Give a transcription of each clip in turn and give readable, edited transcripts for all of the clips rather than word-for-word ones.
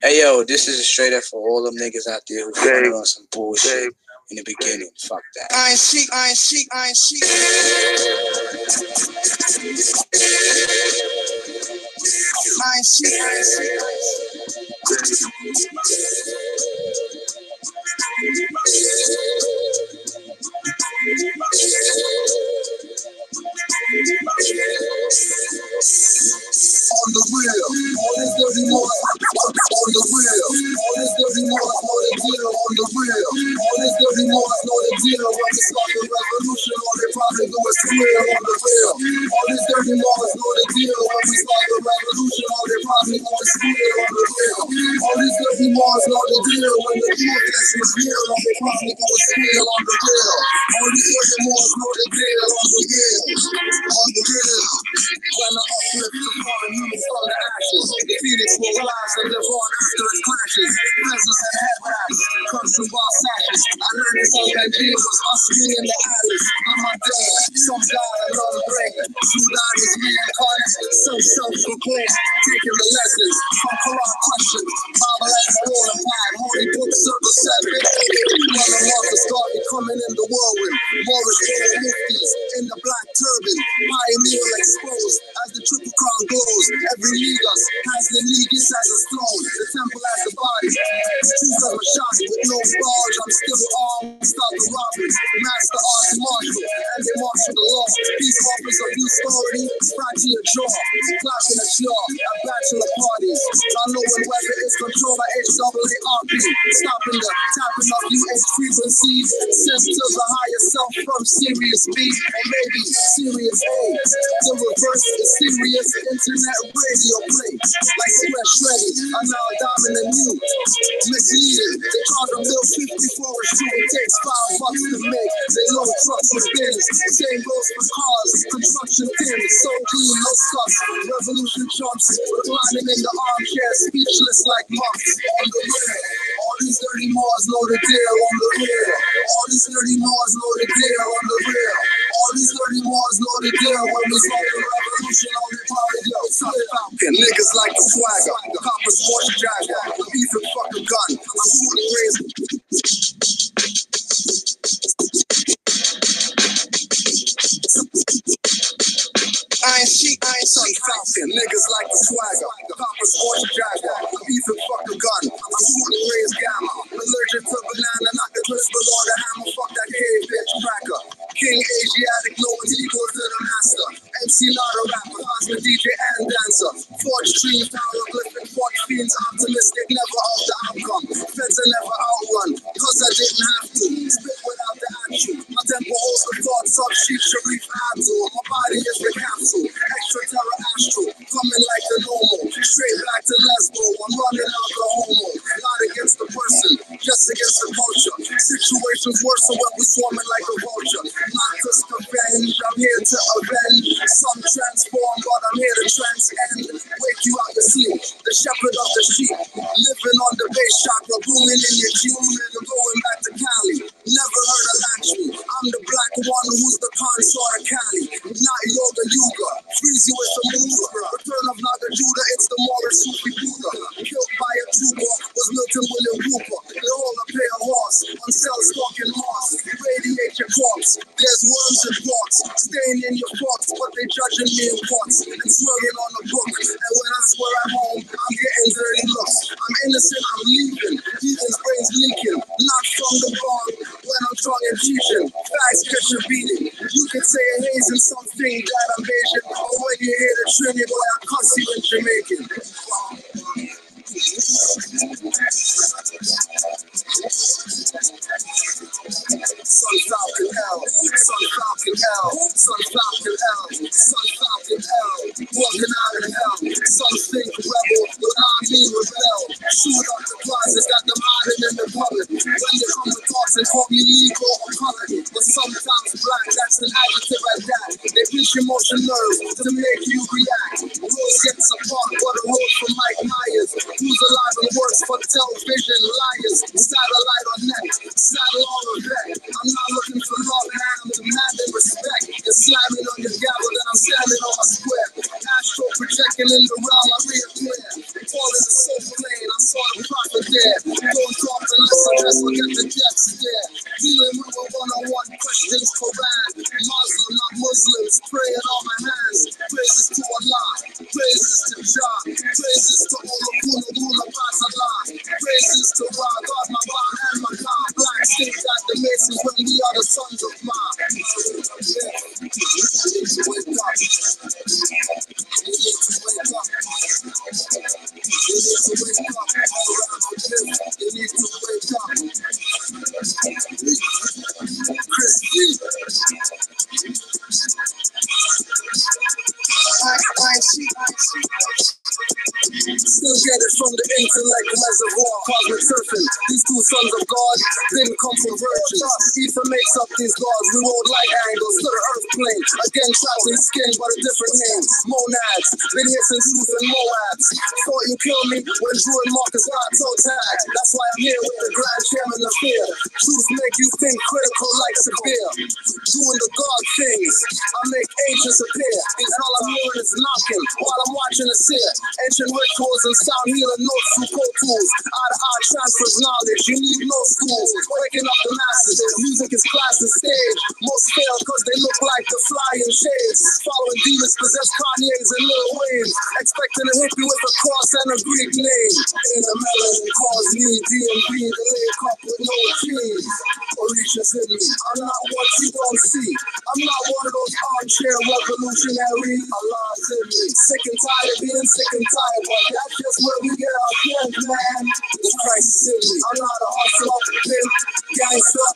Hey yo, this is straight up for all them niggas out there who fronted on some bullshit in the beginning. Fuck that. I ain't see. On the real, all this dirty noise, on the real, all this dirty noise, know the deal, on the real, all this dirty noise, know the deal, when we start the revolution, all they probably do is squeal, on the real, all this dirty noise, know the deal, when we start the revolution, all they probably do is squeal, on the real, all these dirty noise, know the deal, when the protest is real, all they probably do is squeal, on the real, all these dirty noise, know the deal, on the real, when I uplift the fallen humans from the ashes, the Phoenix will rise and live on after its clashes. Peasants and head wraps, comes from bar sashes. I learned this all that Jesus was us me in the alleys. I'm a dad, some God alone bring. Two diamonds reincarnate, some self-proclaimed, taking the lessons from Quran questions. Bible as a rolling pad, holy book circle 7. When the markers start becoming in the whirlwind, Moorish gold muftis in the black turban, pioneer exposed as the triple crown glows. Every leader has the negus as a throne, the temple as the body. Choose of a shot with no barge, I'm still armed, start the robbers. Master arts martial, and they marshal the law. Peace offers a new story, sprite to your jaw. Class in a jaw, at bachelor parties. Not knowing whether it's controlled by HAARP. Stopping the tapping of UH frequencies. Sent to the higher self from Sirius B, or maybe Sirius A. The reverse is serious internet radio play. Like Square Shreddy, I'm now dominant new. Misleading, they call them Bill 54 a shoe. It takes $5 to make. They load trucks with bins. Same goes for cars, construction things. So clean, no stuff. Revolution chumps, reclining in the armchair, speechless like monks. On the real, all these dirty Moors know the deal. On the real, all these dirty Moors know the deal. On the real, all these dirty Moors know the deal. When we start the revolution, all they probably do. And niggas like the swagger, copper sports jagger, the even fucking gun. I'm shooting raised. I ain't son Falcon. Niggas like the swagger, copper sports jagger, the even fucking gun. I'm shooting raised gamma. Allergic to banana, not the clips below the hammer. Fuck that cave bitch cracker. King Asiatic, no one's equal to the master. MC not a rapper, husband, DJ and dancer. Forge dreams, hieroglyphic, forge fiends, optimistic, never of the outcome. Feds are never outrun, cause I didn't have to. Spit without the action. My tempo holds the thoughts of Sheikh Sharif Abdul. My body is the capsule, extra terror astral. Coming like the normal, straight back to Lesbo. I'm running out the homo, not against the person, just against the culture. Situations worse than when we swarming like a vulture. Not just revenge, I'm here to avenge. Some transform, but I'm here to transcend. Wake you out your sleep, the shepherd of the sheep. Living on the base chakra, booming in your Jeep. Going back to Cali, never heard of Lakshmi. I'm the black one who's the consort of Cali. Not Yoga Yuga, freeze you with the mover. Return of Naga Judah, it's the Morris Sufi Buddha. Killed by a trooper was Milton William Cooper. They all a pair of horse, on cells stalking Mars. Radiate your corpse, there's worms and ports. Staying in your thoughts, but they judging me in courts. And swearing on the book. And when I swear I'm home, I'm getting dirty looks. I'm innocent, I'm leaving. Heathen's brains leaking. Not from the bar when I'm strong and teaching. Facts catch a beating. You could say a haze in something that I'm Asian. Or when you hear the Trini boy, I cuss you in Jamaican. Sun Falcon L, Sun Falcon L, Sun Falcon L, Sun Falcon L, walking out in hell, Sun Think Rebel, but I mean rebel. Shoot up the closet, got them hiding in the public. When they come with thoughts, they call me Negro or colored, but sometimes black, that's an adjective at that. They pinch emotion nerves to make you react. Rose gets apart, what a road for Mike Myers. Who's alive and works for television liars? Satellite on net, saddle on a vet. I'm not looking for love, man, I'm demanding respect. You're slamming on your gavel, then I'm standing on my square. Astro projecting in the realm, I reappear. Falling the soul plane, I saw the prophet there. Don't talk unless I just look at the jets there. Dealing with a one-on-one questions, Quran. Muslim, not Muslims, praying on my hands. Praises to Allah, praises to Jah, praises to Ula Pasala, praises to Ra, God, my Ba, and my Ka. Black state got the Masons when we are the sons of Ma. Yeah. You need to wake up. You need to wake up. You need to wake up. You need to wake up. Chris B. Still get it from the intellect reservoir. Cosmic surfing. These two sons of God didn't come from virtues. Ether makes up these gods. We rolled light angles to the earth plane. Again, trapped in skin, but a different name. Monads. Been here since Ruth and Moabs. Thought you killed me when Drew and Marcus got toe tag. That's why I'm here with the Grand Chairman of Fear. Truth make you think critical like severe. Doing the God things. I make ancients appear. And all I'm hearing is knocking while I'm watching the seer. Ancient rituals and sound healing notes through Pro Tools. Eye-to-eye transfers knowledge. You need no schools. Waking up the masses. Music is class and stage. Most fail because they look like the flying shades. Following demons possess Kanye's and Lil Wayne. Expecting to hit you with a cross and a Greek name. In the melanin cause me DMB to lay up with no keys. Orishas in me. I'm not what you don't see. I'm not one of those armchair revolutionaries. Allah's in me. Sick and tired of being sick and tired, but that's just where we get our kids, man. The Christ is in me. I'm not a hustler, pimp, gangster,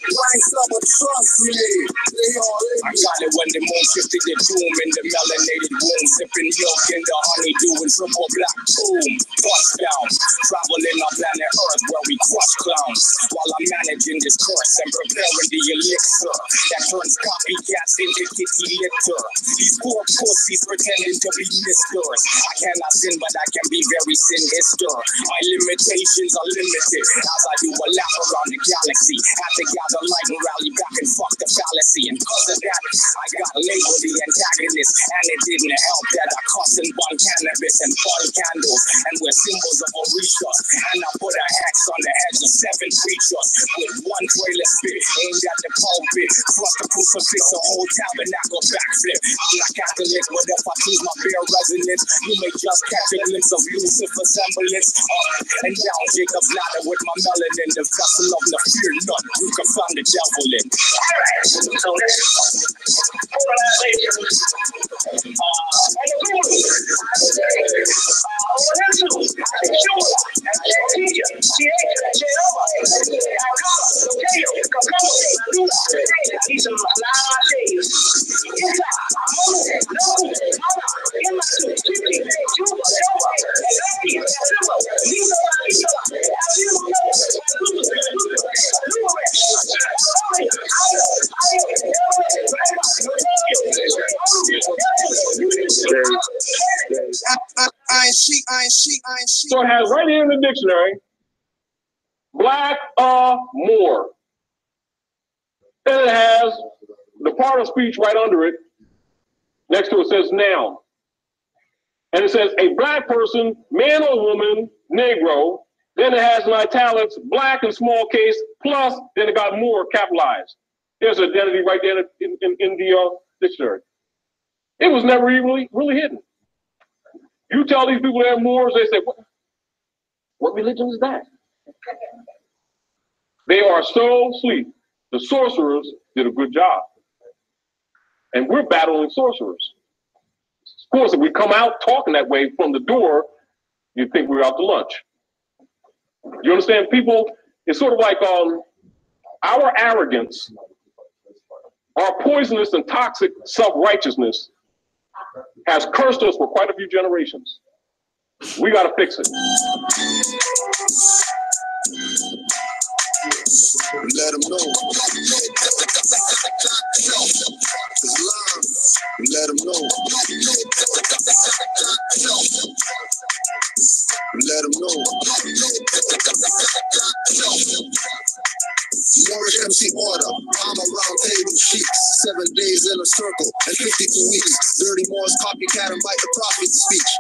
but trust me, they all in me. I got it when the moon shifted the doom in the melanated womb, sipping milk in the honeydew and triple black boom. Bust down, traveling on planet Earth where we crush clowns, while I'm managing this curse and preparing the elixir that turns copycats into kitty litter. These poor pussies pretending to be misters. I cannot sin, but I can be very sinister. My limitations are limited as I do a lap around the galaxy. Had to gather light and rally back and fuck the fallacy. And because of that, I got labeled the antagonist. And it didn't help that I cuss and bun cannabis and fun candles. And we're symbols of Orisha. And I put a hex on the heads of 7 preachers with one trailer spit aimed at the pulpit. Crush the crucifix, a whole tabernacle backflip. I'm not Catholic, but if I choose my bare resonance, you may just catch a glimpse of Lucifer's semblance. Up and down Jacob's ladder with my melanin, the vessel of the fear none. You can find the devil in. Alright, so let's So it has right here in the dictionary, black more. Then it has the part of speech right under it. Next to it says noun. And it says a black person, man or woman, Negro. Then it has in italics, black in small case, plus, then it got more capitalized. There's identity right there in the dictionary. It was never even really hidden. You tell these people they're Moors, they say, what religion is that? They are so asleep. The sorcerers did a good job. And we're battling sorcerers. Of course, if we come out talking that way from the door, you'd think we're out to lunch. You understand? People, it's sort of like our arrogance, our poisonous and toxic self-righteousness has cursed us for quite a few generations. We got to fix it. Let them know. Let them know. Let them know. Moorish MC order, I'm around table sheets, 7 days in a circle and 52 weeks. Dirty Moors copycat and bite the prophet's speech.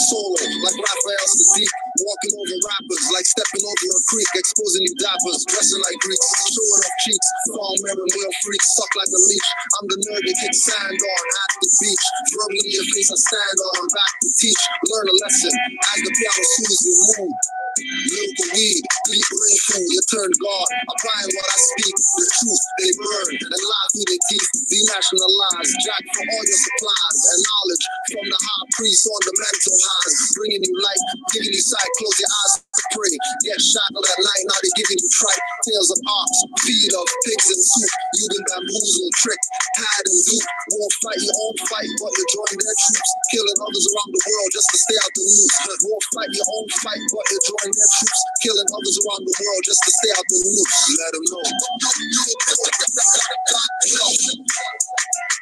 solo, like Raphael Sadiq. Walking over rappers, like stepping over a creek. Exposing you dappers, dressing like Greeks. Showing off cheeks, farm wearing real freaks. Suck like a leech. I'm the nerd that kick sand on at the beach. Rubbing in your face, I stand on. Back to teach, learn a lesson. As the piano soothes your mood. Lyrical weed, deep brain food, you turn God. Applying what I speak, the truth they burn and lie through their teeth. Denationalized, jack for all your supplies and knowledge from the high priest on the mental highs. Bringing you light, giving you sight, close your eyes to pray. Get shackled at night, now they giving you tripe. Tales of ox, feed of pigs and soup. You been bamboozled, tricked, had and duped. Won't fight your own fight, but you join their troops. Killing others around the world just to stay out the news. Won't fight your own fight, but you join their troops. Killing others around the world just to stay out the news. Let them know.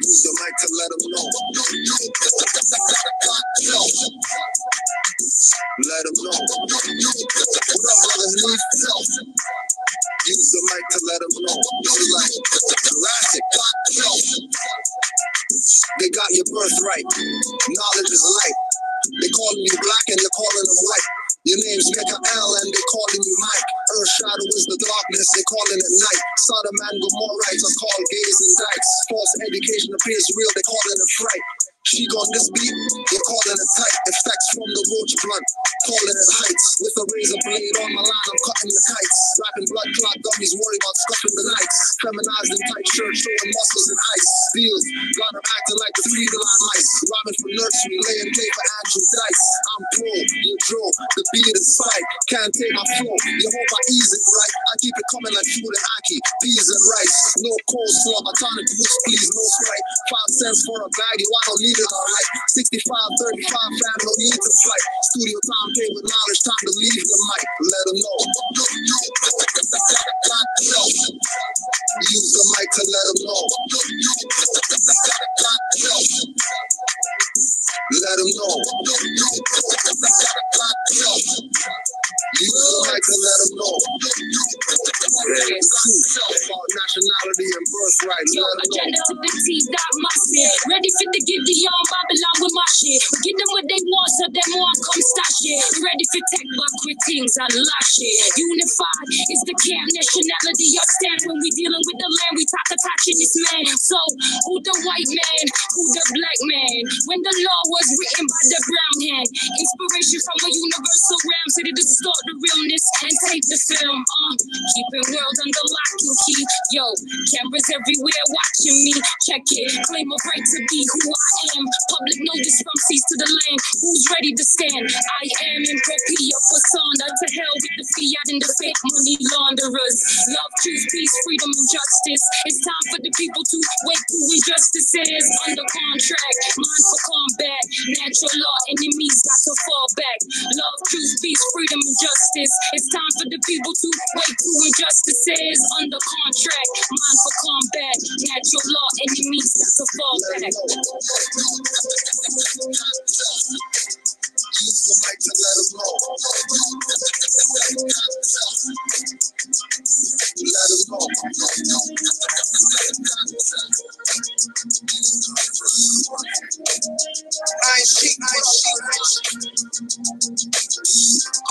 Use the mic to let them know. Let them know. What up, brother Leaf? Use the mic to let them know. It's like classic. They got your birthright. Knowledge is light. They calling you black and you're calling them white. Your name's Canaaland, they calling you Mike. Earth shadow is the darkness, they calling it night. Sodom and Gomorrites are called gays and dykes. False education appears real, they calling it fright. She on this beat, you're calling it tight. Effects from the roach blunt, calling it heights. With a razor blade on my line, I'm cutting the kites. Rapping blood clot dummies, worry about scuffing the nights. Feminized in tight shirts, showing muscles and ice. Feels, got them acting like the feline mice. Rhyming from nursery, laying clay for Andrew Dice. I'm pro, you're Joe, the beat is spike. Can't take my flow, you hope I ease it right. I keep it coming like food and aki, peas and rice. No coleslaw, tonic roots, please, no Sprite. 5 cents for a bag, you I don't need it, alright. 65, 35, fam, no need to fight. Studio time, pay with knowledge, time to leave the mic. Let them know. Use the mic to let them know. Let them know. Use the mic to let them know. About nationality and birthright. Let them know. Agenda to the T, got my spit. Ready for the give the young Babylon with my shit. Get them what they want, so them want come stash it. Ready for tech, but quit things and lash it. Unified is the camp nationality. Your stand when we dealing with the land. We talk attaching this man. So who the white man? Who the black man? When the law was written by the brown hand. Inspiration from a universal realm. So to distort the realness and take the film. Keeping world under lock and key. Yo, cameras everywhere watching me. Check it. Claim a right to be who I am. Public notice from seas to the land. Who's ready to stand? I am in Prepia Persona. To hell with the fiat and the fake money launderers. Love, truth, peace, freedom, and justice. It's time for the people to wake who injustice is. Under contract, mind for combat. Natural law, enemies got to fall back. Love, truth, peace, freedom, and justice. It's time for the people to wake who injustice is. Under contract, mind for combat. Natural law, enemies got to fall back. Use the mic to let them know. Let them know.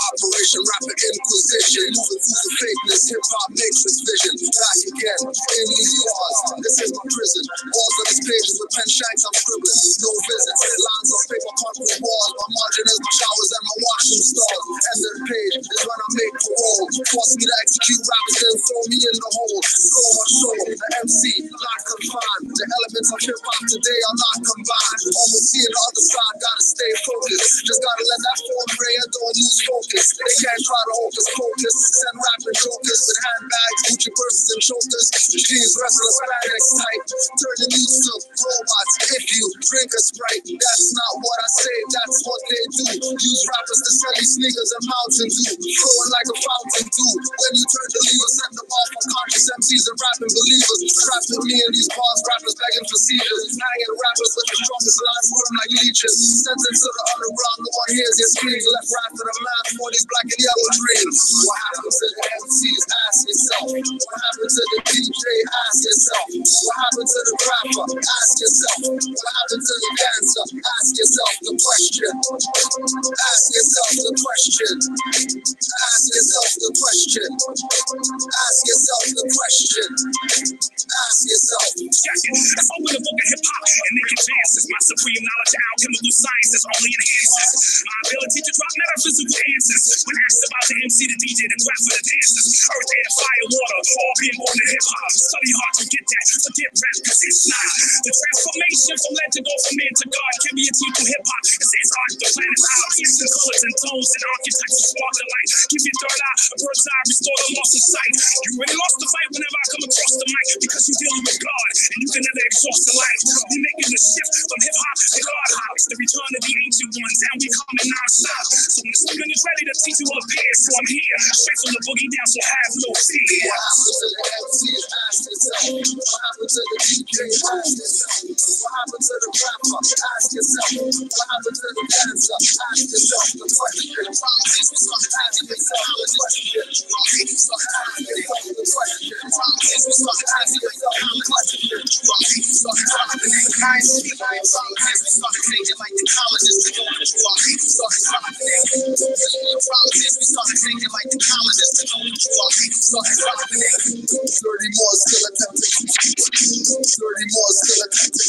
Operation Rapid Inquisition, moving through the fakeness, hip-hop makes its vision. Back again, in these bars, this is my prison. Walls on these pages with pen shanks, I'm scribbling. No visits, lines on paper, concrete walls. My margin is my showers and my washroom stalls. End of the page is when I make parole. Force me to execute rappers, then throw me in the hole. Go on my soul, the MC, not confined. The elements of hip-hop today are not combined. Almost seeing the other side, gotta stay focused. Just gotta let that phone ray and don't lose focus. They can't try to hocus pocus. Send rapping jokers with handbags, Gucci purses and shoulders. Jeans, wrestler, spandex type. Turn the news to robots. If you drink a Sprite, that's not what I say, that's what they do. Use rappers to sell these niggas and Mountain Dew. Flowing like a fountain do. When you turn the lever, set them off for conscious MCs and rapping believers. Trapped with me in these bars, rappers begging for seizures. Hanging rappers with the strongest lines. them like leeches. Sent into the underground, no one hears your screams. Left right to the man for these black and yellow dreams. What happened to the MCs? Ask yourself. What happened to the DJ? Ask yourself. What happened to the rapper? Ask yourself. What happened to the dancer? Ask yourself the question. Ask yourself the question. Ask yourself the question. Ask yourself the question. Ask yourself. Check it. That's all with a book of hip hop and make advances. My supreme knowledge of alchemical sciences only enhances my ability to drop metaphysical answers. When asked about the MC, the DJ, the graph for the dancers, earth, air, fire, water, all being born in hip hop. Study hard to get that, forget rap, cause it's not. The transformation from legend go from man to God can be achieved through hip hop. It's art, the planet's objects and colors and tones and archetypes of spark the light. Give your third eye, a bird's eye, restore the loss of sight. You really lost the fight whenever I come across the mic because you're dealing with God and you can never exhaust the life. We're making the shift from hip hop to God house, the return of the ancient ones, and we coming non-stop. So when the student is ready to teach you all appears, so I'm here, straight from the boogie down, so have no fear. What happened to the MCs? Ask yourself. What happened to the DJ? Ask yourself. What happened to the rapper? Ask yourself. What happened to the dancer? Ask yourself the question. Ask yourself the question. Ask yourself the question. Ask yourself the question. I ain't speaking started thinking like the colleges. The problem is we started thinking like the colleges. 30 more still attempting. 30 more still attempting.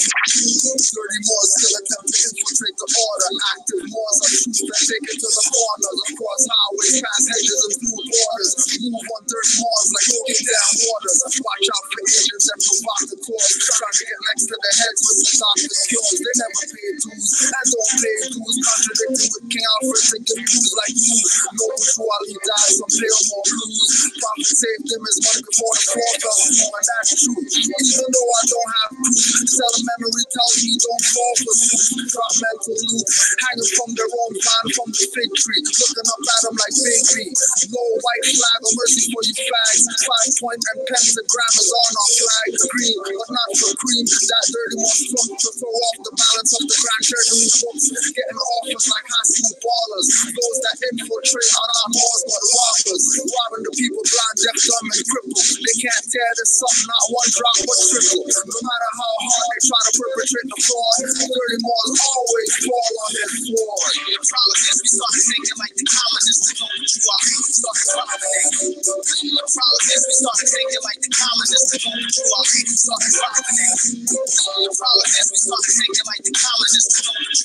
30 more still attempting to infiltrate the order. Active Moors are troops that take it to the corners. Across highways, past hedges and through borders. Move on dirt Moors like looking down waters. Watch out for agents and provocateurs. Trying to get next to the heads with the doctor's cures. They never pay dues and don't pay dues. Contradicting with King Alfred to give dues like you. No Wally dies from Palemore blues. Prophet saved them as money before the fall fell through. And that's true. Even though I don't have proof, tell a memory tells me don't fall for truth. Drop mental loot, hanging from their own vine from the fig tree. Looking up at them like baby. No white flag or mercy for you flags. 5 point and pentagram is on our flag. Green, but not for cream. That dirty one slump to throw off the balance of the grand treasury books. Getting offers like high school ballers. Those that infiltrate on our laws but robbers. Robbing the people blind, deaf, dumb, and crippled. They can't tear this up, not one drop but triple. No matter how hard they try to perpetrate the fraud, 30 more always fall on their sword. The problem is we started thinking like the colonists. The problem is we started thinking like the colonists. The problem is we started thinking like the colonists. The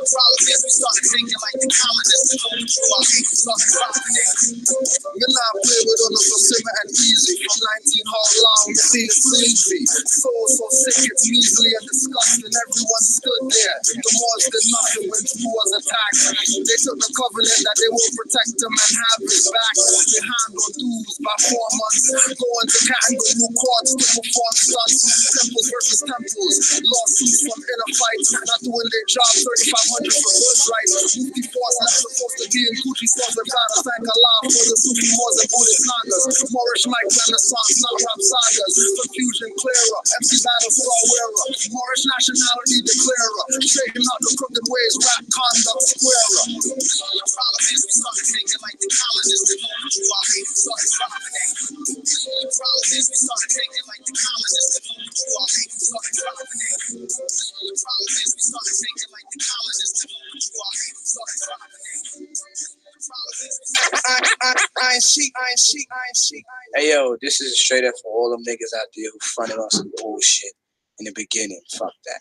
problem is we started thinking like the colonists. Me not play with on so simple and easy. From 19 how long me see it sleepy. So sick it's measly and disgusting. Everyone stood there. The Moors did nothing when Drew was attacked. They took the covenant that they will protect him and have his back. They handled dues by 4 months. Going to kangaroo courts to perform stunts. Temples versus temples. Lawsuits from inner fights. Not doing their job. 3,500 for birthright. Mufti force that's supposed to be in Gucci stores. They've got to thank Allah for the Sufi Moors and Buddhist Nagas. Moorish Mike Renaissance, not rap sagas. Confusion clearer. MC battle star wearer. Moorish nationality declarer. Shaking out the crooked ways. Rap conduct squarer. The problem is we started thinking like the colonists. The problem is we started thinking like the colonists. The problem is we started thinking like the colonists. I ain't sheep. Hey yo, this is straight up for all them niggas out there who fronted on some bullshit in the beginning. Fuck that.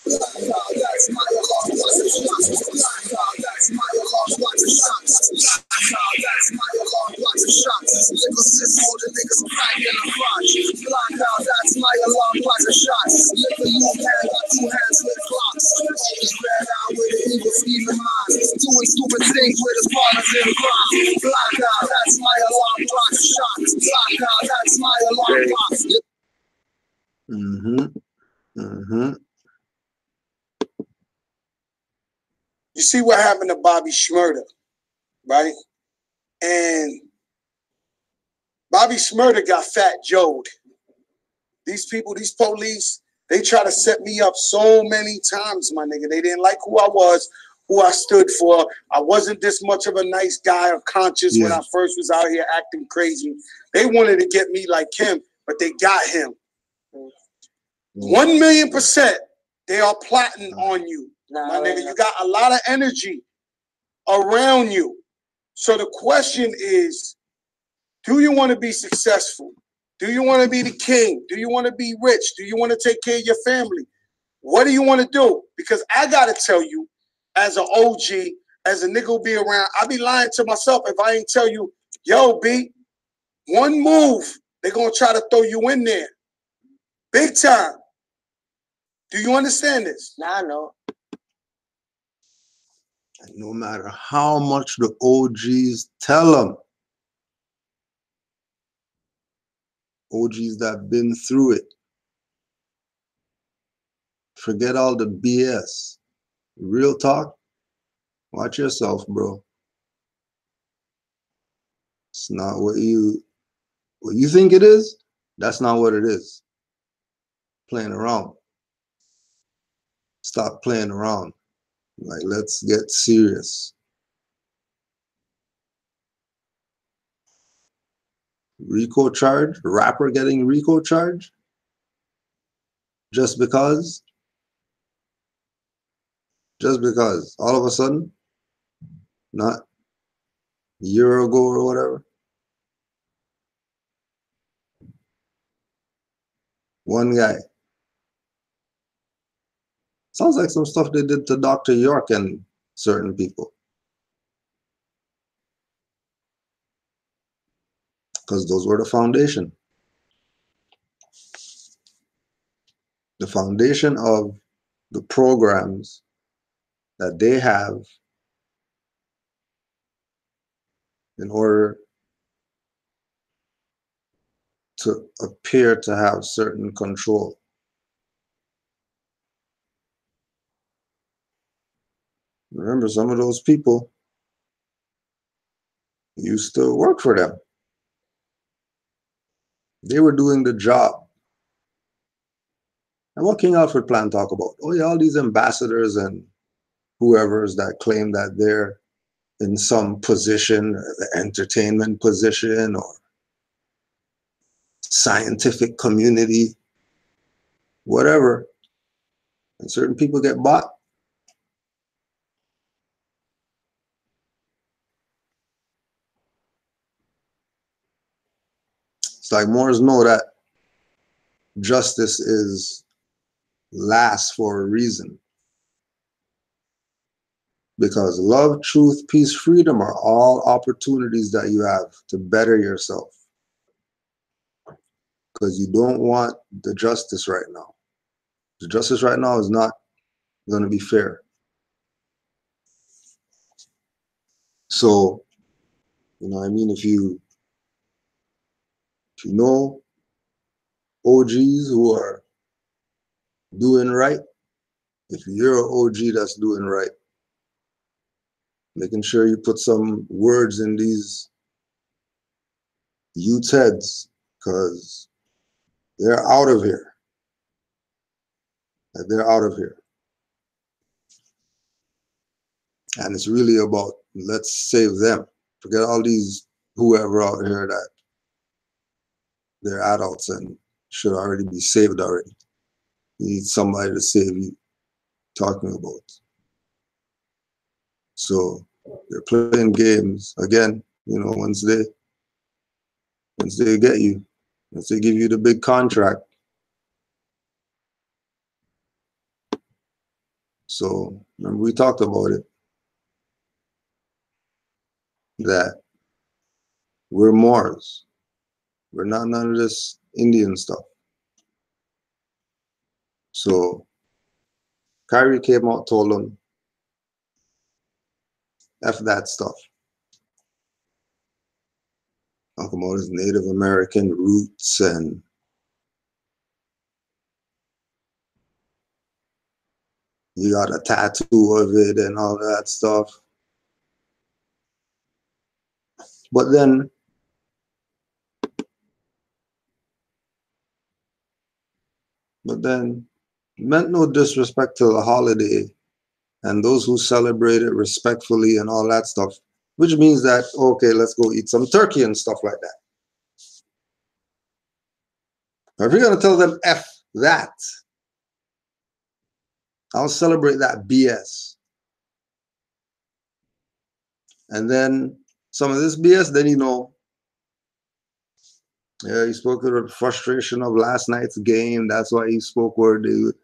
That's my alarm. That's my alarm. Watch the shots. That's my alarm. Watch the shots. Liquor sis, all the niggas crack in the crotch. Blackout. That's my alarm. Watch the shots. Liquor you hand, got 2 hands with clocks. Always ran out with an evil scheme in mind. Doing stupid things with his partners in crime. Blackout. That's my alarm. Watch the shots. Blackout. That's my alarm. Watch. you see what happened to Bobby Shmurda, right? And Bobby Shmurda got Fat Joe'd. These people, these police, they try to set me up so many times, my nigga. They didn't like who I was, who I stood for. I wasn't this much of a nice guy or conscious when I first was out here acting crazy. They wanted to get me like him, but they got him. 1,000,000%, they are plotting on you, my nigga. You got a lot of energy around you. So the question is, do you want to be successful? Do you want to be the king? Do you want to be rich? Do you want to take care of your family? What do you want to do? Because I got to tell you, as an OG, as a nigga who be around, I be lying to myself if I ain't tell you, yo, B, one move, they're going to try to throw you in there. Big time. Do you understand this? Nah, I know. No matter how much the OGs tell them, OGs that been through it, forget all the BS. Real talk, watch yourself, bro. It's not what you think it is. That's not what it is. Playing around. Stop playing around. Like, let's get serious. RICO charge, rapper getting RICO charge just because all of a sudden, not a year ago or whatever, one guy. Sounds like some stuff they did to Dr. York and certain people, because those were the foundation. The foundation of the programs that they have in order to appear to have certain control. Remember, some of those people used to work for them. They were doing the job. And what King Alfred Plan talk about? Oh yeah, all these ambassadors and whoever's that claim that they're in some position, the entertainment position or scientific community, whatever. And certain people get bought. It's like Moors know that justice lasts for a reason. Because love, truth, peace, freedom are all opportunities that you have to better yourself. Because you don't want the justice right now. The justice right now is not going to be fair. So, you know what I mean? If you know OGs who are doing right, if you're an OG that's doing right, making sure you put some words in these youth's heads, because they're out of here. They're out of here. And it's really about, let's save them. Forget all these whoever out here that they're adults and should already be saved already. You need somebody to save you, talking about. So they're playing games again, you know, once they get you, once they give you the big contract. So remember we talked about it, that we're Moors. We're not none of this Indian stuff. So Kyrie came out, told him, F that stuff. Talk about his Native American roots and You got a tattoo of it and all that stuff. But then meant no disrespect to the holiday and those who celebrate it respectfully and all that stuff, which means that, okay, let's go eat some turkey and stuff like that. If you're going to tell them F that, I'll celebrate that BS. And then some of this BS, then you know, yeah, he spoke of the frustration of last night's game. That's why he spoke where the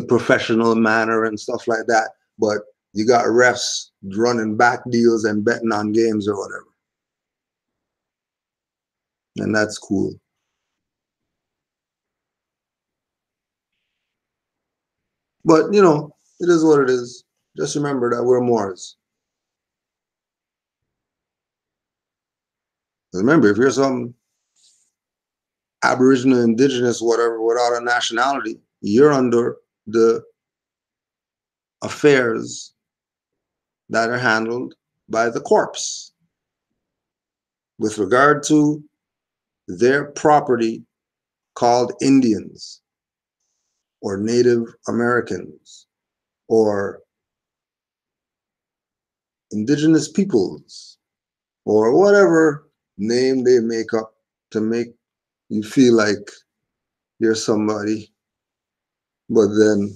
professional manner and stuff like that. But you got refs running back deals and betting on games or whatever. And that's cool. But, you know, it is what it is. Just remember that we're Moors. Remember, if you're some Aboriginal, Indigenous, whatever, without a nationality, you're under the affairs that are handled by the corpse with regard to their property called Indians or Native Americans or indigenous peoples or whatever name they make up to make you feel like you're somebody. But then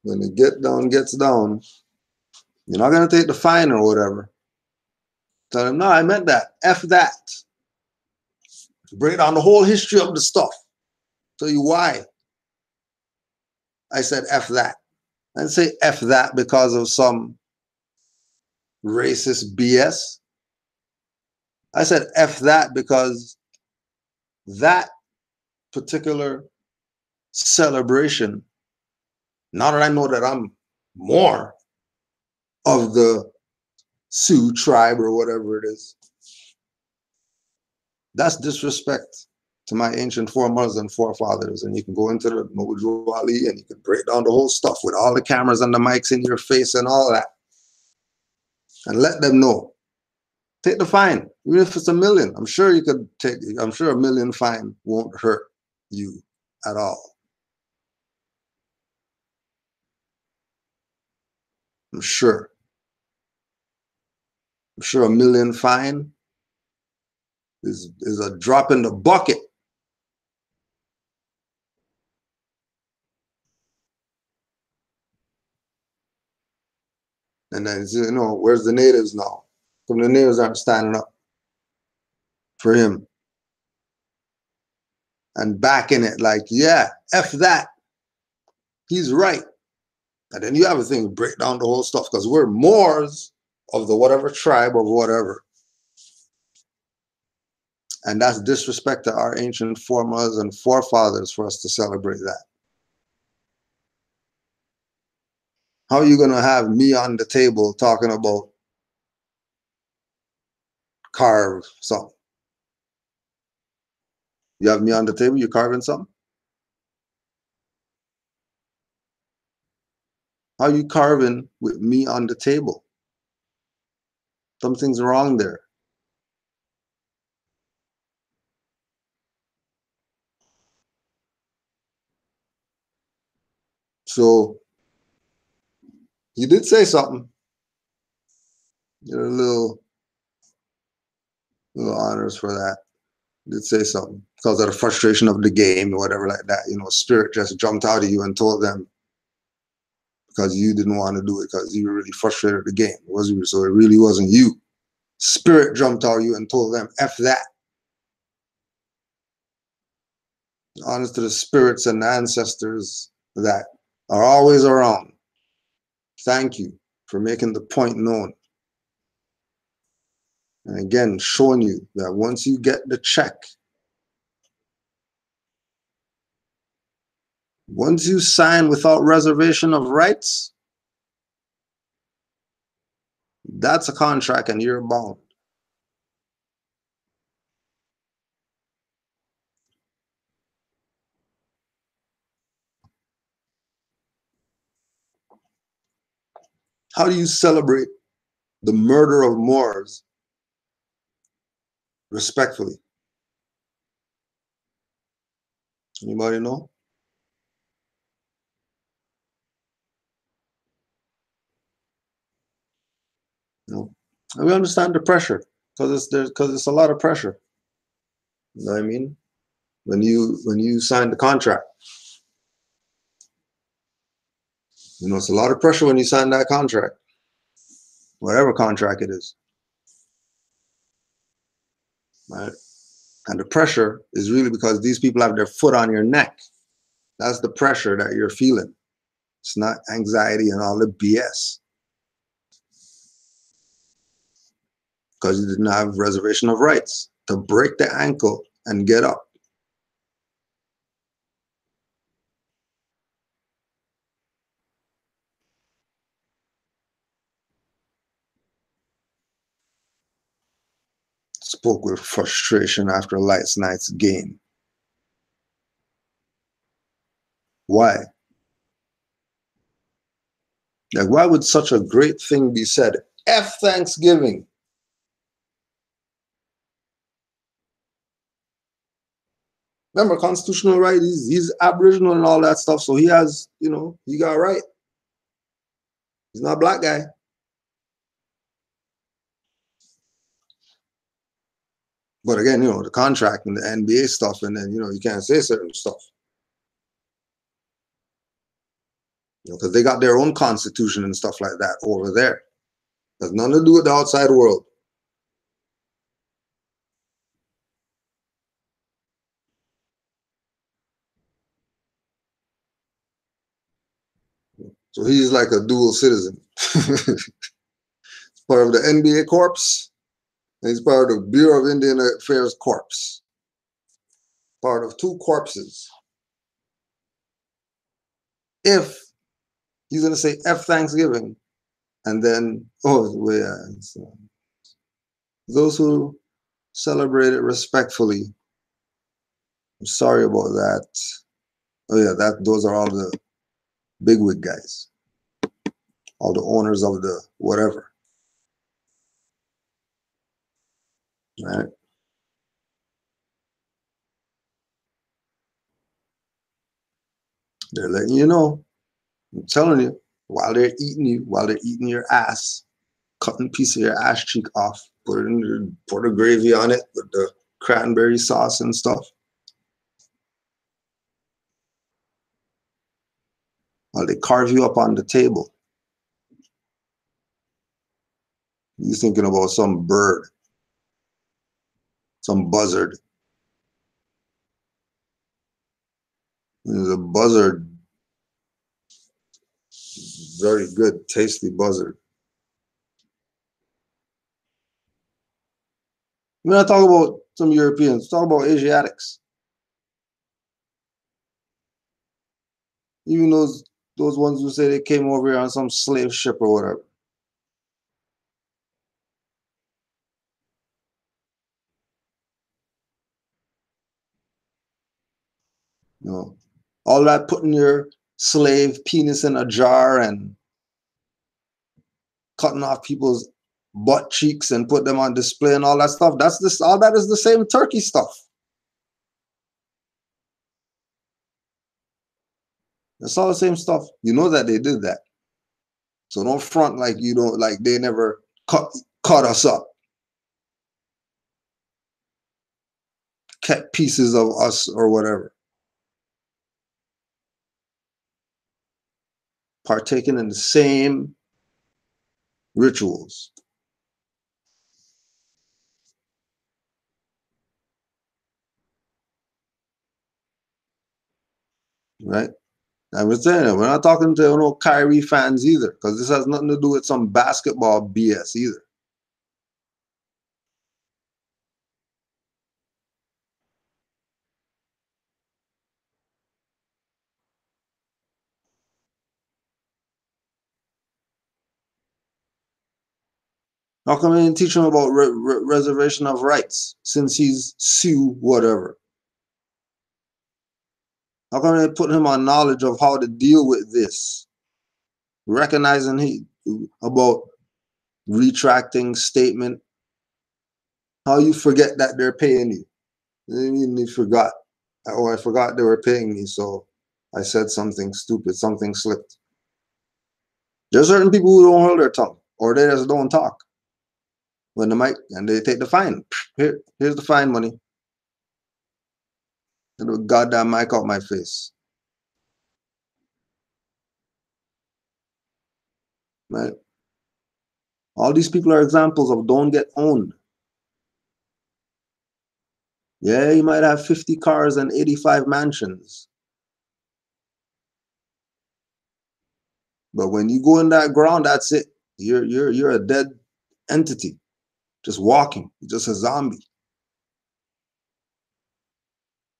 when it gets down, you're not going to take the fine or whatever. Tell them, no, I meant that. F that. Break down the whole history of the stuff. Tell you why I said F that. I didn't say F that because of some racist BS. I said F that because that particular celebration, now that I know that I'm more of the Sioux tribe or whatever it is, that's disrespect to my ancient foremothers and forefathers. And you can go into the Mojo Ali and you can break down the whole stuff with all the cameras and the mics in your face and all that. And let them know. Take the fine, even if it's $1 million. I'm sure you could take, I'm sure $1 million fine won't hurt you at all. I'm sure. I'm sure $1 million fine is a drop in the bucket. And then, you know, where's the natives now? Come the natives aren't standing up for him and backing it like, yeah, F that. He's right. And then you have a thing, break down the whole stuff because we're Moors of the whatever tribe of whatever. And that's disrespect to our ancient foremothers and forefathers for us to celebrate that. How are you going to have me on the table talking about carve something? You have me on the table, you carving something? How are you carving with me on the table? Something's wrong there. So you did say something. You're a little honors for that. You did say something because of the frustration of the game or whatever like that. You know, spirit just jumped out at you and told them because you didn't want to do it because you were really frustrated with the game. It wasn't you, so it really wasn't you. Spirit jumped out at you and told them, F that. Honest to the spirits and the ancestors that are always around. Thank you for making the point known. And again, showing you that once you get the check, once you sign without reservation of rights, that's a contract and you're bound. How do you celebrate the murder of Moors respectfully? Anybody know? No. And we understand the pressure because it's a lot of pressure. You know what I mean? When you sign the contract, you know, it's a lot of pressure when you sign that contract, whatever contract it is, right? And the pressure is really because these people have their foot on your neck. That's the pressure that you're feeling. It's not anxiety and all the BS. Because you didn't have reservation of rights to break the ankle and get up. Spoke with frustration after last night's game. Why? Like, why would such a great thing be said? F Thanksgiving. Remember, constitutional right, he's Aboriginal and all that stuff, so he has, you know, he got right. He's not a black guy. But again, you know, the contract and the NBA stuff, and then, you know, you can't say certain stuff. You know, because they got their own constitution and stuff like that over there. Has nothing to do with the outside world. So he's like a dual citizen. Part of the NBA corps, and he's part of the Bureau of Indian Affairs corps. Part of two corpses. If he's going to say F Thanksgiving, and then, oh, yeah. So those who celebrate it respectfully, I'm sorry about that. Oh, yeah, those are all the bigwig guys, all the owners of the whatever. Right? They're letting you know. I'm telling you, while they're eating you, while they're eating your ass, cutting a piece of your ass cheek off, pour the gravy on it with the cranberry sauce and stuff. While they carve you up on the table. You're thinking about some bird, some buzzard. There's a buzzard, very good, tasty buzzard. We're not talking about some Europeans, talk about Asiatics. Even those ones who say they came over here on some slave ship or whatever. You know, all that putting your slave penis in a jar and cutting off people's butt cheeks and put them on display and all that stuff. All that is the same turkey stuff. It's all the same stuff. You know that they did that. So don't front like you don't, like they never cut us up. Kept pieces of us or whatever. Partaking in the same rituals. Right? I was saying that we're not talking to no Kyrie fans either, because this has nothing to do with some basketball BS either. How come they didn't teach him about reservation of rights since he's Sioux whatever? How come they put him on knowledge of how to deal with this? Recognizing about retracting statement. How you forget that they're paying you? You forgot. Oh, I forgot they were paying me, so I said something stupid, something slipped. There's certain people who don't hold their tongue, or they just don't talk when the mic, and they take the fine. Here's the fine money. And the goddamn mic out my face. Right? All these people are examples of don't get owned. Yeah, you might have 50 cars and 85 mansions. But when you go in that ground, that's it. You're a dead entity, just walking, just a zombie.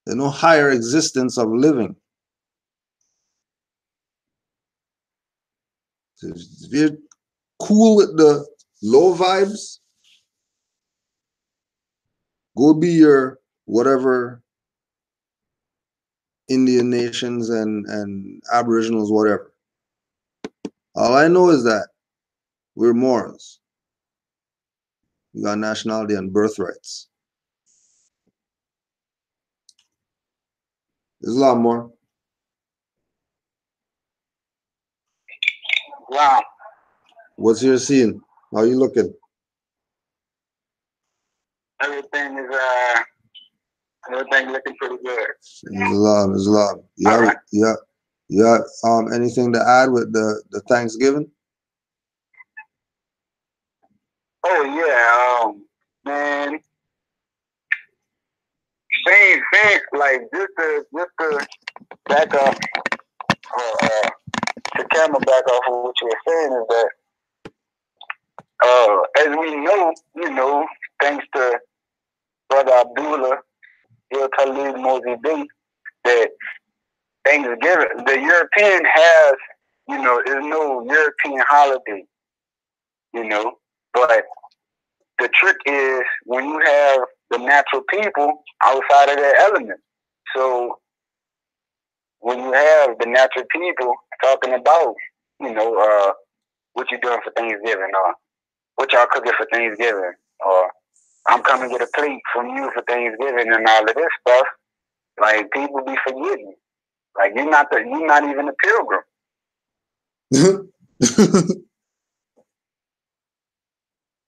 There's no higher existence of living. If you're cool with the low vibes, go be your whatever Indian nations and Aboriginals, whatever. All I know is that we're Moors. We got nationality and birthrights. There's a lot more. Wow. What's your scene? How you looking? Everything looking pretty good. Islam. You have anything to add with the Thanksgiving? Oh yeah, man. Same, like just to back up, to camera back off of what you were saying is that, as we know, thanks to Brother Abdullah, Khalid Mosey Bey, that Thanksgiving, the European has, there's no European holiday, but the trick is when you have the natural people outside of their element. So when you have the natural people talking about, what you doing for Thanksgiving, or what y'all cooking for Thanksgiving, or I'm coming to get a plate from you for Thanksgiving and all of this stuff, like people be forgetting. Like you're not even a pilgrim.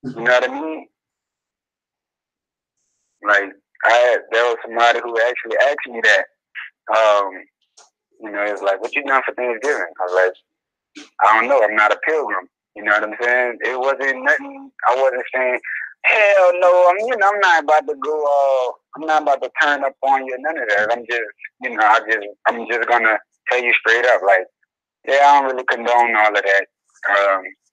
You know what I mean? Like there was somebody who actually asked me that. It was like, what you doing for Thanksgiving? I was like, I don't know, I'm not a pilgrim. You know what I'm saying? It wasn't nothing. I wasn't saying, hell no. I'm not about to go. I'm not about to turn up on you. None of that. I'm just, I'm just gonna tell you straight up, like, yeah, I don't really condone all of that.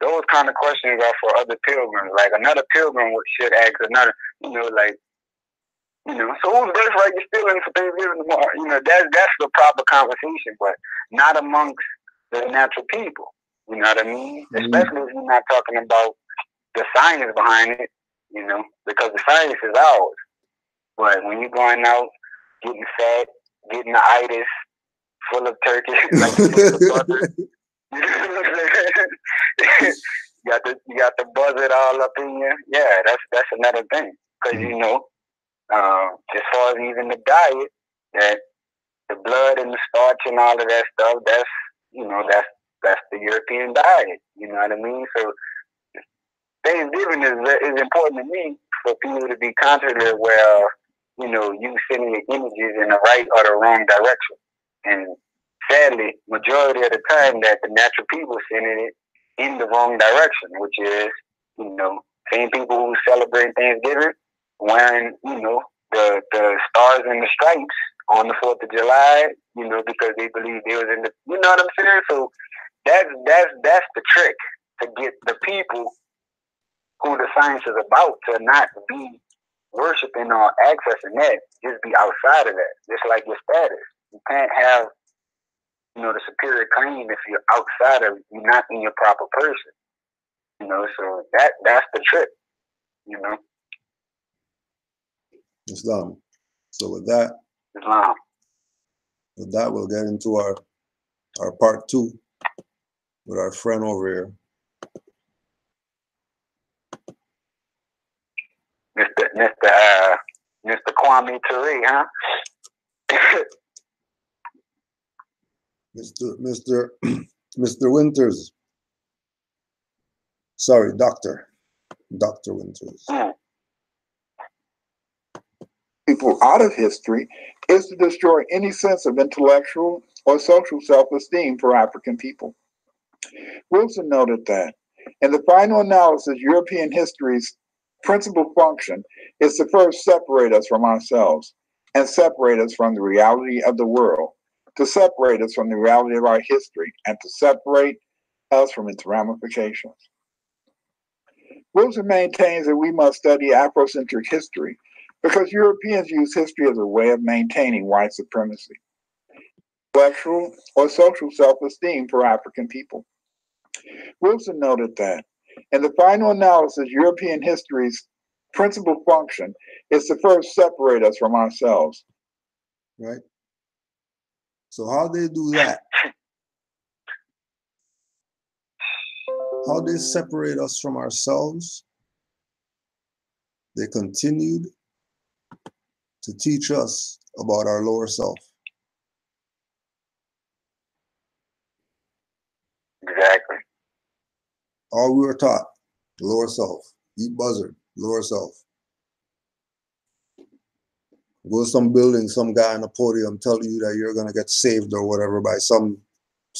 Those kind of questions are for other pilgrims. Like another pilgrim should ask another, so whose birthright you stealing for Thanksgiving tomorrow? That's the proper conversation, but not amongst the natural people. You know what I mean? Especially if you're not talking about the science behind it, because the science is ours. But when you're going out, getting fat, getting the itis, full of turkey, like you got the buzzard all up in you. Yeah, that's another thing. Because as far as even the diet, that the blood and the starch and all of that stuff, that's the European diet. You know what I mean? So Thanksgiving is important to me for people to be conscious where you sending your energies in the right or the wrong direction. And sadly, majority of the time that the natural people sending it in the wrong direction, which is same people who celebrate Thanksgiving wearing the stars and the stripes on the 4th of July, because they believe they was in the, you know what I'm saying? So that's the trick, to get the people who the science is about to not be worshiping or accessing that, just be outside of that. Just like your status. You can't have, the superior claim if you're outside of, you're not in your proper person. So that's the trick, Islam. So with that, Islam. With that, we'll get into our part 2 with our friend over here. Mr. Kwame Ture, huh? Mr. Winters. Sorry, Dr. Winters. People out of history is to destroy any sense of intellectual or social self-esteem for African people. Wilson noted that, in the final analysis, European history's principal function is to first separate us from ourselves and separate us from the reality of the world, to separate us from the reality of our history, and to separate us from its ramifications. Wilson maintains that we must study Afrocentric history because Europeans use history as a way of maintaining white supremacy, intellectual or social self-esteem for African people. Wilson noted that, in the final analysis, European history's principal function is to first separate us from ourselves. Right? So how they do that? How they separate us from ourselves? They continued to teach us about our lower self. Exactly. All we were taught, lower self. Eat buzzard, lower self. Go to some building, some guy on a podium tell you that you're gonna get saved or whatever by some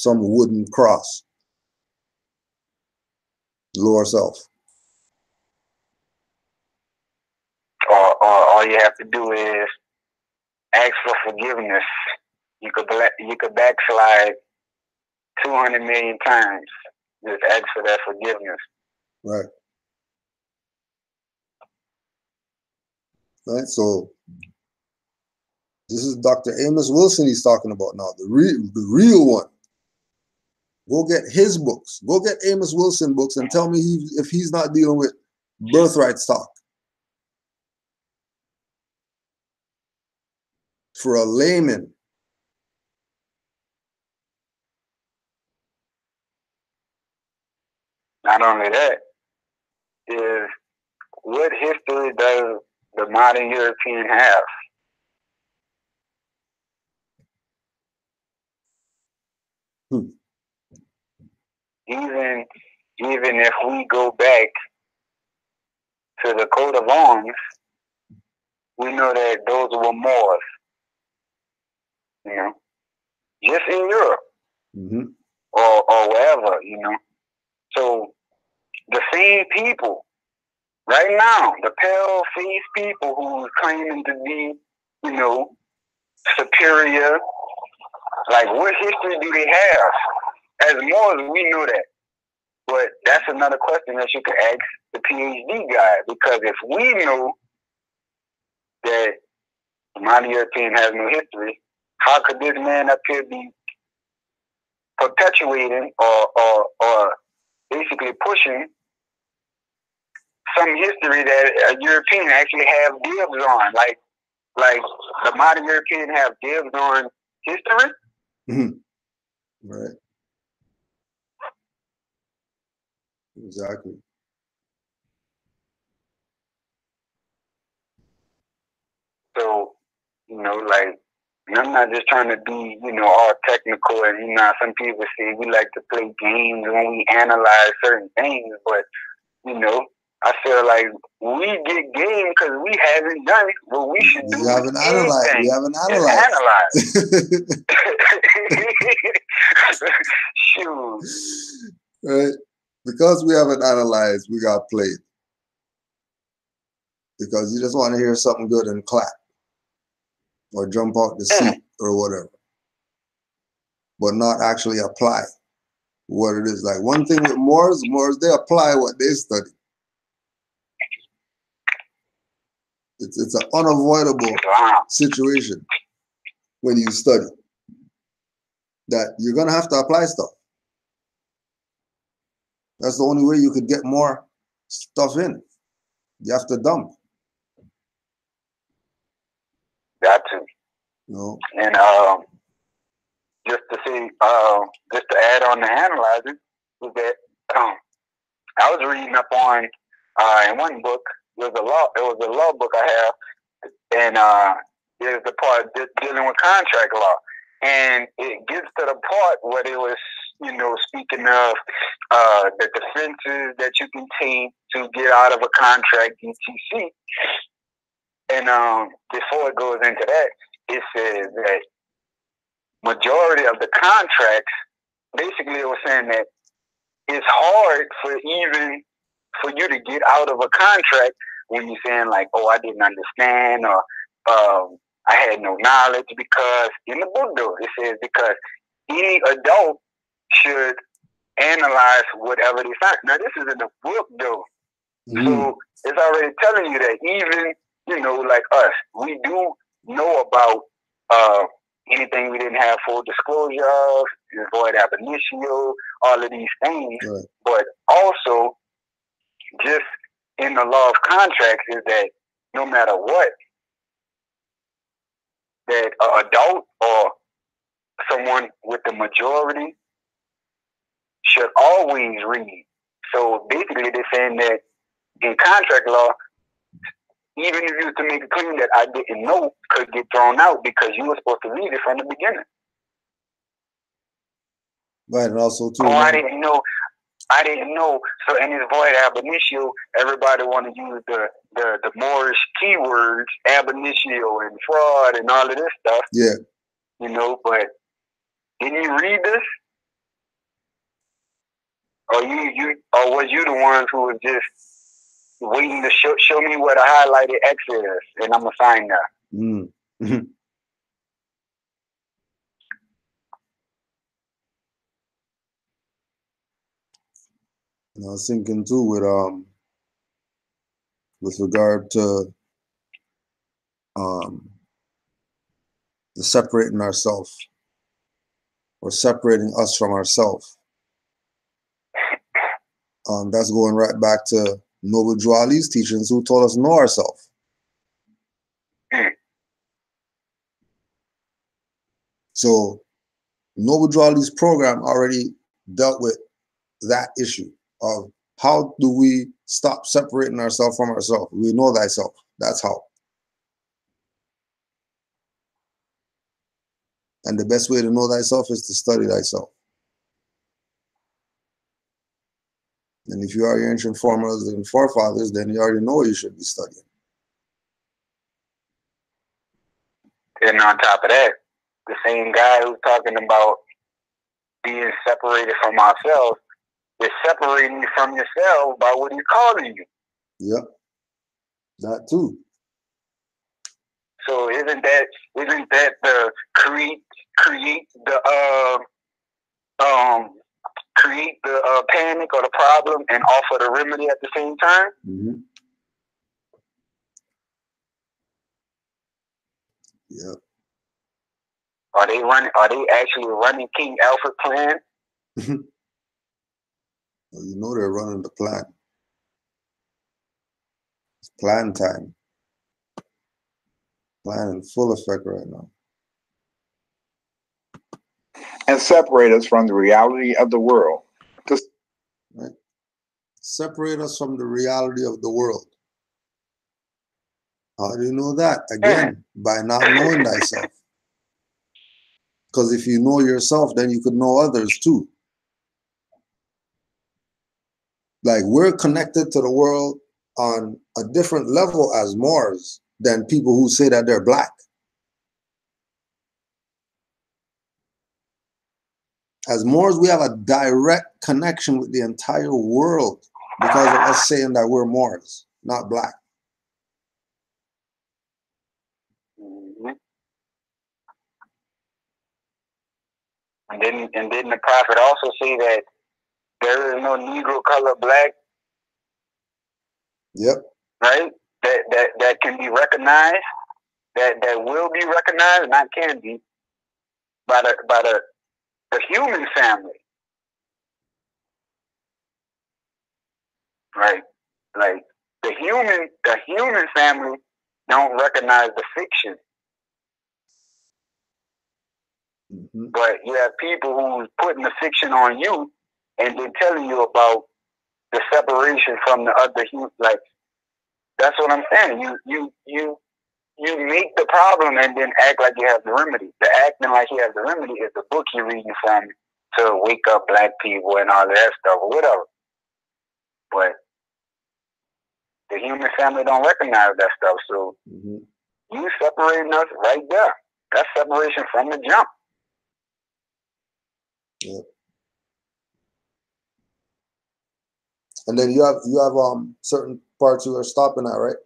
wooden cross. Lower self. Or all you have to do is ask for forgiveness. You could backslide 200 million times. Just ask for that forgiveness. Right. Right. So this is Dr. Amos Wilson he's talking about now, the real one. Go get his books. Go get Amos Wilson books and tell me if he's not dealing with birthright stock. For a layman. Not only that, is what history does the modern European have? Even if we go back to the coat of arms, we know that those were Moors, you know, just in Europe or wherever, you know. So the same people right now, the pale-faced people who's claiming to be, you know, superior, like what history do they have? As Moors, we know that. But that's another question that you could ask the PhD guy, because if we know that the modern European has no history, how could this man up here be perpetuating or basically pushing some history that a European actually have dibs on? Like the modern European have dibs on history? Right. Exactly. So, you know, like, and I'm not just trying to be, you know, all technical, and, you know, some people say we like to play games when we analyze certain things, but, you know, I feel like we get game because we haven't done what we should do. We haven't analyzed. We haven't analyzed. Shoot. Right? Because we haven't analyzed, we got played. Because you just want to hear something good and clap. Or jump out the seat or whatever. But not actually apply what it is. Like one thing with Moors, they apply what they study. It's an unavoidable situation when you study. That you're going to have to apply stuff. That's the only way you could get more stuff in. You have to dump. Got to. No. And just to see, just to add on the analyzing, is that I was reading up on in one book was a law book I have, and there's the part dealing with contract law, and it gets to the part where it was, you know, speaking of the defenses that you can take to get out of a contract, etc. And before it goes into that, it says that majority of the contracts, basically it was saying that it's hard for you to get out of a contract when you're saying like, oh, I didn't understand, or I had no knowledge, because in the book though, it says because any adult should analyze whatever they find. Now this is in the book though. So it's already telling you that even, you know, like us, we do know about anything we didn't have full disclosure of, void ab initio, all of these things. Right. But also, just in the law of contracts is that no matter what, that an adult or someone with the majority should always read. So basically they're saying that in contract law, even if you was to make a claim that I didn't know, could get thrown out because you were supposed to read it from the beginning. Right, and also too. Oh, I didn't know. So in this void ab initio, everybody want to use the Moorish keywords, ab initio and fraud and all of this stuff. Yeah. You know, but didn't you read this? Or or was you the ones who was just waiting to show me what a highlighted X is, and I'm gonna sign that? And I was thinking too with regard to the separating ourselves, or separating us from ourselves. That's going right back to Noble Drew Ali's teachings, who told us know ourselves. So Noble Drew Ali's program already dealt with that issue of how do we stop separating ourselves from ourselves. We know thyself. That's how. And the best way to know thyself is to study thyself. And if you are your ancient foremothers and forefathers, then you already know what you should be studying. And on top of that, the same guy who's talking about being separated from ourselves is separating you from yourself by what he's calling you. Yep. That too. So isn't that the create the panic or the problem and offer the remedy at the same time? Mm-hmm. Yep. Are they actually running King Alfred plan? Well, you know they're running the plan. It's plan time. Plan in full effect right now. And separate us from the reality of the world. Right? Separate us from the reality of the world. How do you know that? Again, by not knowing thyself. Because if you know yourself, then you could know others too. Like, we're connected to the world on a different level as Moors than people who say that they're black. As Moors, we have a direct connection with the entire world because of us saying that we're Moors, not black. Mm-hmm. And didn't the prophet also say that there is no Negro, color, black? Yep. Right? That can be recognized, that will be recognized, not can be, by the human family. Right? Like the human family don't recognize the fiction. Mm-hmm. But you have people who's putting the fiction on you and then telling you about the separation from the other, like That's what I'm saying. You make the problem and then act like you have the remedy. The acting like you have the remedy is the book you're reading from to wake up black people and all that stuff or whatever. But the human family don't recognize that stuff. So you separating us right there. That's separation from the jump. Yeah. And then you have certain parts you are stopping at, right?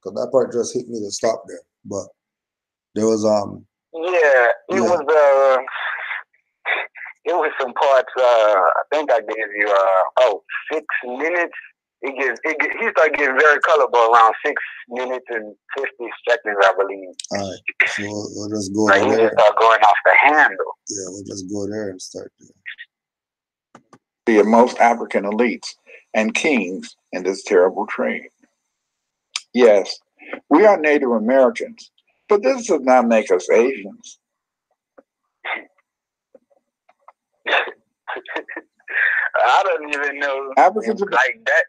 Because that part just hit me to stop there. But there was it was some parts. I think I gave you 6 minutes. He started getting very colorful around 6 minutes and 50 seconds, I believe. All right, so we'll just go there. He just started going off the handle. Yeah, we'll just go there and start there. The most African elites and kings in this terrible trade. Yes, we are Native Americans, but this does not make us Asians. I don't even know Africans like that.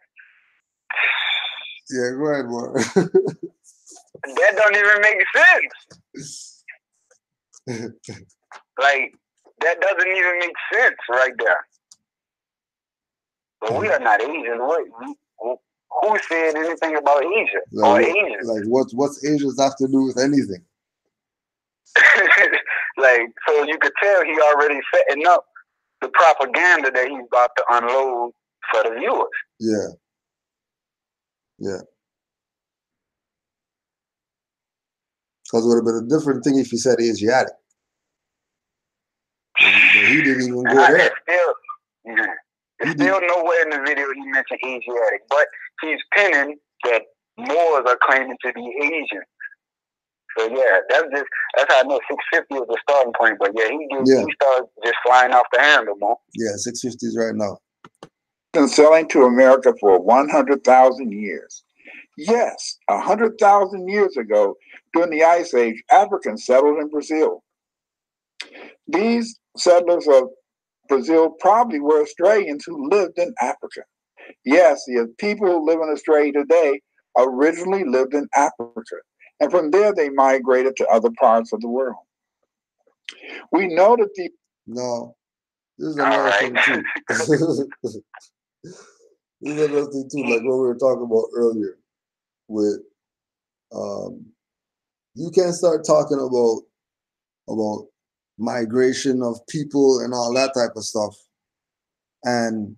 Yeah, go ahead, boy. That don't even make sense. Like, that doesn't even make sense right there. But we are not Asians. Who said anything about Asia or Asians? Like, what's Asians have to do with anything? Like, so you could tell he already setting up the propaganda that he's about to unload for the viewers. Yeah. Yeah. Because it would have been a different thing if he said Asiatic. But he didn't even go there. There's still nowhere in the video he mentioned Asiatic, but he's pinning that Moors are claiming to be Asian. So yeah, that's how I know 650 was the starting point. But yeah, he started just flying off the handle, man. Yeah, 650s right now. Been selling to America for 100,000 years. Yes, 100,000 years ago, during the Ice Age, Africans settled in Brazil. These settlers of Brazil probably were Australians who lived in Africa. Yes, the people who live in Australia today originally lived in Africa, and from there they migrated to other parts of the world. We know that the... No, this is another thing too. This is another thing too, like what we were talking about earlier with, you can't start talking about migration of people and all that type of stuff and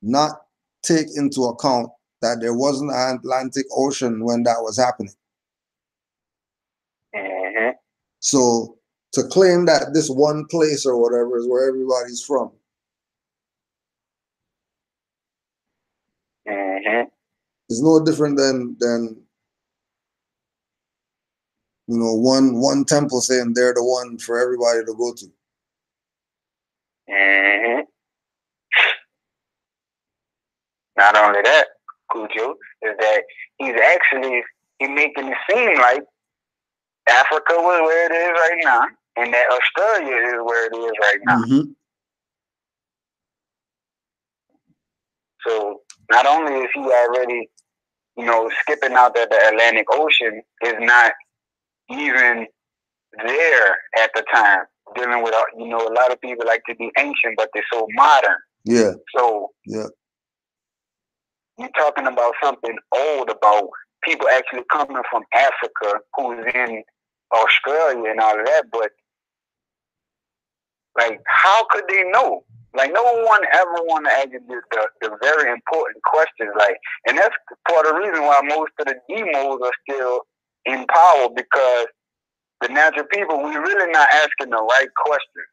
not take into account that there wasn't an Atlantic Ocean when that was happening. So to claim that this one place or whatever is where everybody's from, it's no different than you know, one temple saying they're the one for everybody to go to. Not only that, Cujo, is that he's making it seem like Africa was where it is right now, and that Australia is where it is right now. So not only is he already, skipping out that the Atlantic Ocean is not even there at the time, dealing with, a lot of people like to be ancient, but they're so modern. Yeah. So yeah, you're talking about something old, about people actually coming from Africa who's in Australia and all of that, but like, how could they know? Like, no one ever want to ask the very important questions. Like, and that's part of the reason why most of the demos are still in power, because the natural people, we really not asking the right questions.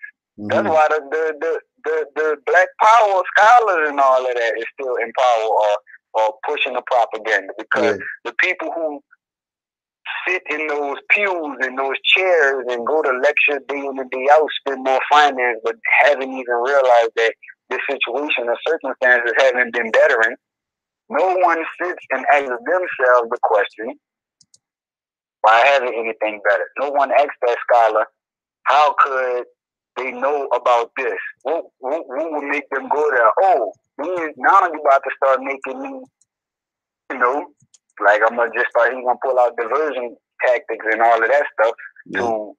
That's why the Black Power scholars and all of that is still in power or pushing the propaganda, because the people who sit in those pews and those chairs and go to lecture day in and day out, spend more finance, but haven't even realized that the situation or circumstances haven't been bettering. No one sits and asks themselves the question, why haven't anything better? No one asks that scholar, how could they know about this? What would make them go there? Oh, now you're about to start making me, Like I'm gonna just start. He's gonna pull out diversion tactics and all of that stuff to,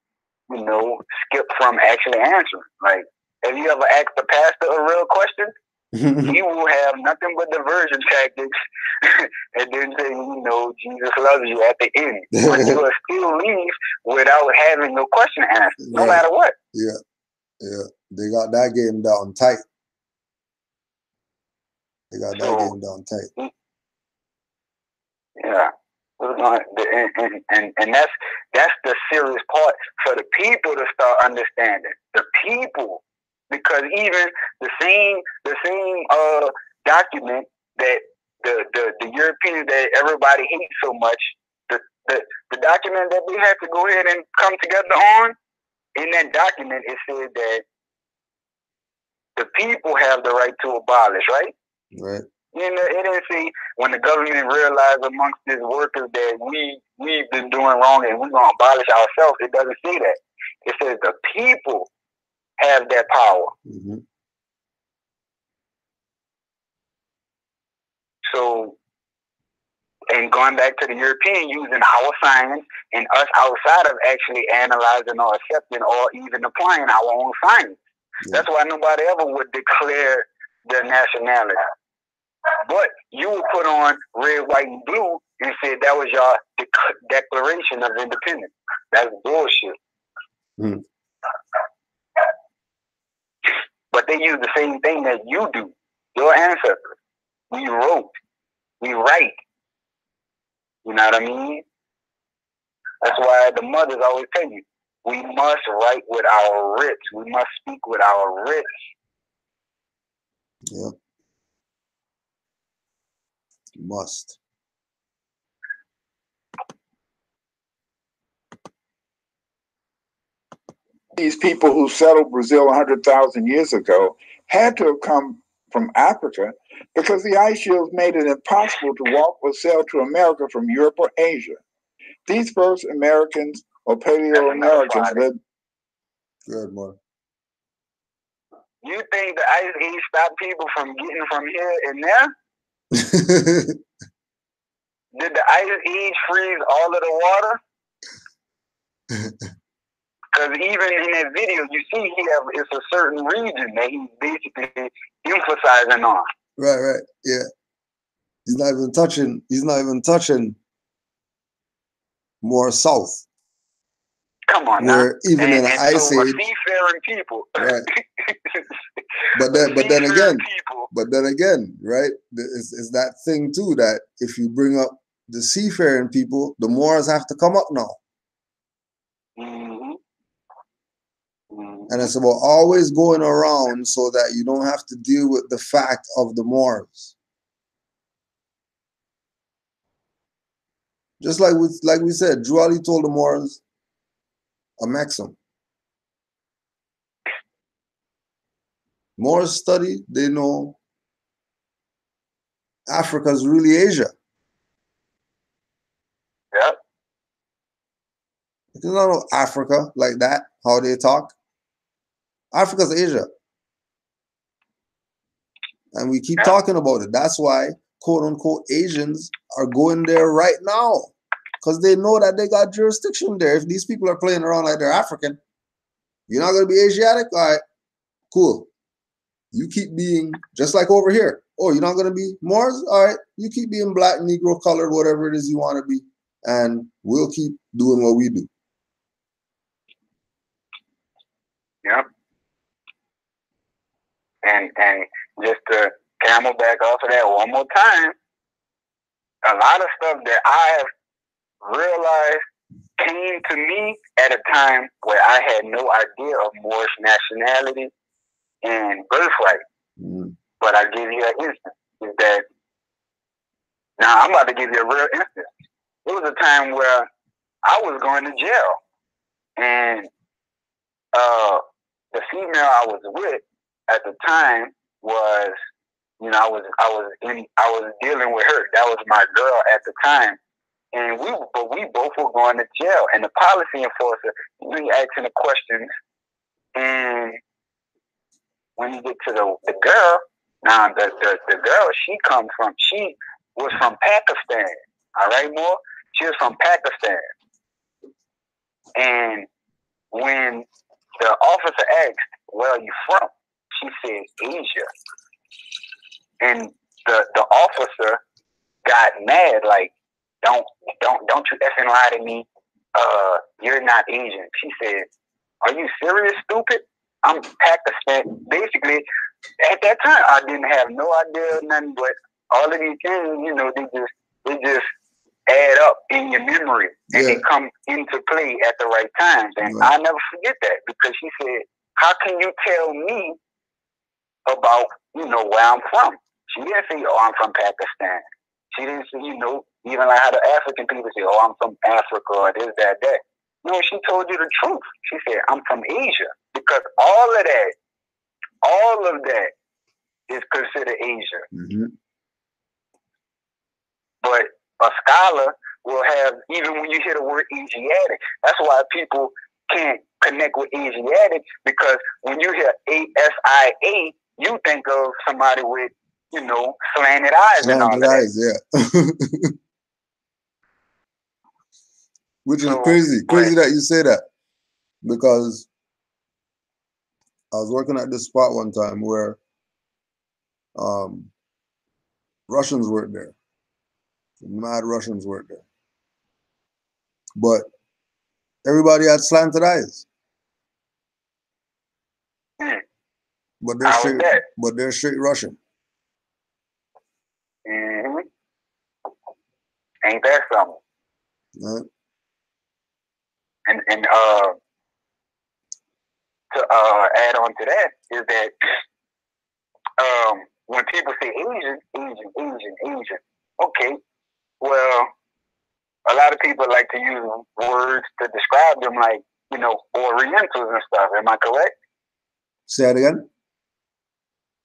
you know, skip from actually answering. Like, have you ever asked the pastor a real question? He will have nothing but diversion tactics, and then say, you know, Jesus loves you at the end. But you will still leave without having no question answered, no matter what. Yeah, yeah. They got that game down tight. They got that game down tight. Yeah. And that's the serious part for the people to start understanding. The people. Because even the same document that the Europeans that everybody hates so much, the document that we had to go ahead and come together on, in that document it said that the people have the right to abolish, right? Right. You know, it didn't say when the government realized amongst its workers that we've been doing wrong and we're gonna abolish ourselves. It doesn't say that. It says the people have that power. Mm-hmm. So, and going back to the European, using our science and us outside of actually analyzing or accepting or even applying our own science. Yeah. That's why nobody ever would declare their nationality. But you would put on red, white, and blue and say that was your declaration of independence. That's bullshit. Mm. But they use the same thing that you do. Your ancestors. We wrote. We write. You know what I mean? That's why the mothers always tell you, we must write with our writs. We must speak with our writs. Yeah. Must. These people who settled Brazil 100,000 years ago had to have come from Africa because the ice shields made it impossible to walk or sail to America from Europe or Asia. These first Americans or Paleo-Americans lived. Good, Mark. You think the ice age stopped people from getting from here and there? Did the ice age freeze all of the water? Because even in that video, you see it's a certain region that he's basically emphasizing on. Right, yeah. He's not even touching more south. Come on where now. Even in the ice age. Seafaring people. Right. But then again, right? It's that thing too that if you bring up the seafaring people, the Moors have to come up now. Mm-hmm. And it's about always going around so that you don't have to deal with the fact of the Moors. Just like we said, Drew Ali told the Moors a maxim. Moors study, they know Africa's really Asia. Yep. It's not Africa like that, how they talk. Africa's Asia. And we keep talking about it. That's why, quote unquote, Asians are going there right now. Because they know that they got jurisdiction there. If these people are playing around like they're African, you're not going to be Asiatic? All right, cool. You keep being just like over here. Oh, you're not going to be Moors? All right, you keep being black, Negro, colored, whatever it is you want to be. And we'll keep doing what we do. Yep. And just to camel back off of that one more time, a lot of stuff that I have realized came to me at a time where I had no idea of Moorish nationality and birthright. Mm-hmm. But I give you an instance. Is that now I'm about to give you a real instance. It was a time where I was going to jail, and the female I was with at the time was, you know, I was dealing with her. That was my girl at the time, and we both were going to jail. And the policy enforcer, we asking the questions, and when you get to the girl, now the girl she was from Pakistan, All right, more. She was from Pakistan. And when the officer asked, "Where are you from?" she said, "Asia." And the officer got mad, like, don't you effing lie to me. You're not Asian. She said, "Are you serious, stupid? I'm Pakistan." Basically, at that time, I didn't have no idea nothing, but all of these things, you know, they just add up in your memory, and they come into play at the right times. And I never forget that, because she said, "How can you tell me about, you know, where I'm from?" She didn't say, "Oh, I'm from Pakistan." She didn't say, you know, even like how the African people say, "Oh, I'm from Africa," or this, that, that. No, she told you the truth. She said, "I'm from Asia," because all of that is considered Asia. Mm-hmm. But a scholar will have, even when you hear the word Asiatic, that's why people can't connect with Asiatic, because when you hear ASIA, you think of somebody with, you know, slanted eyes and all that. Yeah. Which is crazy. Crazy that you say that, because I was working at this spot one time where Russians worked there. Mad Russians worked there. But everybody had slanted eyes. But they're straight Russian. Mm-hmm. Ain't that something? Right. And to add on to that is that when people say Asian, okay, well, a lot of people like to use words to describe them, like, you know, Orientals and stuff. Am I correct? Say it again.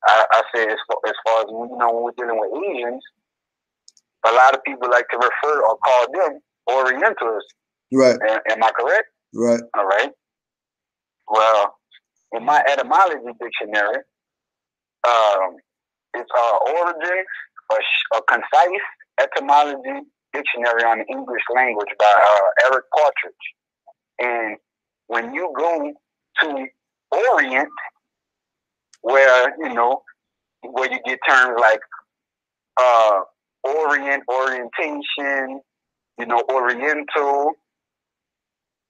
I said, as far as, you know, when we're dealing with Asians, a lot of people like to refer or call them Orientals. Right. Am I correct? Right. All right. Well, in my etymology dictionary, it's origin, a concise etymology dictionary on the English language by Eric Partridge. And when you go to Orient, where, you know, where you get terms like Orient, orientation, you know, Oriental,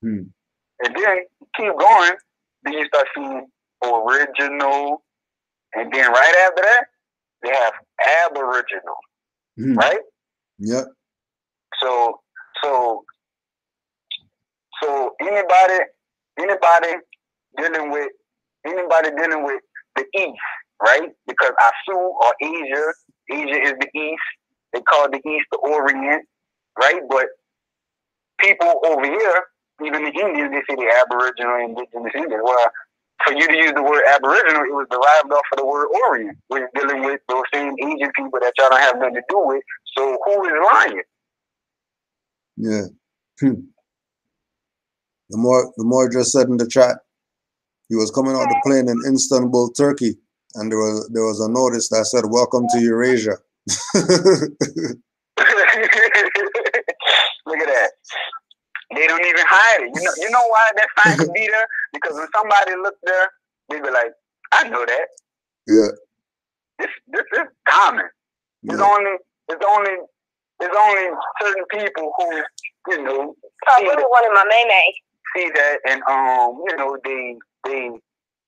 and then keep going, then you start seeing original, and then right after that, they have Aboriginal, right? Yep. So anybody dealing with the East, right? Because Asu or Asia is the East. They call the East the Orient, right? But people over here, even the Indians, they say the Aboriginal, indigenous Indians. Well, for you to use the word Aboriginal, it was derived off of the word Orient, which is dealing with those same Asian people that y'all don't have nothing to do with. So who is lying? Yeah. The more just said in the chat, he was coming out the plane in Istanbul, Turkey, and there was a notice that said, "Welcome to Eurasia." Look at that. They don't even hide it. You know why that sign could be there? Because when somebody look there, they be like, "I know that." Yeah. This is common. There's only certain people who, you know, one of my main see that, and you know, they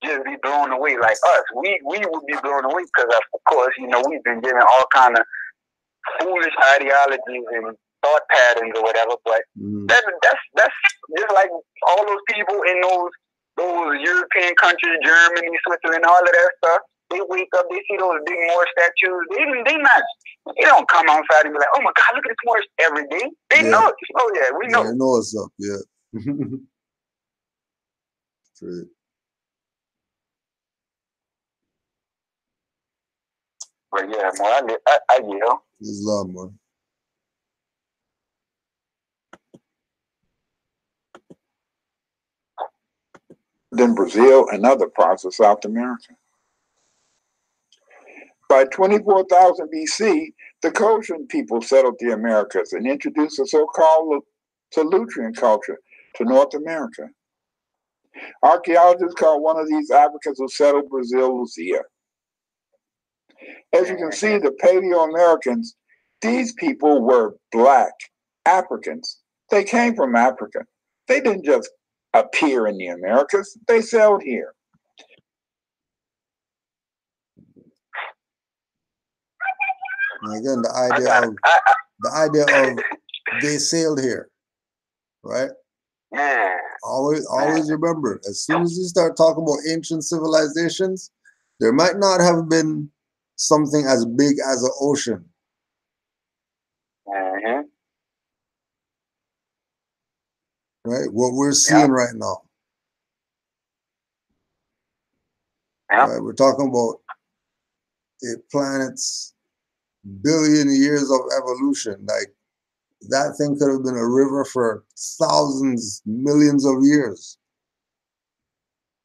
just be blown away like us. We would be blown away because, of course, you know, we've been given all kind of foolish ideologies and thought patterns or whatever. But that's just like all those people in those European countries, Germany, Switzerland, all of that stuff. They wake up, they see those big Moorish statues. They don't come outside and be like, "Oh my God, look at this Moorish" every day. They know it. Oh yeah, we know. They know what's up. Yeah. True. But yeah, man, I yell. It's love, man. Then Brazil and other parts of South America. By 24,000 BC, The Cochin people settled the Americas and introduced the so-called Solutrean culture to North America. Archaeologists call one of these Africans who settled Brazil Lucia. As you can see, the Paleo-Americans, these people were black Africans. They came from Africa. They didn't just appear in the Americas. They settled here. And again, the idea of they sailed here, right? Yeah. Always remember, as soon as you start talking about ancient civilizations, there might not have been something as big as an ocean. Mm-hmm. Right? What we're seeing right now. Yeah. Right? We're talking about a planet's billion years of evolution. Like, that thing could have been a river for thousands, millions of years.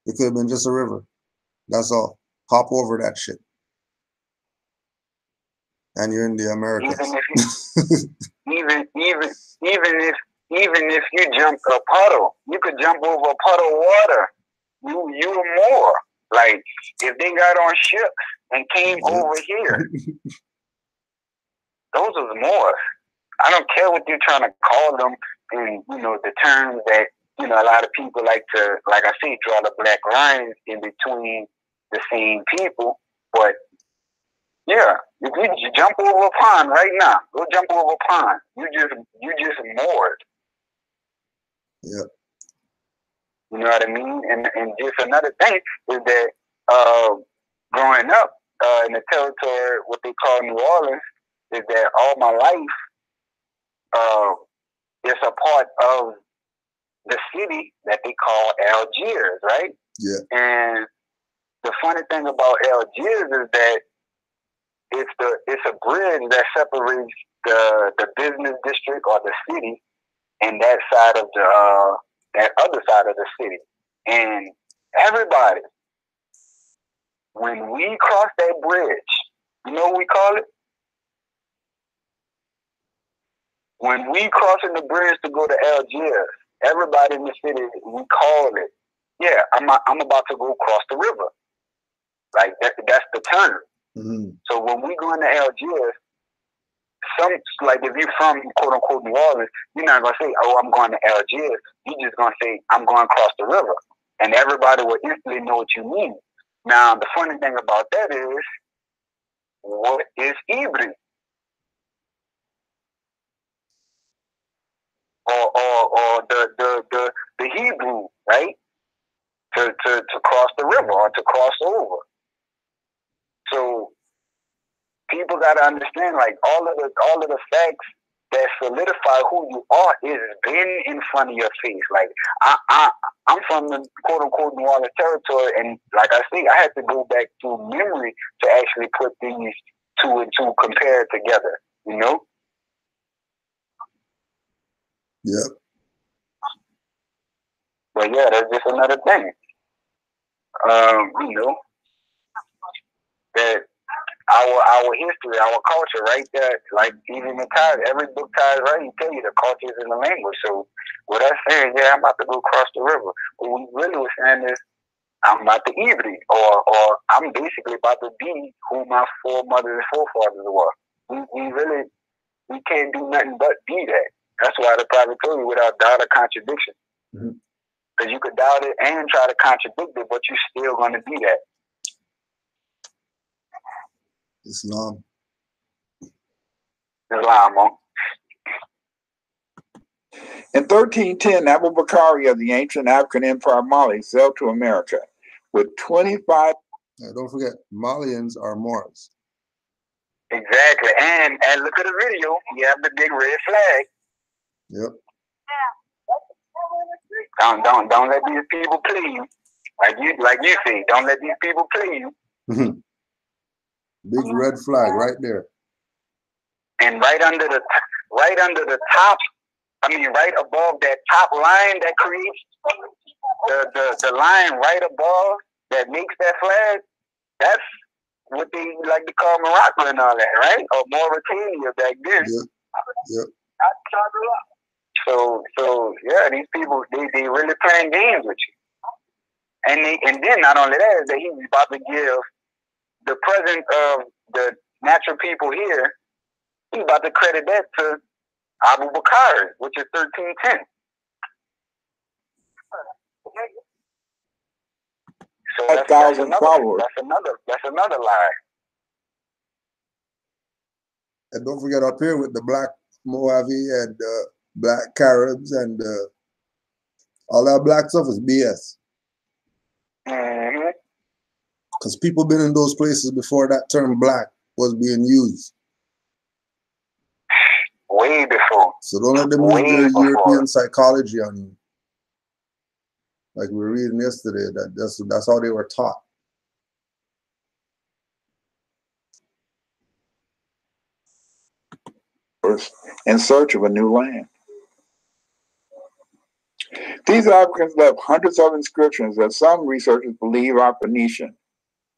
It could have been just a river. That's all. Hop over that shit. And you're in the Americas. Even if you jump a puddle, you could jump over a puddle of water. You were more. Like, if they got on ships and came over here, those are the Moors. I don't care what you're trying to call them, and the terms that a lot of people like to, like I say, draw the black lines in between the same people. But yeah, if you jump over a pond right now, go jump over a pond. You just moored. Yep. You know what I mean? And just another thing is that growing up in the territory, what they call New Orleans, is that all my life, it's a part of the city that they call Algiers, right? Yeah. And the funny thing about Algiers is that it's a bridge that separates the business district or the city and that side of that other side of the city. And everybody, when we cross that bridge, you know what we call it? When we crossing the bridge to go to Algiers, everybody in the city, we call it, yeah, I'm about to go cross the river. Like, that's the term. Mm-hmm. So when we go into Algiers, like if you're from quote unquote New Orleans, you're not gonna say, "Oh, I'm going to Algiers." You're just gonna say, "I'm going across the river," and everybody will instantly know what you mean. Now, the funny thing about that is, what is Ibri? Or the Hebrew, right? To cross the river or to cross over. So people gotta understand, like, all of the facts that solidify who you are is been in front of your face. Like, I'm from the quote unquote New Orleans territory, and like I say, I had to go back to memory to actually put these two and two compared together, you know? Yep. But yeah, that's just another thing. That our history, our culture, right there, like even the ties, every book ties, right? You tell you the culture is in the language. So what I'm saying, yeah, I'm about to go cross the river. What we really was saying is, I'm about to Ibri, or I'm basically about to be who my foremothers and forefathers were. We can't do nothing but be that. That's why the prophet told you without doubt or contradiction. Because you could doubt it and try to contradict it, but you're still going to be that. Islam. In 1310, Abu Bakr of the ancient African empire Mali sailed to America with 25. Don't forget, Malians are Moors. Exactly. And look at the video. You have the big red flag. Yep. Don't let these people play you. Like you say, don't let these people play you. Big red flag right there. And right under the top, right above that top line that creates the line right above that makes that flag, what they like to call Morocco and all that, right? Or Mauritania back then. Yep. So yeah, these people they really playing games with you. And then not only that, is that he's about to give the president of the natural people here, he's about to credit that to Abu Bakr, which is 1310. So that's another lie. And don't forget up here with the black Moavi and black Caribs and all that black stuff is BS. Because people been in those places before that term black was being used. Way before. So don't let them use their European psychology on you. Like we were reading yesterday, that's how they were taught. In search of a new land. These Africans left hundreds of inscriptions that some researchers believe are Phoenician.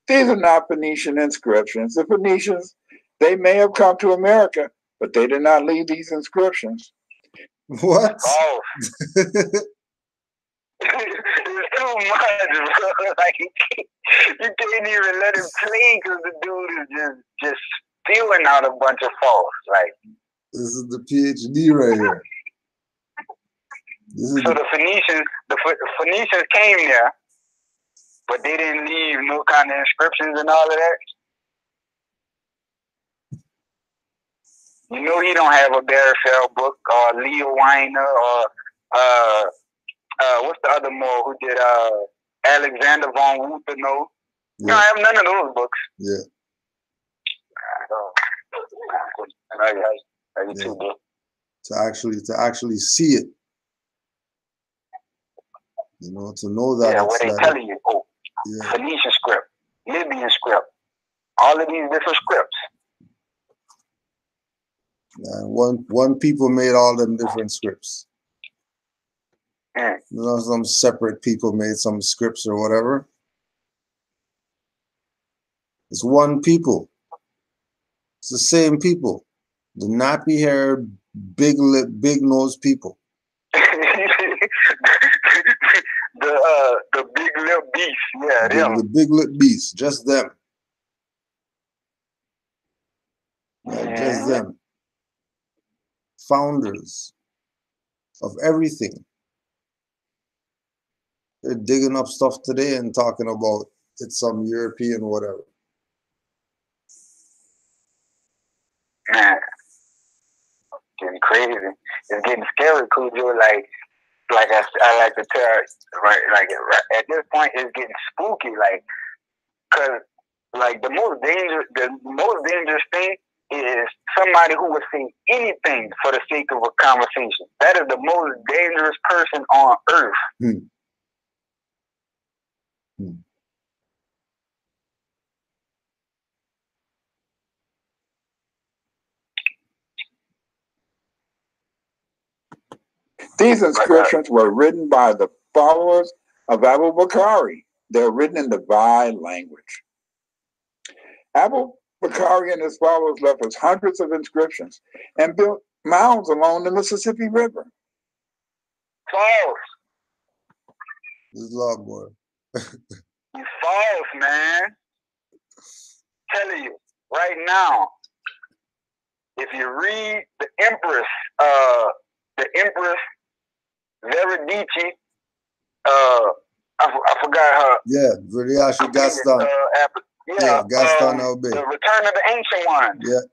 These are not Phoenician inscriptions. The Phoenicians, they may have come to America, but they did not leave these inscriptions. What? Oh. It's too much, bro. Like, you can't even let him play because the dude is just spewing out a bunch of false. Like, this is the PhD right here. So the Phoenicians came there, but they didn't leave no kind of inscriptions and all of that. You know he don't have a Barrifel book or Leo Weiner or what's the other Moor who did Alexander von Wuthenau. You don't have none of those books. Yeah. To actually see it. You know, to know that. Yeah, what they telling you. Oh, Phoenician script, Libyan script, all of these different scripts. And one people made all them different scripts. You know, some separate people made some scripts or whatever. It's one people. It's the same people. The nappy hair, big lip, big nose people. The big lip beast, yeah, them. The big lip beast, just them. Yeah, just them. Founders of everything. They're digging up stuff today and talking about it's some European whatever. Man, getting crazy. It's getting scary, Cujo. Like I like to tell, right? Like at this point, it's getting spooky. Like, cause like the most dangerous thing is somebody who would say anything for the sake of a conversation. That is the most dangerous person on earth. These inscriptions were written by the followers of Abu Bakr. They're written in the Vai language. Abu Bakr and his followers left us hundreds of inscriptions and built mounds along the Mississippi River. False. This is love, boy. False, man. Telling you right now, if you read the Empress Veridici, I forgot her. Yeah, Veridici Gaston. Gaston Obey. The Return of the Ancient Ones. Yeah.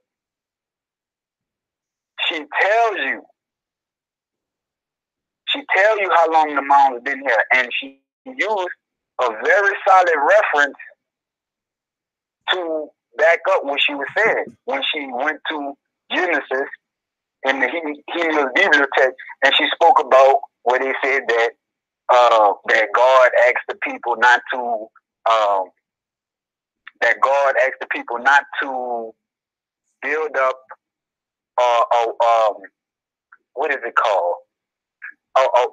She tells you how long the mound has been here, and she used a very solid reference to back up what she was saying when she went to Genesis in the Helios Bibliothèque, and she spoke about where they said that that God asked the people not to build up what is it called?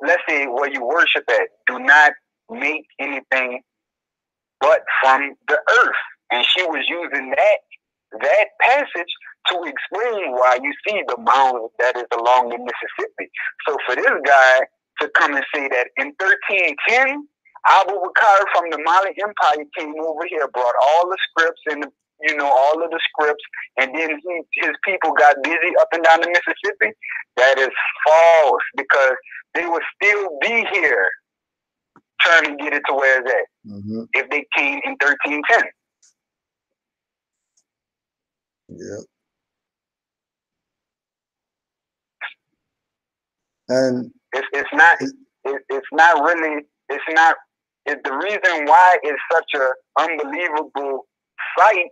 Let's say where you worship at, do not make anything but from the earth And she was using that passage to explain why you see the mound that is along the Mississippi. So for this guy to come and say that in 1310, Abu Bakr from the Mali Empire came over here, brought all the scripts and all of the scripts, and then his people got busy up and down the Mississippi. That is false, because they would still be here trying to get it to where it's at if they came in 1310. Yeah. And the reason why it's such an unbelievable sight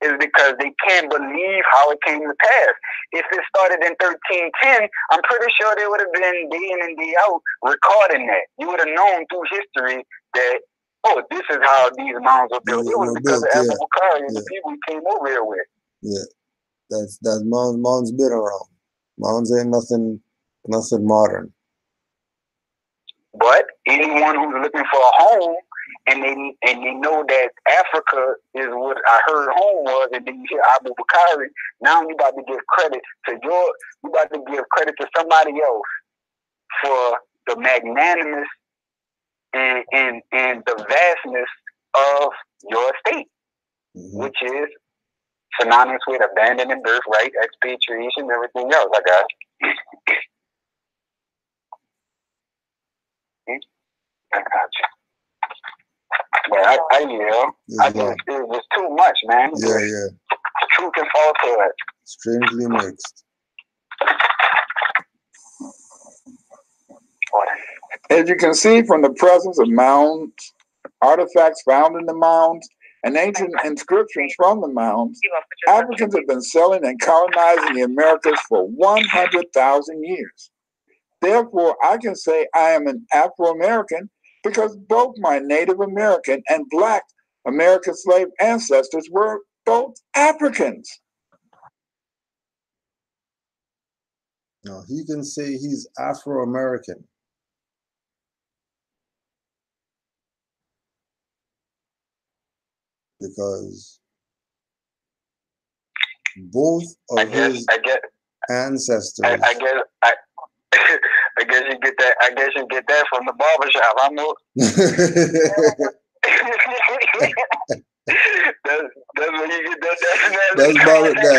is because they can't believe how it came to pass. If it started in 1310, I'm pretty sure they would have been day in and day out recording that. You would have known through history that, oh, this is how these mounds were built. It was because of Abu Bakr and the people he came over here with. Yeah, that's mounds been around. Mounds ain't nothing modern. But anyone who's looking for a home, and they know that Africa is what I heard home was, and then you hear Abu Bakr, now you about to give credit to somebody else for the magnanimous and the vastness of your state, which is synonymous with abandoning birthright, expatriation, everything else. I got I got you. Yeah, it was too much, man. Yeah. Truth and falsehood. Strangely mixed. As you can see from the presence of mounds, artifacts found in the mounds, and ancient inscriptions from the mounds, Africans have been selling and colonizing the Americas for 100,000 years. Therefore, I can say I am an Afro-American because both my Native American and Black American slave ancestors were both Africans. No, he can say he's Afro-American. Because both of his ancestors. I guess you get that. I guess you get that from the barbershop. I know. That's where you get that.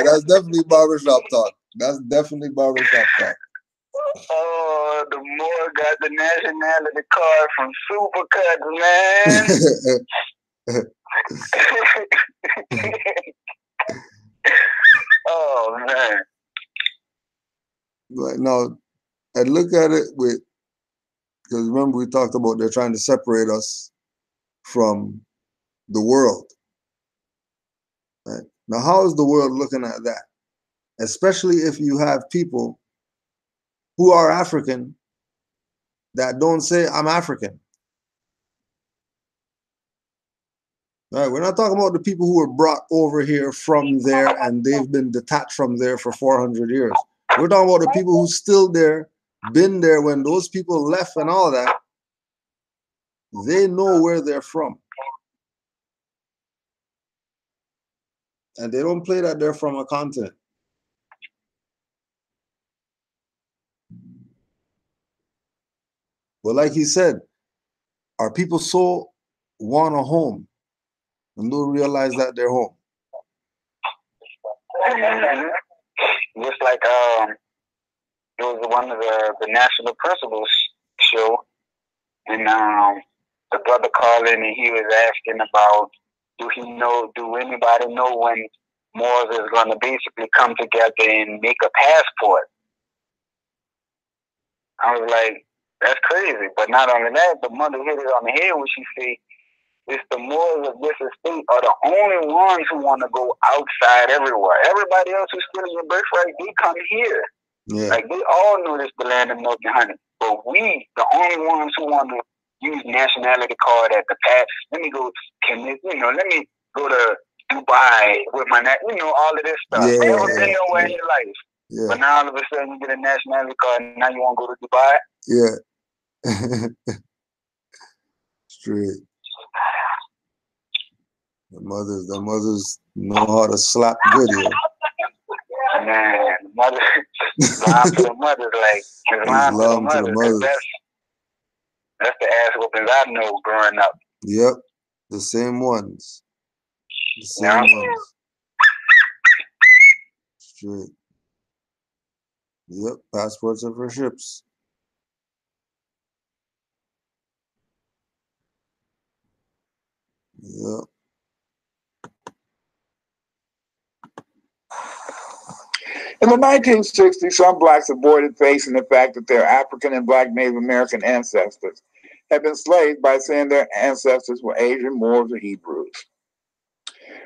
That's definitely barbershop talk. That's definitely barbershop talk. Oh, the Moor got the nationality card from Supercuts, man. Oh man. But no, I look at it with, because remember we talked about they're trying to separate us from the world. Right? Now, how is the world looking at that? Especially if you have people who are African that don't say, I'm African. Right? We're not talking about the people who were brought over here from there and they've been detached from there for 400 years. We're talking about the people who still there, been there when those people left and all that. They know where they're from. And they don't play that they're from a continent. But like he said, are people so want a home and don't realize that they're home? Just like it was one of the National Principles show, and the brother called in and he was asking about, do anybody know when Moors is going to basically come together and make a passport? I was like, that's crazy. But not only that, the mother hit it on the head when she said, it's the Moors of this estate are the only ones who want to go outside everywhere. Everybody else who's still in your birthright, they come here. Yeah. Like, they all know this the land of milk and honey. But we, the only ones who want to use nationality card at the past, let me go to Dubai with my, all of this stuff. Yeah, Never been nowhere in your life. Yeah. But now all of a sudden you get a nationality card and now you want to go to Dubai? Yeah. Straight. The mothers know how to slap good here. Man, mother, line for the mothers, like, it's line for the mothers. That's the ass whoopings I know growing up. Yep, the same ones. The same ones. Straight. Yep, passports are for ships. Yep. In the 1960s, some blacks avoided facing the fact that their African and black Native American ancestors had been slaves by saying their ancestors were Asian, Moors, or Hebrews.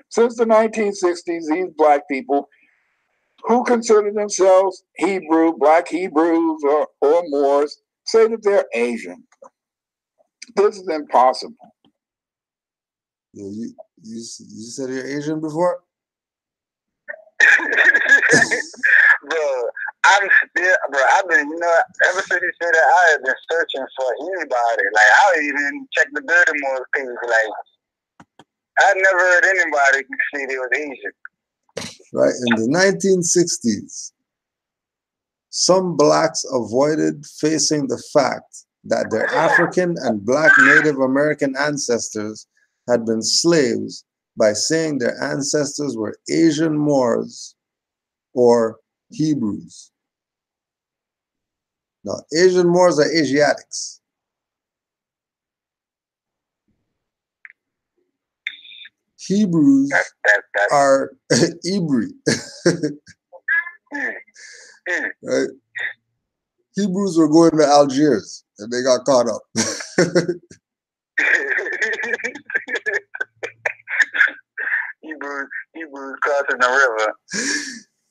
Since the 1960s, these black people who consider themselves Hebrew, black Hebrews, or Moors say that they're Asian. This is impossible. Yeah, you said you're Asian before? Bro, I've been, ever since you said that, I have been searching for anybody. Like, I don't even check the Dirty Moors page. Like, I never heard anybody say they was Asian. Right, in the 1960s, some blacks avoided facing the fact that their African and black Native American ancestors had been slaves by saying their ancestors were Asian Moors or Hebrews. Now, Asian Moors are Asiatics. Hebrews are Hebrew. Right? Hebrews were going to Algiers and they got caught up. Hebrews crossing the river.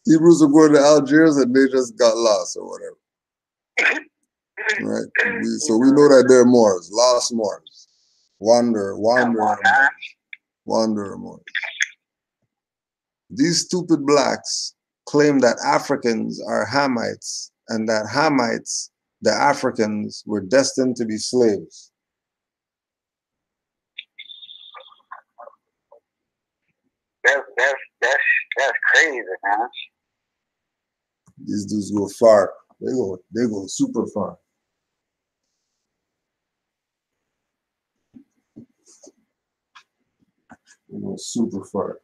Hebrews were going to Algiers and they just got lost or whatever. Right? So we know that they're Moors, lost Moors. Wanderer Moors. These stupid blacks claim that Africans are Hamites and that Hamites, the Africans, were destined to be slaves. That's crazy, man. These dudes go far. They go super far. They go super far.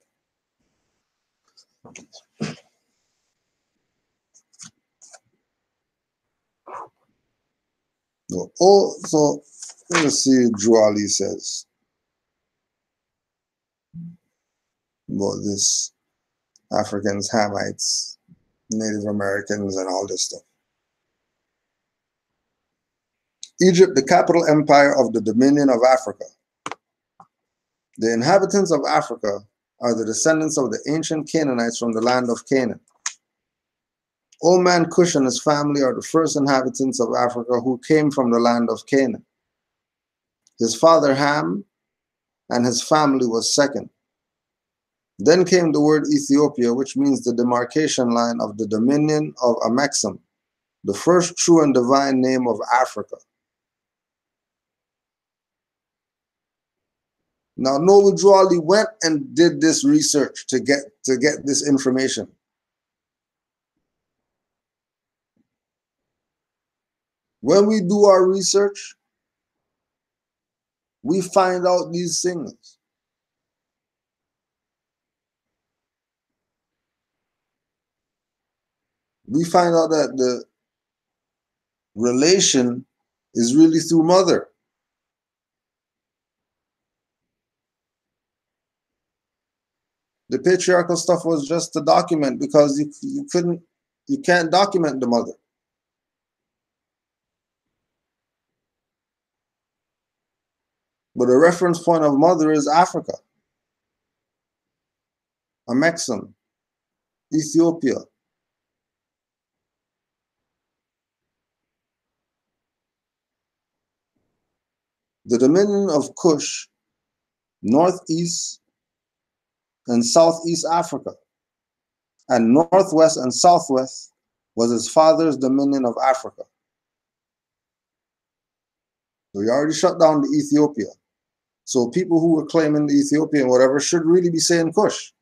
No. Oh, so let's see what Drew Ali says about this Africans, Hamites, Native Americans, and all this stuff. Egypt, the capital empire of the Dominion of Africa. The inhabitants of Africa are the descendants of the ancient Canaanites from the land of Canaan. Old man Cush and his family are the first inhabitants of Africa who came from the land of Canaan. His father Ham and his family was second. Then came the word Ethiopia, which means the demarcation line of the dominion of Amexem, the first true and divine name of Africa. Now, Noah Drawley went and did this research to get this information. When we do our research, we find out these things. We find out that the relation is really through mother. The patriarchal stuff was just to document because you can't document the mother. But the reference point of mother is Africa, Amexem, Ethiopia. The dominion of Cush, northeast and southeast Africa, and northwest and southwest was his father's dominion of Africa. So he already shut down the Ethiopia. So people who were claiming the Ethiopian whatever should really be saying Kush.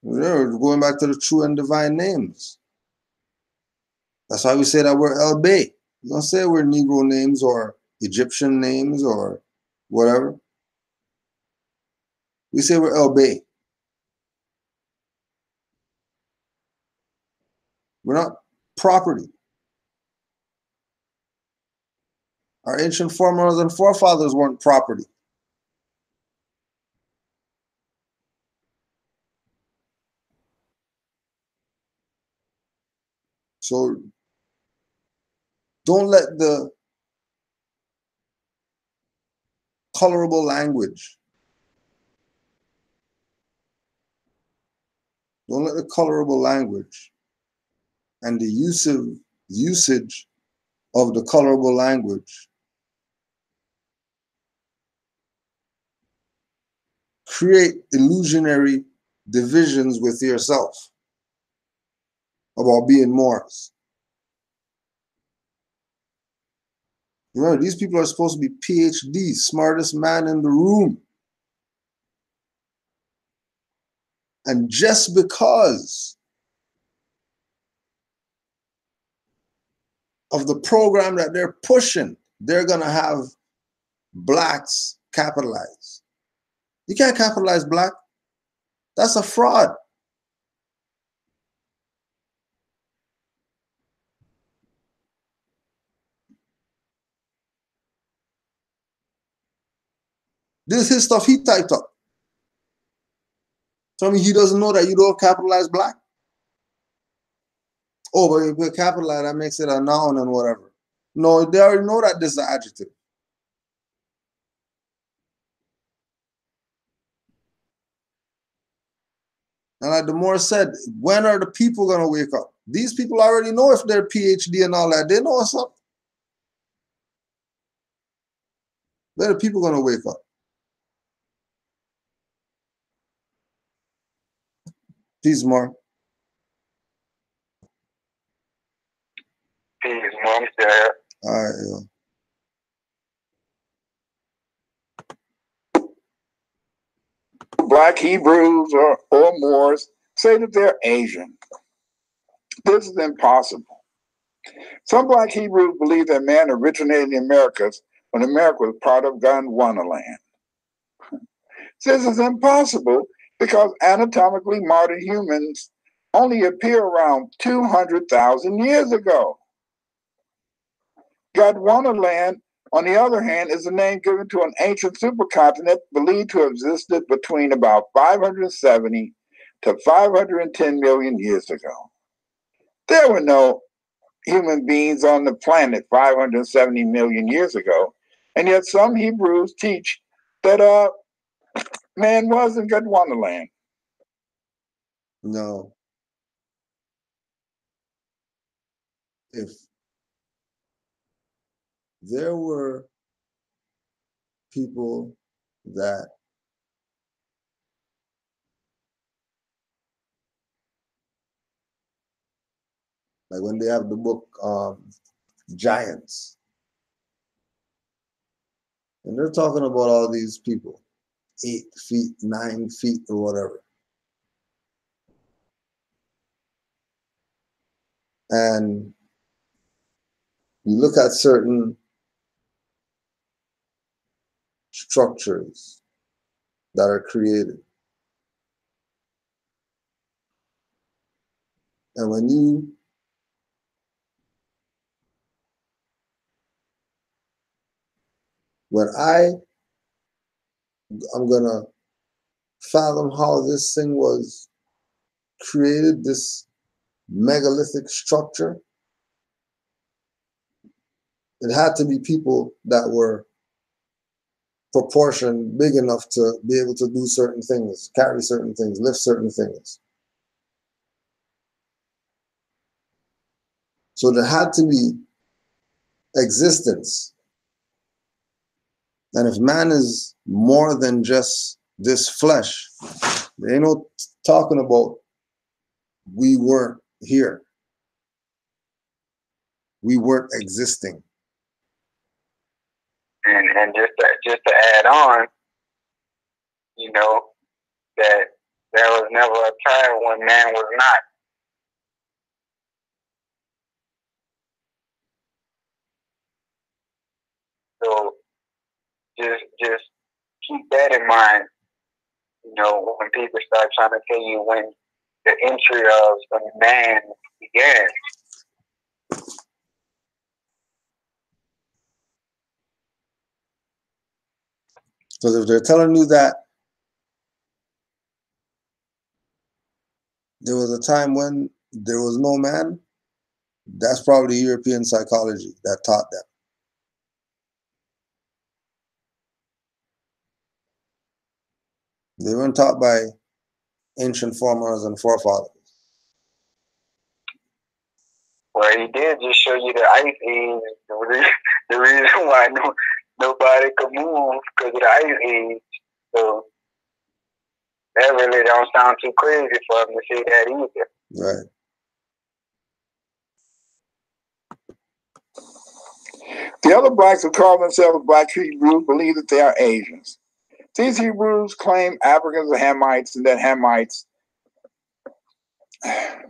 We're going back to the true and divine names. That's why we say that we're El Bey. We don't say we're Negro names or Egyptian names or whatever. We say we're El Bey. We're not property. Our ancient foremothers and forefathers weren't property. So don't let the colorable language, don't let the colorable language and the usage of the colorable language create illusionary divisions with yourself about being Moors. Remember, these people are supposed to be PhDs, smartest man in the room. And just because of the program that they're pushing, they're going to have blacks capitalized. You can't capitalize black. That's a fraud. This is his stuff he typed up. Tell me he doesn't know that you don't capitalize black? Oh, but if you capitalize, that makes it a noun and whatever. No, they already know that this is an adjective. And like the Moor said, when are the people going to wake up? These people already know if they're PhD and all that. They know what's up. When are the people going to wake up? Peace, Mark. Peace, Mom. Still here. All right, Black Hebrews or Moors say that they're Asian. This is impossible. Some Black Hebrews believe that man originated in the Americas when America was part of Canaaland. This is impossible because anatomically modern humans only appear around 200,000 years ago. Gondwanaland, on the other hand, is a name given to an ancient supercontinent believed to have existed between about 570 to 510 million years ago. There were no human beings on the planet 570 million years ago, and yet some Hebrews teach that man was in Gondwanaland. No. If there were people that like when they have the book Giants, and they're talking about all these people, 8 feet, 9 feet, or whatever. And you look at certain structures that are created. And I'm gonna fathom how this thing was created, this megalithic structure, it had to be people that were proportioned big enough to be able to do certain things, carry certain things, lift certain things. So there had to be existence. And if man is more than just this flesh, there ain't no talking about we weren't here. We weren't existing. And just to add on, you know, that there was never a time when man was not. So just keep that in mind, you know, when people start trying to tell you when the entry of the man began. Because if they're telling you that there was a time when there was no man, that's probably European psychology that taught them. They weren't taught by ancient forerunners and forefathers. Well, he did just show you the ice age. The reason why nobody could move because of the ice age. So that really don't sound too crazy for him to say that either. Right. The other blacks who call themselves Black Hebrews believe that they are Asians. These Hebrews claim Africans are Hamites and that Hamites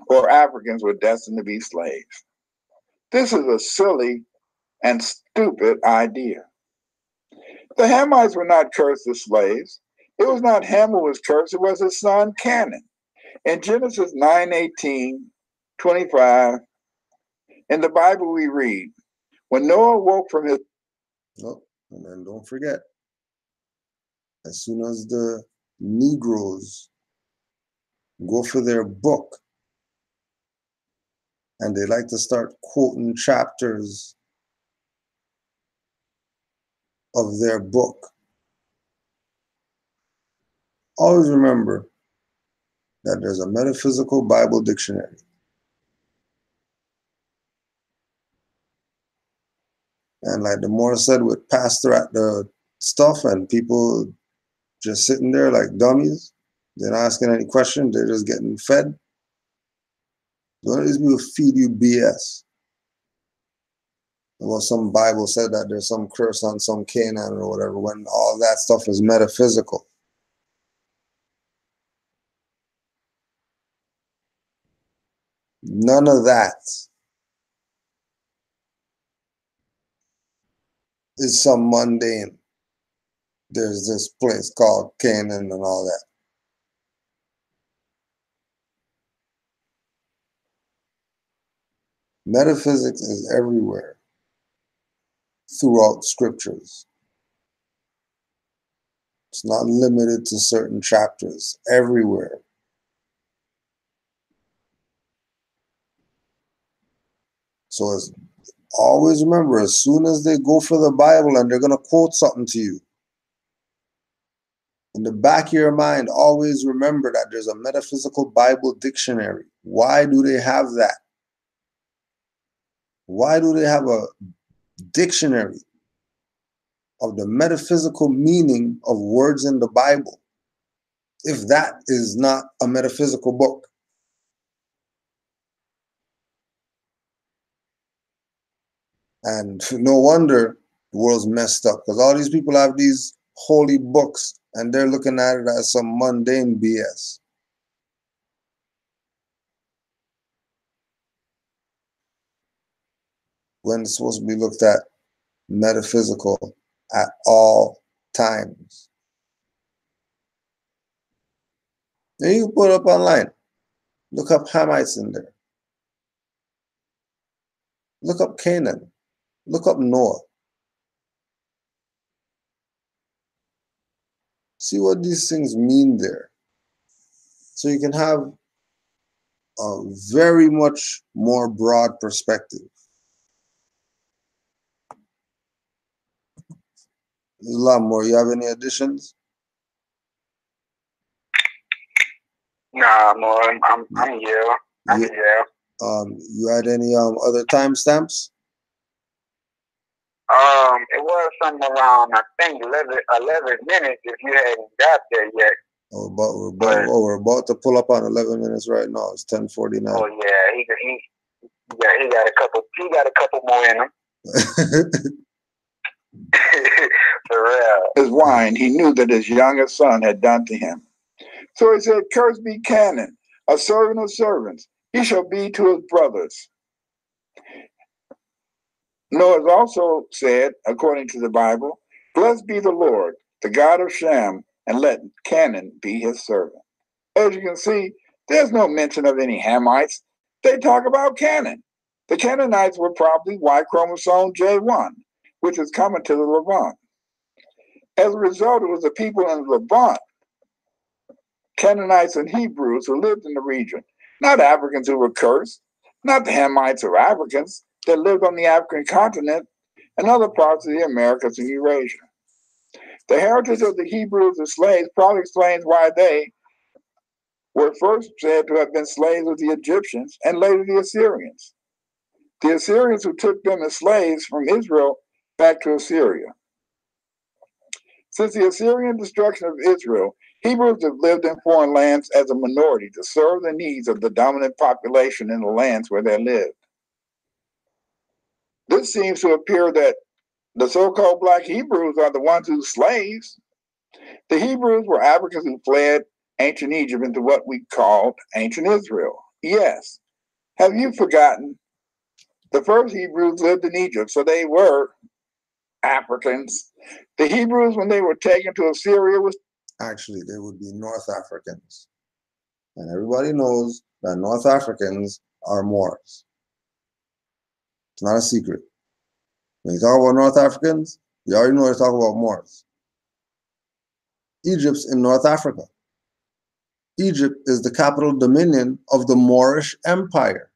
or Africans were destined to be slaves. This is a silly and stupid idea. The Hamites were not cursed as slaves. It was not Ham who was cursed, it was his son Canaan. In Genesis 9:18-25, in the Bible we read, when Noah woke from his... Oh, and then don't forget, as soon as the Negroes go for their book, and they like to start quoting chapters of their book, always remember that there's a metaphysical Bible dictionary. And like the more said with pastor at the stuff and people just sitting there like dummies, they're not asking any questions, they're just getting fed. None of these people feed you BS. Well, some Bible said that there's some curse on some Canaan or whatever, when all that stuff is metaphysical. None of that is some mundane. There's this place called Canaan and all that. Metaphysics is everywhere throughout scriptures. It's not limited to certain chapters, everywhere. So always remember, as soon as they go for the Bible and they're going to quote something to you, in the back of your mind, always remember that there's a metaphysical Bible dictionary. Why do they have that? Why do they have a dictionary of the metaphysical meaning of words in the Bible, if that is not a metaphysical book? And no wonder the world's messed up, because all these people have these holy books and they're looking at it as some mundane BS. When it's supposed to be looked at metaphysical at all times. Then you can put it up online. Look up Hamites in there. Look up Canaan. Look up Noah. See what these things mean there. So you can have a very much more broad perspective. There's a lot more. You have any additions? Nah, more. I'm here. I'm here. You had any other timestamps? It was something around, I think, 11 minutes if you hadn't got there yet. We're about to pull up on 11 minutes right now. It's 10:49. Oh yeah, he got a couple more in him. For real. His wine, he knew that his youngest son had done to him. So he said, "Cursed be Canaan, a servant of servants. He shall be to his brothers." Noah also said, according to the Bible, "Blessed be the Lord, the God of Shem, and let Canaan be his servant." As you can see, there's no mention of any Hamites. They talk about Canaan. The Canaanites were probably Y chromosome J1, which is common to the Levant. As a result, it was the people in the Levant, Canaanites and Hebrews, who lived in the region, not Africans who were cursed, not the Hamites or Africans that lived on the African continent and other parts of the Americas and Eurasia. The heritage of the Hebrews as slaves probably explains why they were first said to have been slaves of the Egyptians and later the Assyrians. The Assyrians who took them as slaves from Israel back to Assyria. Since the Assyrian destruction of Israel, Hebrews have lived in foreign lands as a minority to serve the needs of the dominant population in the lands where they lived. This seems to appear that the so-called black Hebrews are the ones who slaves. The Hebrews were Africans who fled ancient Egypt into what we called ancient Israel. Yes. Have you forgotten? The first Hebrews lived in Egypt, so they were Africans. The Hebrews, when they were taken to Assyria, was Actually, they would be North Africans. And everybody knows that North Africans are Moors. It's not a secret. When you talk about North Africans, you already know you're talking about Moors. Egypt's in North Africa. Egypt is the capital dominion of the Moorish Empire.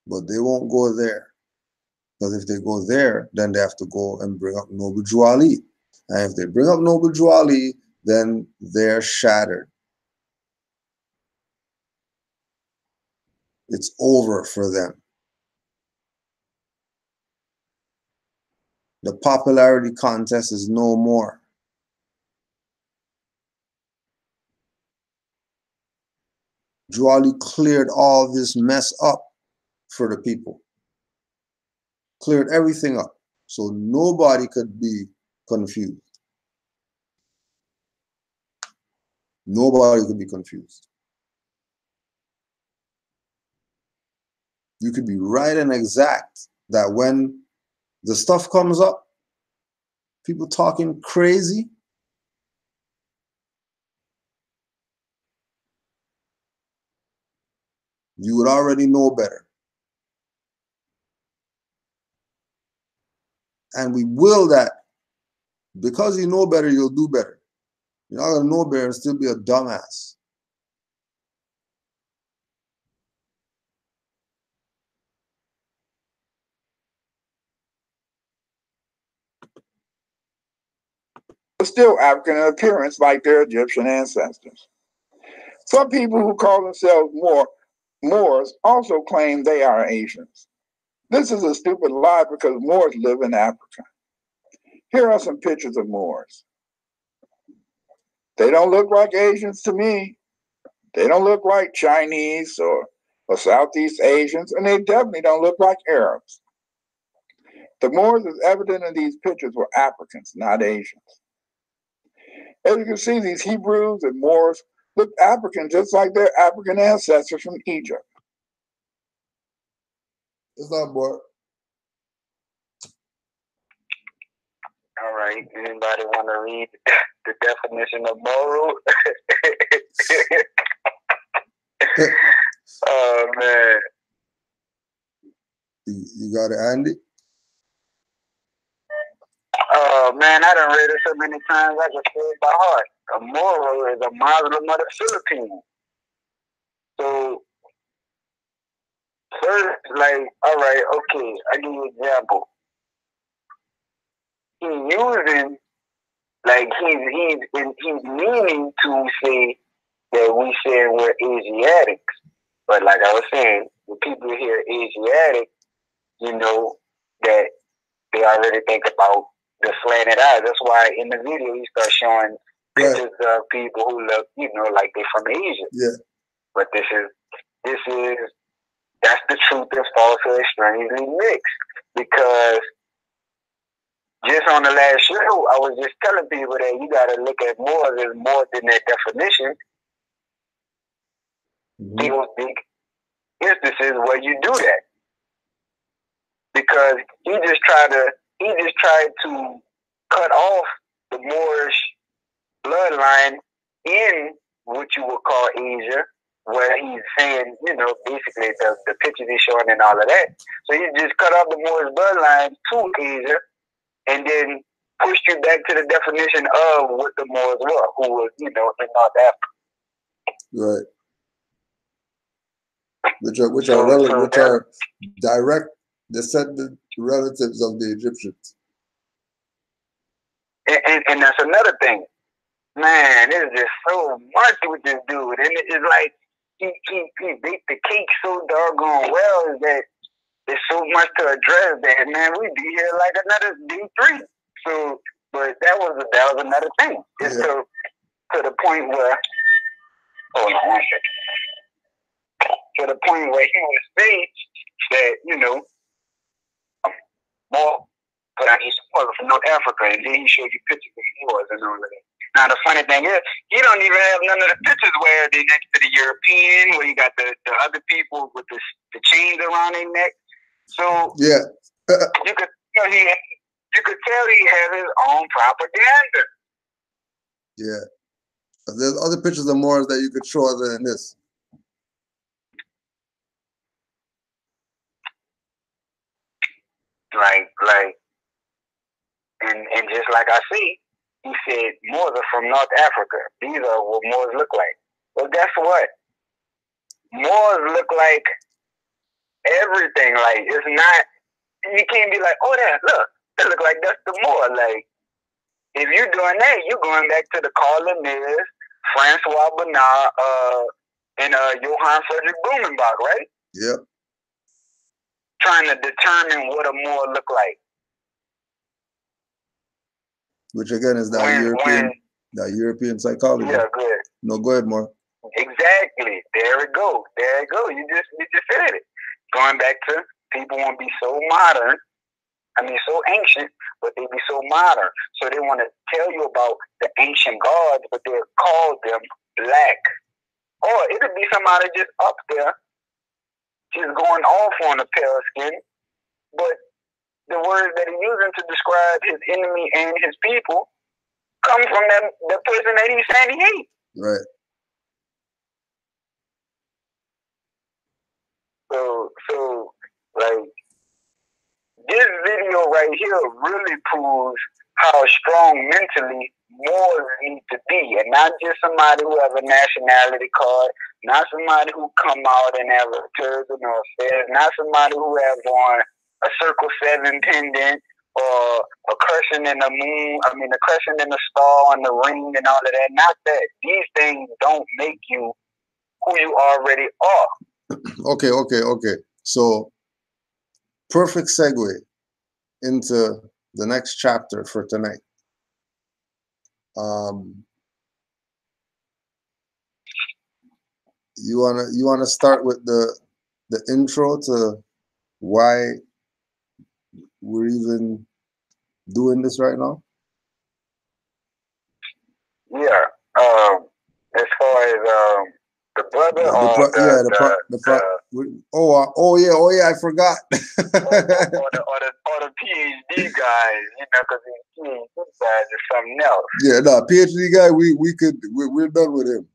But they won't go there. Because if they go there, then they have to go and bring up Noble Drew Ali. And if they bring up Noble Drew Ali, then they're shattered. It's over for them. The popularity contest is no more. Drew Ali cleared all this mess up for the people. Cleared everything up. So nobody could be confused. Nobody could be confused. You could be right and exact that when the stuff comes up, people talking crazy, you would already know better. And we will that because you know better, you'll do better. You're not going to know better and still be a dumbass. still African in appearance like their Egyptian ancestors. Some people who call themselves Moors also claim they are Asians. This is a stupid lie because Moors live in Africa. Here are some pictures of Moors. They don't look like Asians to me. They don't look like Chinese or Southeast Asians, and they definitely don't look like Arabs. The Moors, as evident in these pictures, were Africans, not Asians. As you can see, these Hebrews and Moors look African, just like their African ancestors from Egypt. It's not bored. All right. Anybody want to read the definition of moral? Oh, man. You got it, Andy? Oh, man, I done read it so many times I can say it by heart. A moral is a Muslim of the Philippines. So, first, like, all right, okay, I'll give you an example. He's using, like, he's meaning to say that we say we're Asiatics. But like I was saying, when people hear Asiatic, you know, that they already think about the slanted eyes. That's why in the video he starts showing pictures of people who look, you know, like they're from Asia. Yeah. But that's the truth and falsehood strangely mixed. Because just on the last show, I was just telling people that you got to look at Moors as more than that definition. Those big instances where you do that, because he just tried to cut off the Moorish bloodline in what you would call Asia, where he's saying, you know, basically the pictures he's showing and all of that. So he just cut off the Moorish bloodline to Asia, and then pushed you back to the definition of what the Moors were, who was, you know, in North Africa. Right. Which are direct descendant relatives of the Egyptians. And that's another thing. Man, there's just so much with this dude. And it's like he baked the cake so doggone well that there's so much to address that, man, we'd be here like another D3. So, but that was another thing. It's to the point where, hold on one second. To the point where he would say that, you know, more, but I need support from North Africa, and then he showed you pictures of Moors and all of that. Now, the funny thing is, he don't even have none of the pictures where they next to the European, where you got the other people with the chains around their neck. So yeah, you could tell he had his own propaganda. Yeah, there's other pictures of Moors that you could show other than this. And just like I see, he said Moors are from North Africa. These are what Moors look like. Well, guess what? Moors look like everything. Like, it's not, you can't be like, oh, that look like that's the Moor. Like, if you're doing that, you're going back to the Coloniers, Francois Bernard, and Johann Frederick Blumenbach, right? Yep. Trying to determine what a Moor look like. Which again is that European psychology. Yeah, good. No, go ahead, Moore. Exactly. There it go. There it go. You just said it. Going back to people want to be so modern. I mean, so ancient, but they be so modern. So they want to tell you about the ancient gods, but they call them black. Or it could be somebody just up there, just going off on a pale skin, but the words that he's using to describe his enemy and his people come from the person that he's saying he hates. Right. So like, this video right here really proves how strong mentally Moors need to be, and not just somebody who have a nationality card, not somebody who come out and have a turban or affairs, not somebody who have on a Circle 7 pendant or a crescent in the moon, a crescent in the star on the ring and all of that. Not that. These things don't make you who you already are. Okay. So, perfect segue into the next chapter for tonight. You wanna start with the intro to why we're even doing this right now? Yeah. As far as the brother I forgot. or the PhD guys, you know, because the PhD guys are something else. Yeah, no, PhD guy, we're done with him.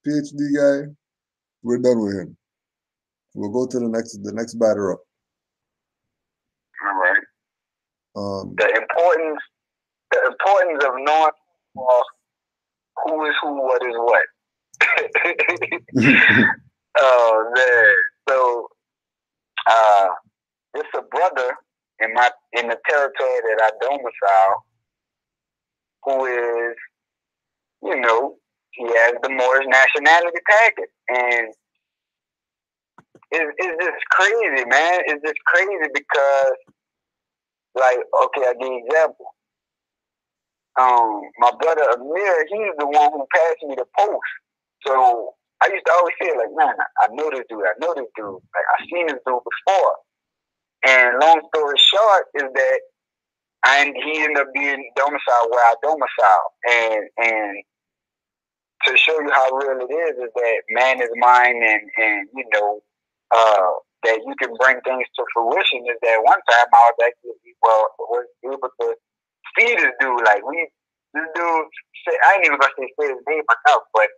PhD guy, we're done with him. We'll go to the next batter up. All right. The importance of knowing who is who, what is what. Oh man! So, it's a brother in the territory that I domicile, who is, you know, he has the Moorish nationality packet, and it's just crazy, man. It's just crazy because, like, okay, I'll give you an example. My brother Amir, he's the one who passed me the post. So I used to always say, like, man, I know this dude. Like, I've seen this dude before. And long story short is that and he ended up being domiciled where I domicile. And to show you how real it is that man is mine, and you know, that you can bring things to fruition. Is that one time I was actually was able to see this dude. Like this dude, I ain't even gonna say his name myself, but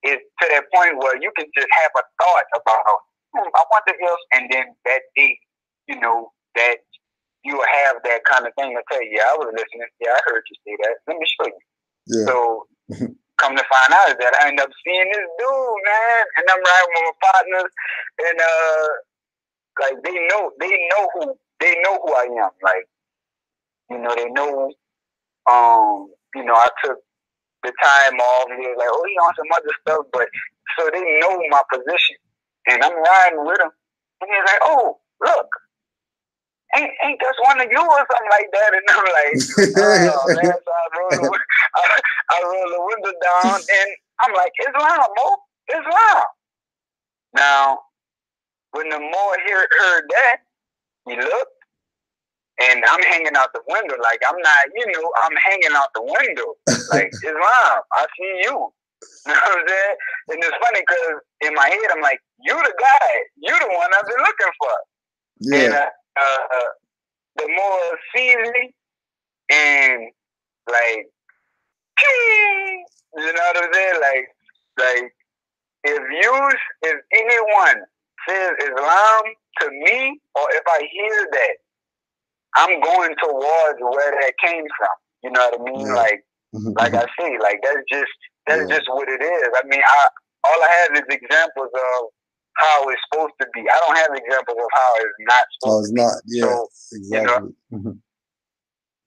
it's to that point where you can just have a thought about, I wonder if, and then that day, you know, that you will have that kind of thing to tell you, yeah, I was listening, yeah, I heard you say that. Let me show you. Yeah. So come to find out is that I end up seeing this dude, man, and I'm riding with my partners, and like they know who I am. Like, you know, they know, you know, I took the time off, and they're like, oh, he on some other stuff, but so they know my position, and I'm riding with him, and he's like, oh, look, ain't this one of you or something like that? And I'm like, oh man, so I roll the window down, and I'm like, Islam, Mo, Islam. Now, when the Mo heard that, he looked, and I'm hanging out the window, like I'm not, you know, I'm hanging out the window, like, Islam, I see you. You know what I'm saying? And it's funny because in my head, I'm like, you the guy, you the one I've been looking for. Yeah. And the more sees me, and like, you know what I'm saying? Like if anyone says Islam to me, or if I hear that, I'm going towards where that came from. You know what I mean? Yeah. Like I say, like that's just what it is. I mean, all I have is examples of how it's supposed to be. I don't have examples of how it's not supposed to be. Not. Yeah, so, exactly. You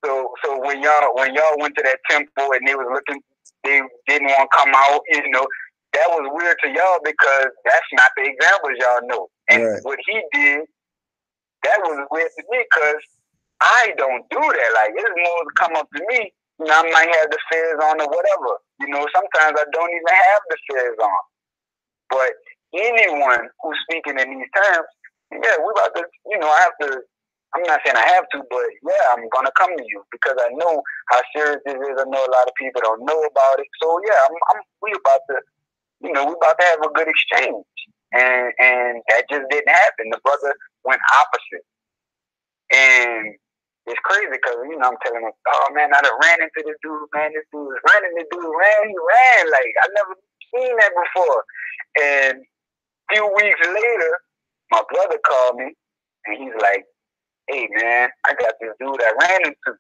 know, so when y'all went to that temple and they was looking, they didn't want to come out. You know, that was weird to y'all because that's not the examples y'all know. And what he did, that was weird to me because I don't do that. Like, it's more to come up to me. You know, I might have the fez on or whatever. You know, sometimes I don't even have the fez on. But anyone who's speaking in these terms, yeah, we about to, you know, I'm not saying I have to, but yeah, I'm going to come to you because I know how serious this is. I know a lot of people don't know about it. So yeah, we about to, you know, we about to have a good exchange. And that just didn't happen. The brother went opposite. And it's crazy because, you know, I'm telling him, oh man, I done ran into this dude, man. This dude was running. This dude ran. Like, I never seen that before. And a few weeks later, my brother called me and he's like, hey man, I got this dude I ran into.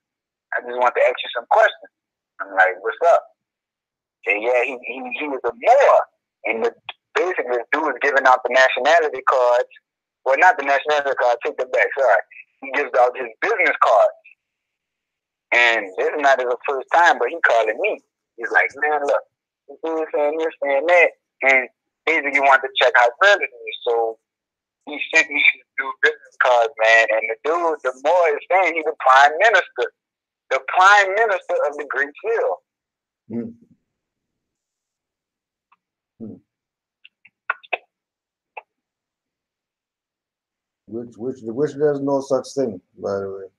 I just want to ask you some questions. I'm like, what's up? And yeah, he was a Moor. And basically this dude was giving out the nationality cards. Well, not the nationality card, take that back, sorry. He gives out his business cards. And this is not his first time, but he calling me. He's like, man, look, this dude saying this, saying that. And basically wanted to check how real it is. So he sent me these two business cards, man. And the dude, the more is saying he's the prime minister. The prime minister of the Greek Seal. Mm. Mm. Which there's no such thing, by the way.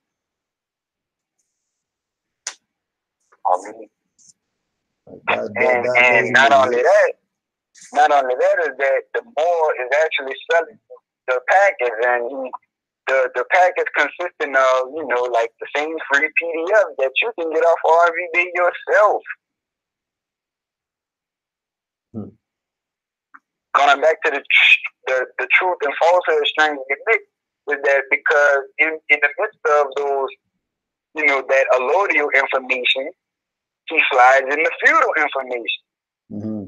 And not only that is that the Moor is actually selling the package, and the package consisting of, you know, like the same free PDF that you can get off RVD yourself. Hmm. Going back to the truth and falsehood exchange mix is that because in the midst of those, you know, that allodial information, he slides in the feudal information. Mm-hmm.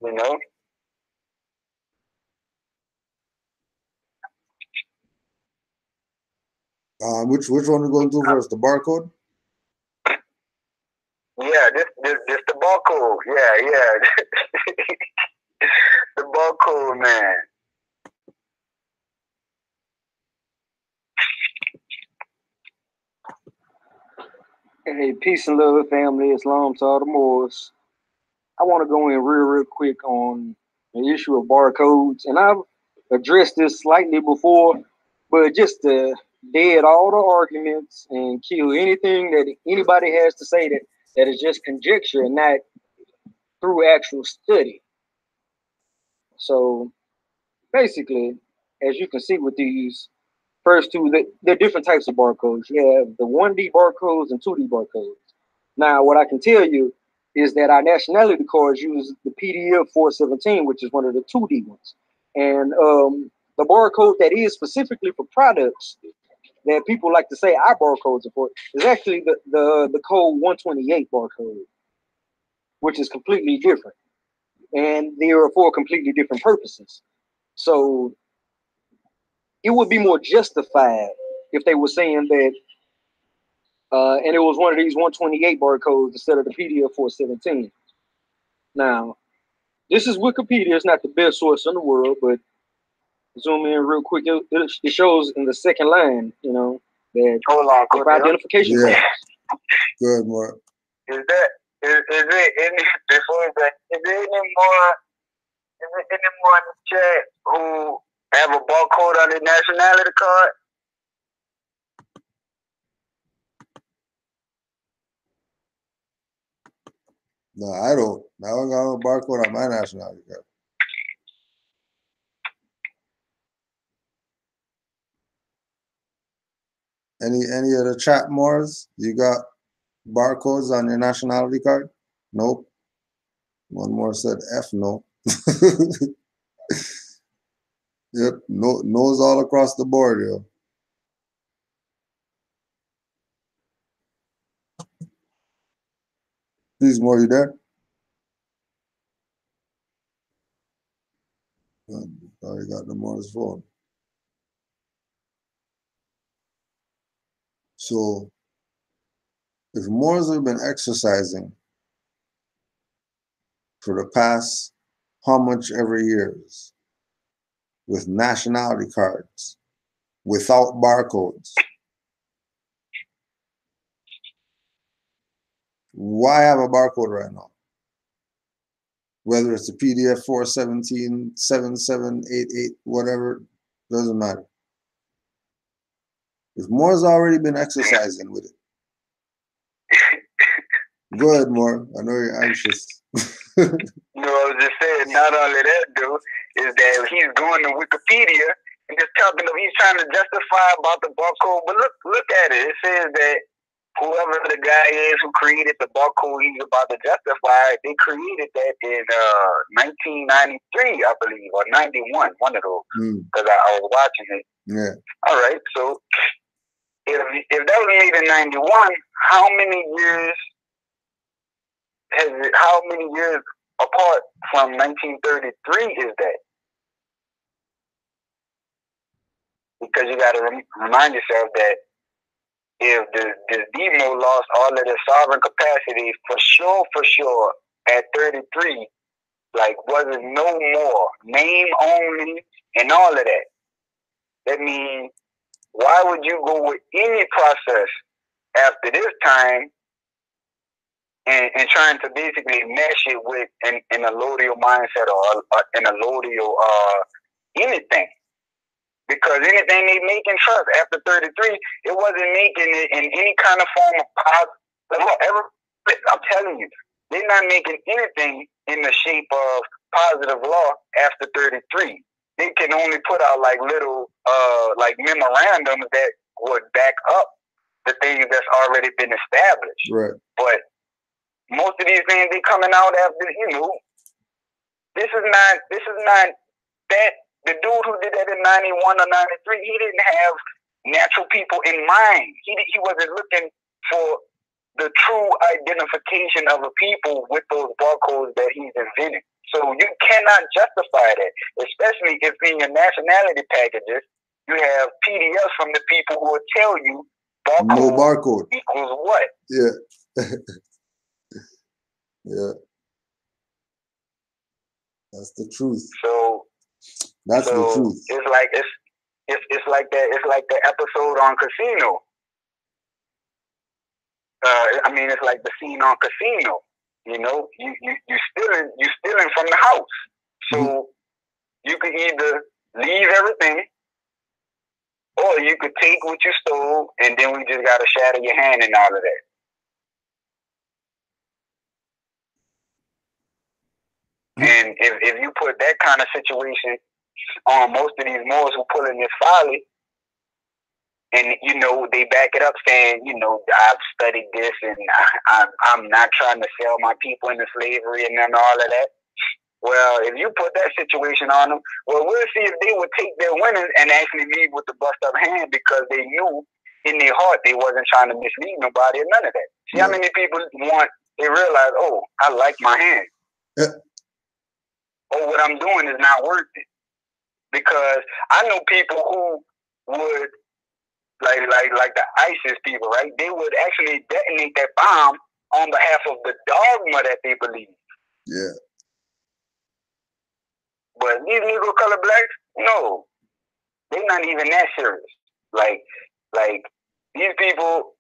You know? Which one we going to do first? The barcode? Yeah, this the barcode. Yeah. The barcode, man. Hey, peace and love, family. Islam to all the Moors. I want to go in real quick on the issue of barcodes, and I've addressed this slightly before, but just to dead all the arguments and kill anything that anybody has to say that is just conjecture and not through actual study. So basically, as you can see with these first two, they're different types of barcodes. You have the 1D barcodes and 2D barcodes. Now, what I can tell you is that our nationality cards use the PDF 417, which is one of the 2D ones. And the barcode that is specifically for products that people like to say our barcodes are for is actually the code 128 barcode, which is completely different. And they are for completely different purposes. So it would be more justified if they were saying that, and it was one of these 128 barcodes instead of the PDF 417. Now, this is Wikipedia. It's not the best source in the world, but zoom in real quick. It shows in the second line, you know, that for identification. Yeah. Good, Mark. Is there any more in the chat who have a barcode on their nationality card? No, I don't. I don't got no barcode on my nationality card. Any of the chat mores? You got barcodes on your nationality card? Nope. One more said F no. Yep, no, no's all across the board, yo. Please, more, you there? Already got the Moore's phone. So, if Moors have been exercising for the past how much every years with nationality cards, without barcodes, why have a barcode right now? Whether it's a PDF 417, 7788, whatever, doesn't matter. If Moore's already been exercising with it. Go ahead, Moore. I know you're anxious. No, I was just saying, not only that, dude, is that he's going to Wikipedia and just talking to, he's trying to justify about the barcode, but look at it. It says that whoever the guy is who created the barcode he's about to justify, they created that in 1993, I believe, or 91, one of those, because I was watching it. Yeah. All right, so if that was made in 91, how many years apart from 1933 is that? Because you got to remind yourself that if the demo lost all of their sovereign capacity for sure at 33, like wasn't no more, name only and all of that. That means, why would you go with any process after this time and trying to basically mesh it with an allodial mindset or an allodial anything? Because anything they make in trust after 33, it wasn't making it in any kind of form of positive. I'm telling you, they're not making anything in the shape of positive law after 33. They can only put out like little like memorandums that would back up the things that's already been established. Right. But most of these things they coming out after, you know, this is not that. The dude who did that in 91 or 93, he didn't have natural people in mind. He wasn't looking for the true identification of a people with those barcodes that he's invented. So you cannot justify that, especially if in your nationality packages, you have PDFs from the people who will tell you barcode, no barcode equals what. Yeah. Yeah. That's the truth. So that's the truth. It's like the episode on Casino. I mean, it's like the scene on Casino. You know, you stealing from the house. So you can either leave everything Or you could take what you stole and then we just gotta shatter your hand and all of that. And if you put that kind of situation on most of these Moors who pull in this folly, and you know they back it up saying, you know, I've studied this and I'm not trying to sell my people into slavery and then all of that. Well, if you put that situation on them, well, we'll see if they would take their winnings and actually leave with the bust up hand because they knew in their heart they wasn't trying to mislead nobody or none of that. See how many people they realize, oh, I like my hand. Oh, what I'm doing is not worth it. Because I know people who would, like the ISIS people, right? They would actually detonate that bomb on behalf of the dogma that they believe. Yeah. But these Negro color blacks, no, they're not even that serious. Like these people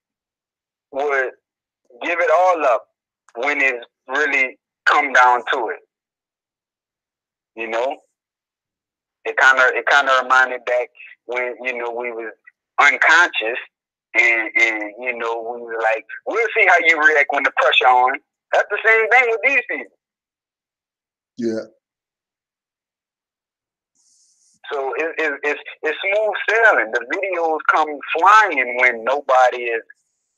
would give it all up when it really come down to it. You know, it kind of reminded back when, you know, we was unconscious and you know, we were like, we'll see how you react when the pressure on. That's the same thing with these people. Yeah. So it's smooth sailing. The videos come flying when nobody is,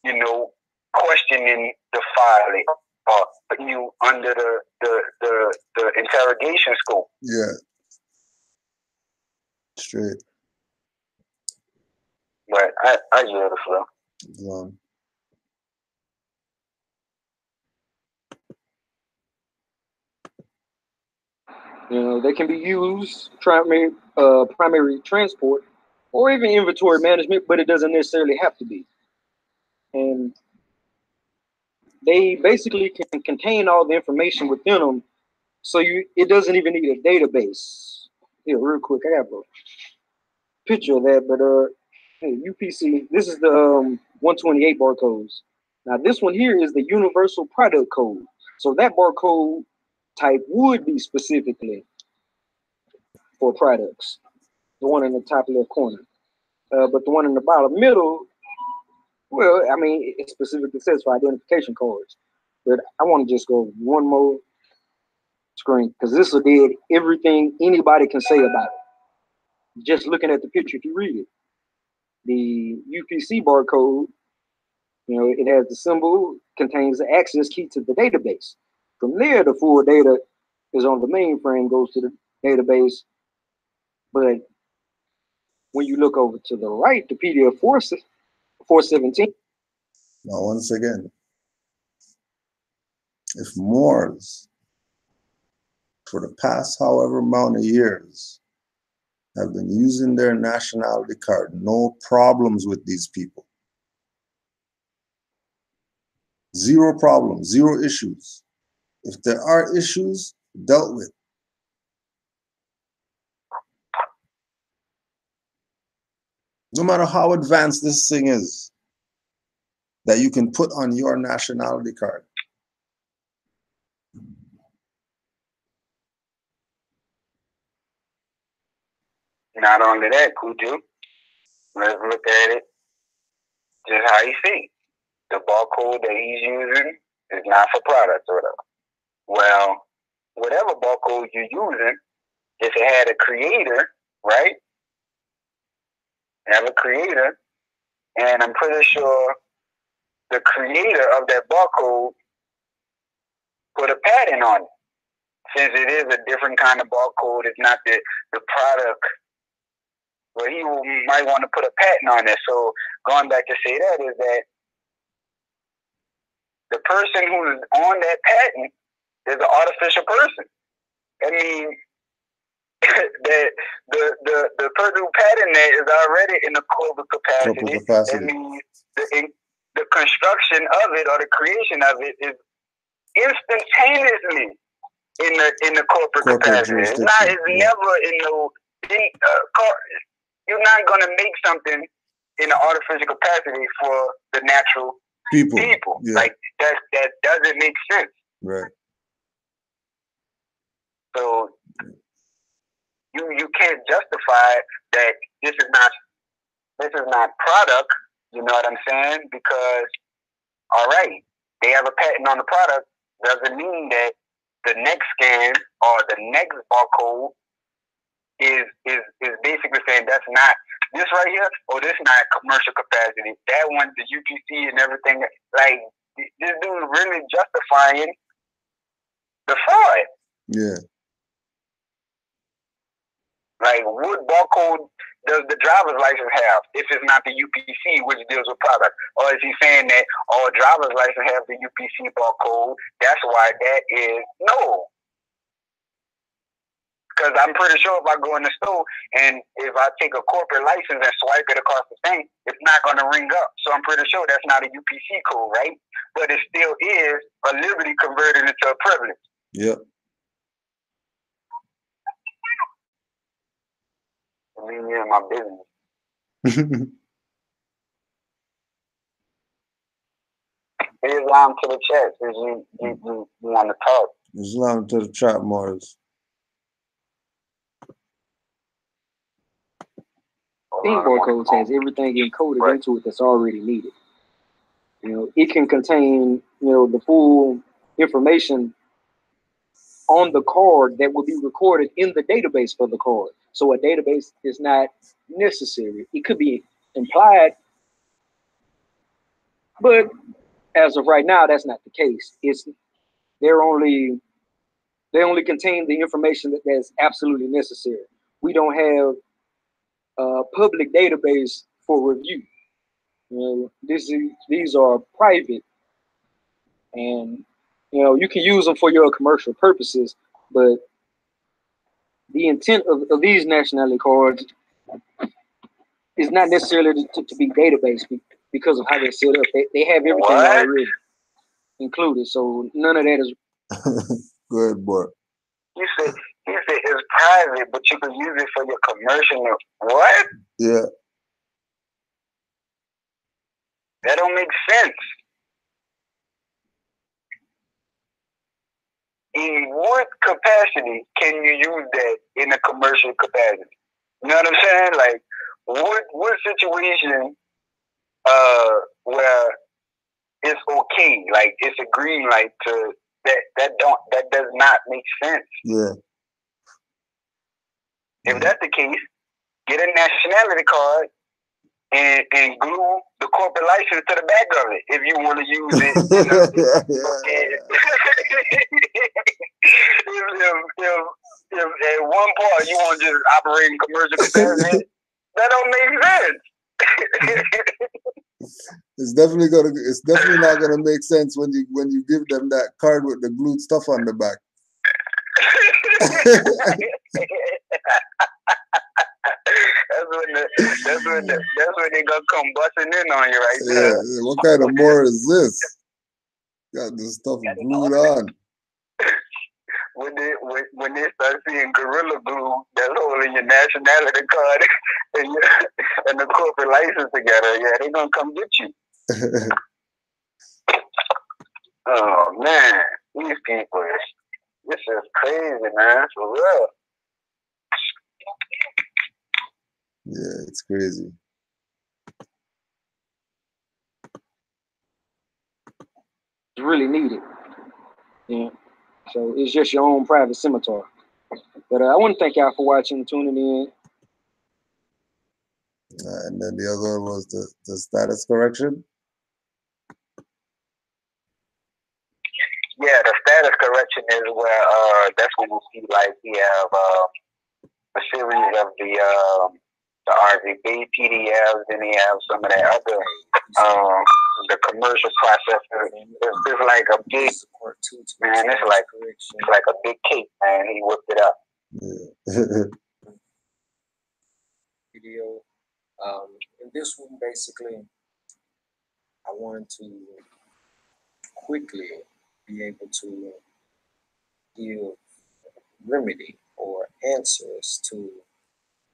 you know, questioning the folly or putting you under the interrogation scope. Yeah. Straight. But I hear the flow. You know, they can be used primary transport or even inventory management, but it doesn't necessarily have to be. And they basically can contain all the information within them, so it doesn't even need a database. Here, real quick, I have a picture of that, but hey, UPC, this is the 128 barcodes. Now this one here is the universal product code. So that barcode type would be specifically for products. The one in the top left corner. But the one in the bottom middle, well, I mean, it specifically says for identification cards. But I want to just go one more screen because this will dead everything anybody can say about it. Just looking at the picture, if you read it. The UPC barcode, you know, it has the symbol, contains the access key to the database. From there, the full data is on the mainframe, goes to the database. But when you look over to the right, the PDF 417. Now, once again, if Moors, for the past however amount of years, have been using their nationality card, no problems with these people. Zero problems, zero issues. If there are issues, dealt with. No matter how advanced this thing is that you can put on your nationality card. Not only that, Kuju, let's look at it just how you see. The barcode that he's using is not for products or whatever. Well, whatever barcode you're using, if it had a creator, right? Have a creator, and I'm pretty sure the creator of that barcode put a patent on it. Since it is a different kind of barcode, it's not the product. Well, he might want to put a patent on it. So going back to say that is that the person who's on that patent is an artificial person. I mean, the person who patented that is already in the corporate capacity. That means the construction of it or the creation of it is instantaneously in the corporate capacity. It's never in no. You're not gonna make something in an artificial capacity for the natural people. Yeah. Like that doesn't make sense. Right. So you can't justify that this is not this is not product. You know what I'm saying? Because, all right, they have a patent on the product, doesn't mean that the next scan or the next barcode is basically saying that's not this right here, or this not commercial capacity. That one, the UPC and everything. Like, this dude really justifying the fraud. Yeah. Like, what barcode does the driver's license have if it's not the UPC, which deals with product? Or is he saying that all driver's license have the UPC barcode? That's why that is no. Because I'm pretty sure if I go in the store and if I take a corporate license and swipe it across the thing, it's not going to ring up. So I'm pretty sure that's not a UPC code, right? But it still is a liberty converted into a privilege. Yep. Leave me in my business. Islam to the chat because you want to talk. Islam to the trap, Morris. Theme barcodes has everything encoded into it that's already needed. You know, it can contain, you know, the full information on the card that will be recorded in the database for the card. So a database is not necessary. It could be implied, but as of right now, that's not the case. They only contain the information that's absolutely necessary. We don't have a public database for review. You know, these are private, and you know, you can use them for your commercial purposes, but the intent of these nationality cards is not necessarily to be database because of how they're set up. They have everything already included, so none of that is. Go ahead, boy. You said it's private, but you can use it for your commercial. What? Yeah. That don't make sense. In what capacity can you use that in a commercial capacity? You know what I'm saying? Like, what situation where it's okay, like it's a green light to that does not make sense. Yeah. If that's the case, get a nationality card and glue the corporate license to the back of it if you want to use it. You know? if at one part you want to just operate in commercial capacity, that don't make sense. It's definitely not gonna make sense when you give them that card with the glued stuff on the back. That's when they gonna come busting in on you right there. Yeah, what kind of more is this? Got this stuff glued on. When they start seeing gorilla glue that's holding your nationality card and the corporate license together, yeah, they gonna come get you. Oh man, these people, this is crazy, man, for real. Yeah, it's crazy. It's really needed. Yeah. So it's just your own private scimitar. But I want to thank y'all for watching, tuning in. And then the other one was the status correction. Yeah, the status correction is where that's when you see like we have a series of the RGB PDFs, and they have some of that other the commercial processor. It's like a big man. It's like a big cake, man. He whipped it up. Yeah. Video. In this one, basically, I wanted to quickly be able to give remedy or answers to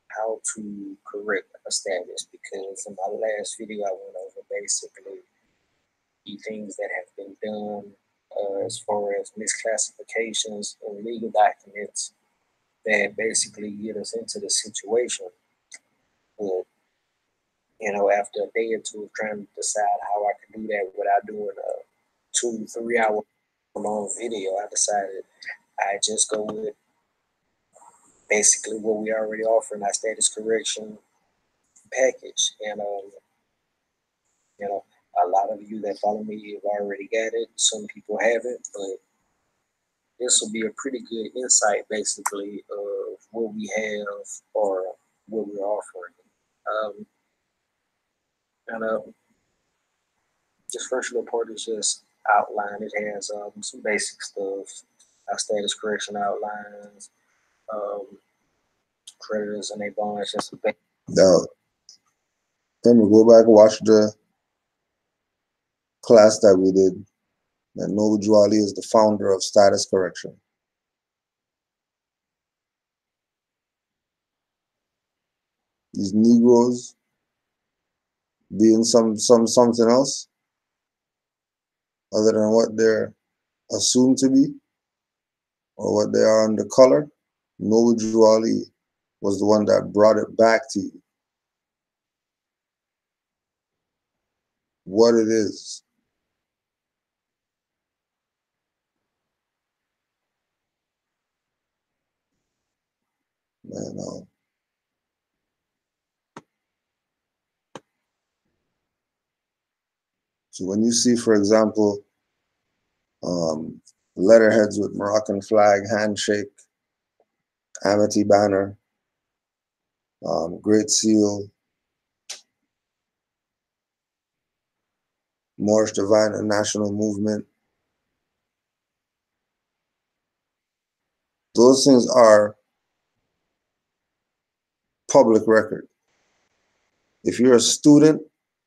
how to correct a status, because in my last video I went over basically the things that have been done as far as misclassifications in legal documents that basically get us into the situation. But you know, after a day or two of trying to decide how I can do that without doing a 2-3 hour long video, I decided I just go with basically what we already offer in our status correction package. And you know, a lot of you that follow me have already got it. Some people haven't, but this will be a pretty good insight, basically, of what we have or what we're offering. This first little part is just outline. It has some basic stuff, our status correction outlines, creditors and their bonds, and some basic. Now, let me go back and watch the class that we did. And Noble Juali is the founder of Status Correction. These Negroes being something else other than what they're assumed to be or what they are under color, Noble Juali was the one that brought it back to you. What it is. Man, so when you see, for example, letterheads with Moroccan flag, handshake, amity banner, Great Seal, Moorish Divine and National Movement, those things are public record. If you're a student,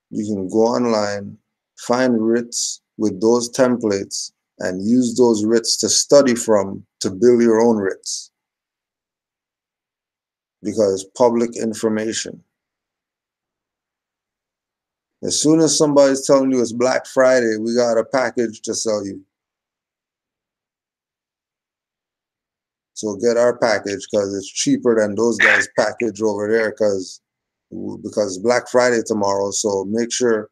you can go online, find writs with those templates, and use those writs to study from to build your own writs. Because public information. As soon as somebody's telling you it's Black Friday, we got a package to sell you. So get our package because it's cheaper than those guys' package over there because it's Black Friday tomorrow. So make sure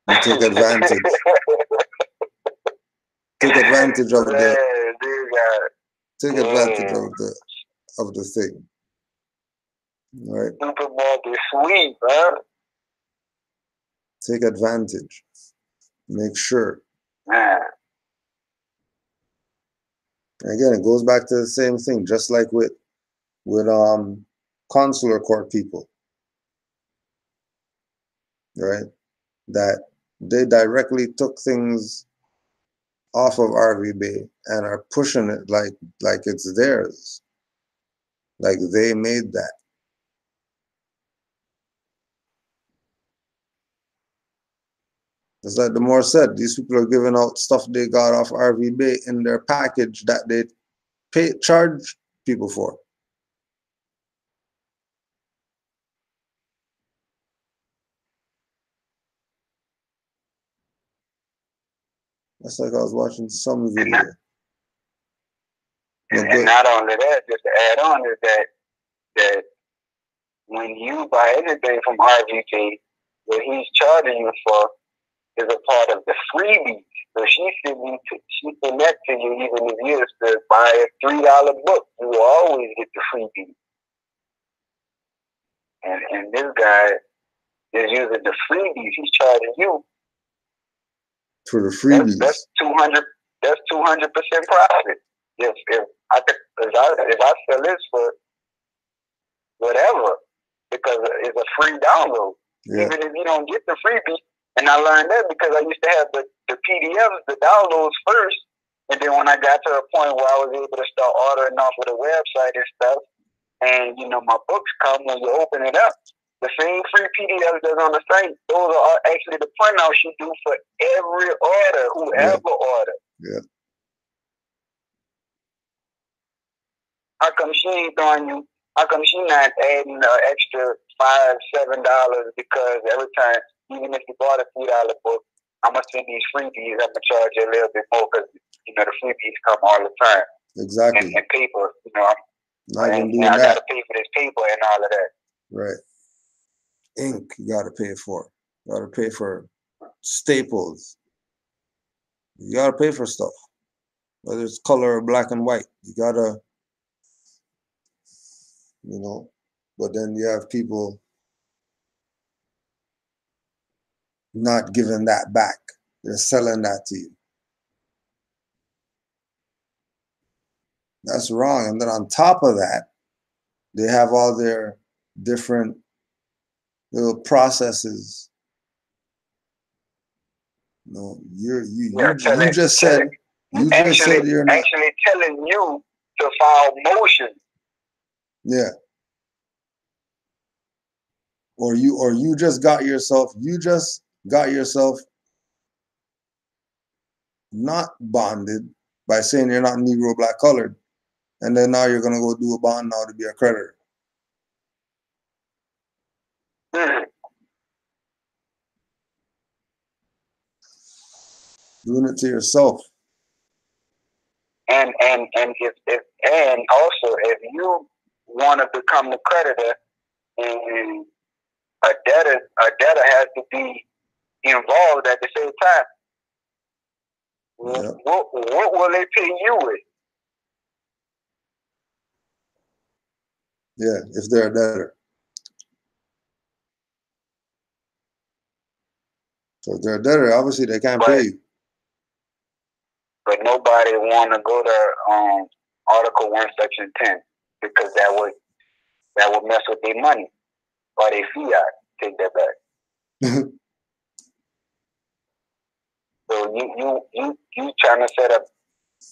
you take advantage. Take advantage of the. Take advantage of the thing. Right? Sweet, man. Take advantage. Make sure. Man. Again, it goes back to the same thing, just like with consular court people, right? That they directly took things off of RVB and are pushing it like it's theirs, like they made that. It's like the more said, these people are giving out stuff they got off RVB in their package that they charge people for. That's like I was watching some video. And not only that, just to add on is that when you buy anything from RVB, what he's charging you for is a part of the freebies. So she send that to you even if you used to buy a $3 book. You will always get the freebie. And this guy is using the freebies. He's charging you for the freebies. That's 200%. That's 200% profit. If I sell this for whatever, because it's a free download. Yeah. Even if you don't get the freebie. And I learned that because I used to have the PDFs, the downloads first. And then when I got to a point where I was able to start ordering off of the website and stuff, and, you know, my books come when you open it up, the same free PDFs that's on the site, those are actually the printouts you do for every order, whoever order. Yeah. How come she ain't throwing you? How come she not adding an extra $5-7 because every time, even if you bought a $3 book, I'm gonna send these freebies. I'm gonna charge you a little bit more because you know the freebies come all the time. Exactly. And paper, you know. I gotta pay for this paper and all of that. Right. Ink, you got to pay for. You got to pay for staples. You got to pay for stuff, whether it's color or black and white. You got to, you know, but then you have people not giving that back. They're selling that to you. That's wrong. And then on top of that, they have all their different little processes. No, you just said you're not actually telling you to file motion. Yeah. Or you just got yourself not bonded by saying you're not Negro, black, colored, and then now you're gonna go do a bond now to be a creditor. Doing it to yourself. And also if you want to become the creditor, and a debtor has to be involved at the same time. Yep. What will they pay you with? Yeah, if they're a debtor. So if they're a debtor, obviously they can't pay you. But nobody want to go to Article 1, Section 10 because that would mess with their money or their fiat. Take that back. So you trying to set up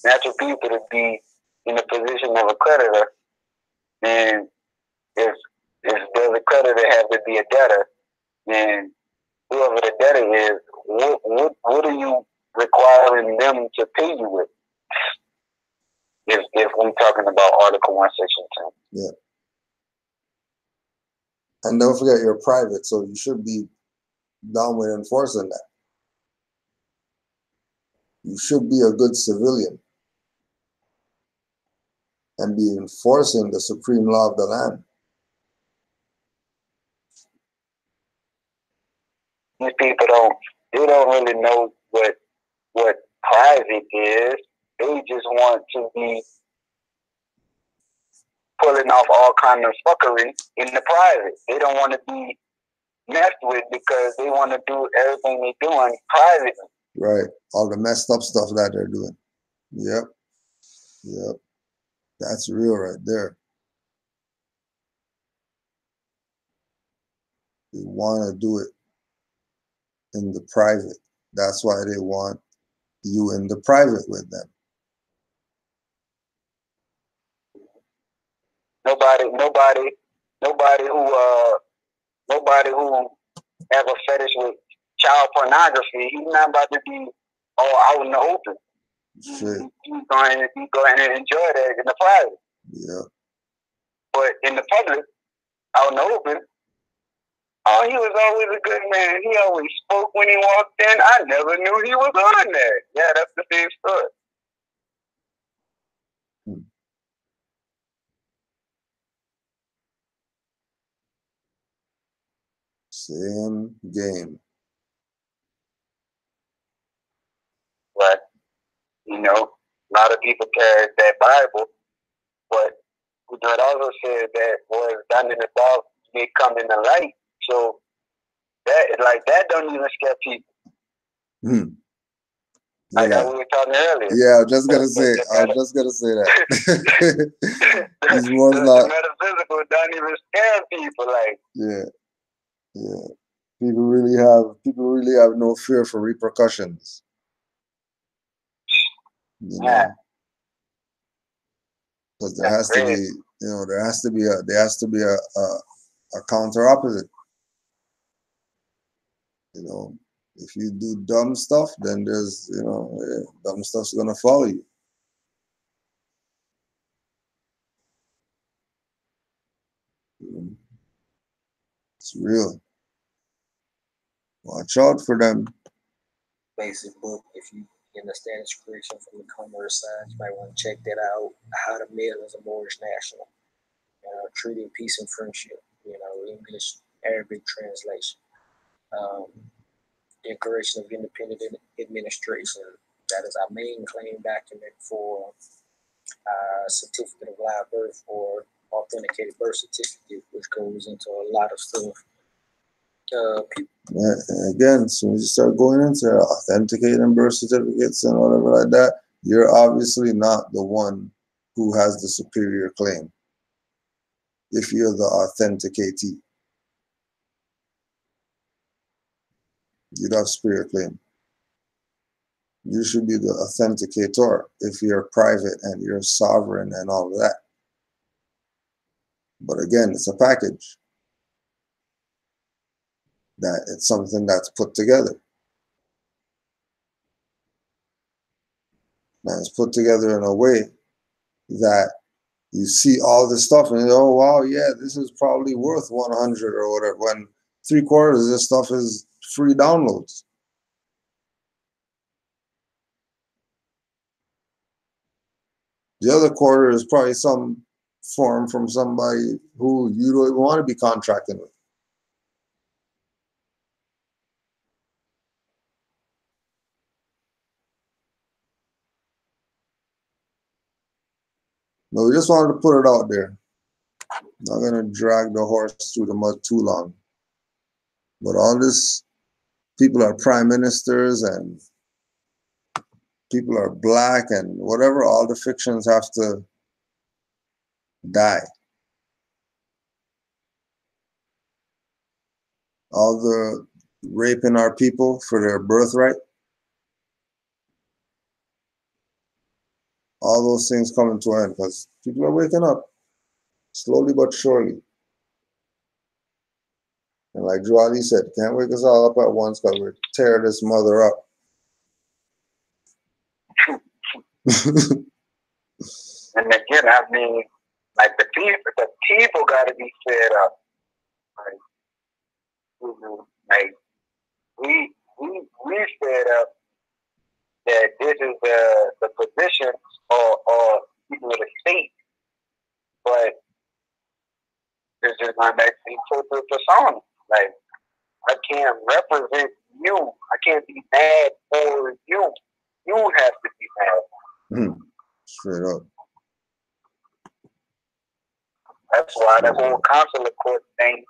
natural people to be in the position of a creditor, and if there's a creditor have to be a debtor, then whoever the debtor is, what are you requiring them to pay you with? If we're talking about Article 1, Section 10. Yeah. And don't forget you're private, so you should be down with enforcing that. You should be a good civilian and be enforcing the supreme law of the land. These people don't really know what private is. They just want to be pulling off all kind of fuckery in the private. They don't want to be messed with because they want to do everything they're doing privately. Right. All the messed up stuff that they're doing. Yep. Yep. That's real right there. They want to do it in the private. That's why they want you in the private with them. Nobody who have a fetish with child pornography, he's not about to be all out in the open. He's going to enjoy that in the private. Yeah. But in the public, out in the open, he was always a good man. He always spoke when he walked in. I never knew he was on there. Yeah, that's the same story. Same game. But, a lot of people carry that Bible, but God also said that what is done in the dark may come in the light. So that don't even scare people. Yeah. Like we were talking earlier. Yeah, I was just gonna say that. These ones the metaphysical don't even scare people. Like yeah. People really have no fear for repercussions. Yeah. Because there has to be a counter opposite. If you do dumb stuff, then there's dumb stuff's gonna follow you. It's real. Watch out for them. Basic book, if you understand its creation from the commerce side, you might want to check that out. How to Mail as a Moorish National. Treating peace and friendship. English Arabic translation. Declaration of Independent Administration. That is our main claim document for certificate of live birth or authenticated birth certificate, which goes into a lot of stuff. Again, as soon as you start going into authenticating birth certificates and whatever like that, you're obviously not the one who has the superior claim. If you're the authenticatee, you'd have superior claim. You should be the authenticator if you're private and you're sovereign and all of that. But again, it's a package. That it's something that's put together. And it's put together in a way that you see all this stuff and you go, oh wow, yeah, this is probably worth 100 or whatever, when 3/4 of this stuff is free downloads. The other quarter is probably some form from somebody who you don't even want to be contracting with. No, we just wanted to put it out there. Not gonna drag the horse through the mud too long. But all this, people are prime ministers and people are black and whatever, all the fictions have to die. All the raping our people for their birthright, all those things coming to an end because people are waking up slowly but surely. And like Drew Ali said, can't wake us all up at once because we're tear this mother up. And again, I mean, like the people got to be fed up. Like we fed up that this is the position or people of the state, but it's just my next persona. Like I can't represent you. I can't be mad for you. You have to be mad. Straight up. That's why the whole consular court thing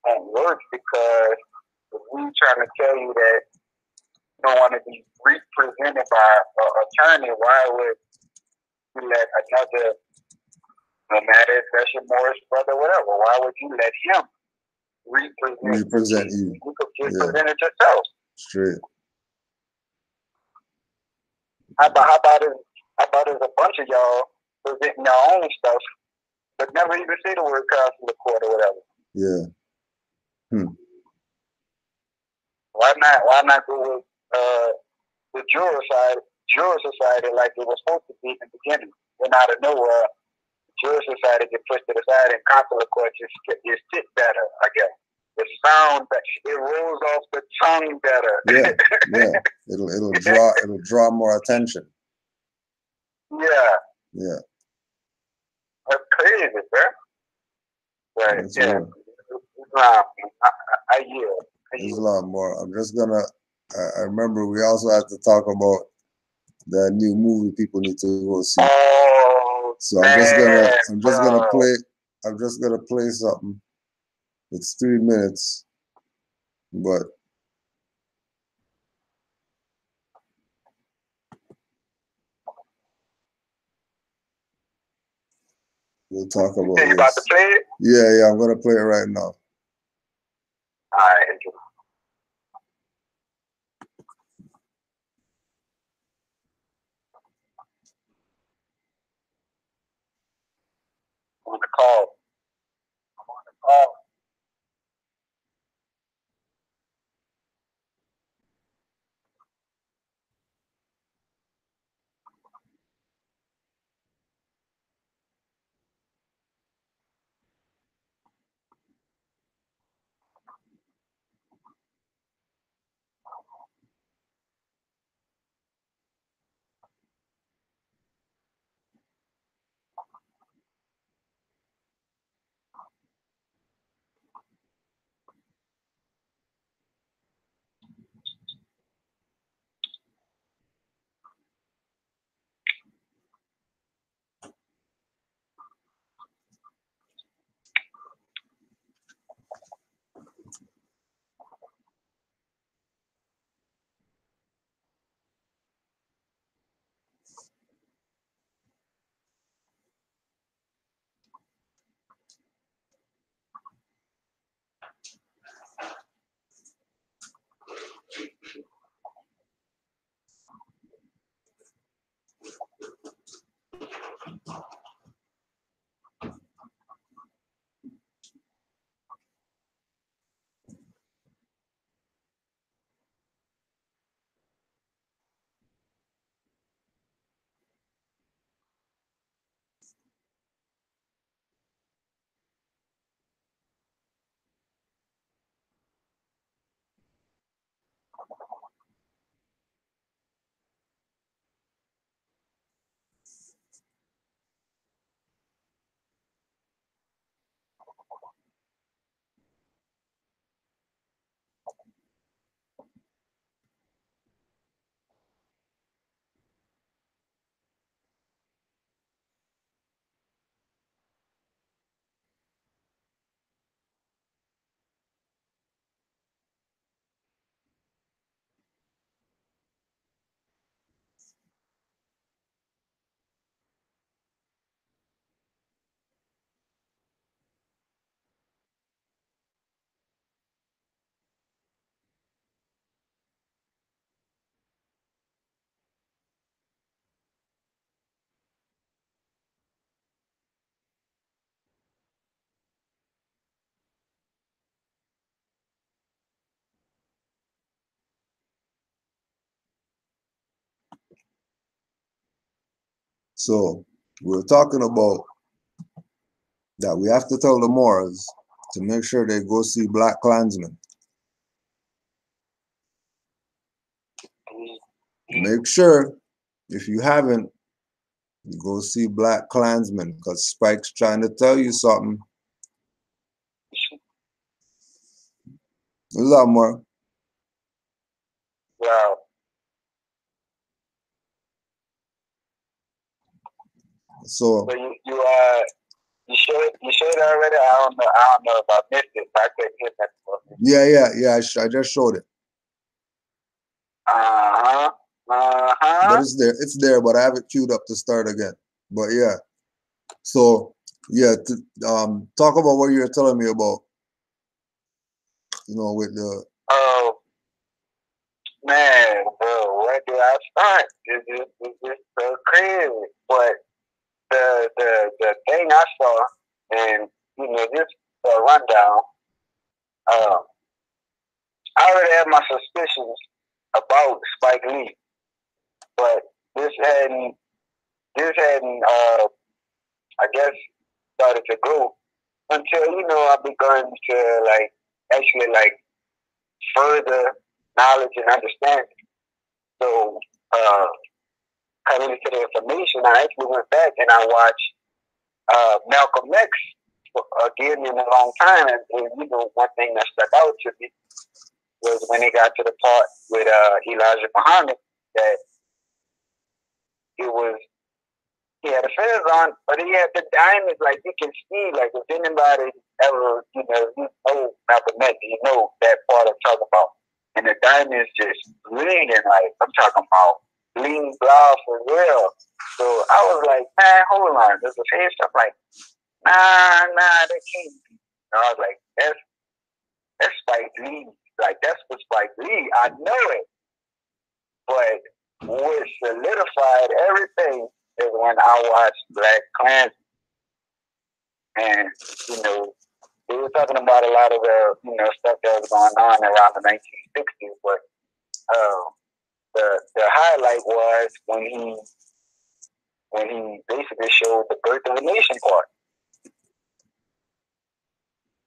won't work, because if we trying to tell you that you don't want to be represented by an attorney, why would you let another, no matter if that's your Morris brother, whatever, why would you let him represent you? You could just present it yourself. Straight. How about a bunch of y'all presenting your own stuff, but never even say the word consular court or whatever? Yeah. Why not go with the juror society like it was supposed to be in the beginning? Then out of nowhere, juror society get pushed to the side and consular court is sit better, I guess. The sound, it rolls off the tongue better. Yeah. It'll draw more attention. Yeah. That's crazy, bro. But that's yeah, I yield. There's a lot more. I'm just gonna. I remember we also had to talk about the new movie people need to go see. Oh, so I'm just gonna play something. It's 3 minutes, but we'll talk about you about to play it? Yeah, I'm gonna play it right now. All right. On the call. I'm on the call. So we're talking about that we have to tell the Moors to make sure they go see blacKKlansman. Make sure, if you haven't, you go see blacKKlansman, because Spike's trying to tell you something. There's a lot more. Wow. So you showed it already? I don't know if I missed it, but I couldn't hear that before. Yeah. I just showed it. But it's there, but I have it queued up to start again. But yeah. So yeah, talk about what you're telling me about, with the. Oh man, bro, where do I start? It's just so crazy. But the thing I saw, and just a rundown. I already had my suspicions about Spike Lee, but this hadn't I guess started to go until I begun to actually further knowledge and understanding. So coming into the information, I actually went back and I watched Malcolm X again in a long time, and one thing that stuck out to me was when he got to the part with Elijah Muhammad that he had a fez on, but he had the diamonds, like you can see, like if anybody ever, you know Malcolm X, you know that part I'm talking about. And the diamonds just bleeding, like I'm talking about bleeding blood for real. So I was like, man, hold on, there's a face. I'm like, nah, that can't be. And I was like, that's Spike Lee. Like that's what Spike Lee. I know it. But what solidified everything is when I watched blacKKlansman. And, they were talking about a lot of the, stuff that was going on around the 1960s, but the highlight was when he basically showed the birth of a nation part.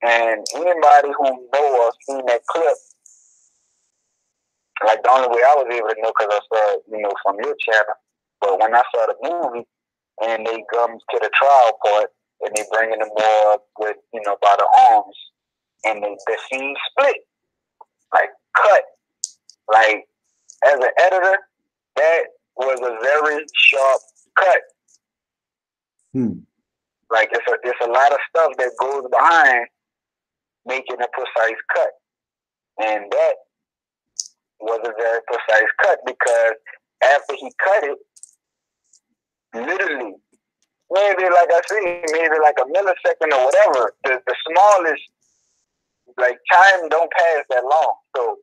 And anybody who know or seen that clip, like the only way I was able to know because I saw it, from your channel, but when I saw the movie and they come to the trial part and they bringing them more with, by the arms, and the scene split, like cut. Like as an editor, that was a very sharp cut. Like it's a lot of stuff that goes behind making a precise cut, and that was a very precise cut because after he cut it, literally, maybe like I said, maybe like a millisecond or whatever, the smallest, like time don't pass that long. So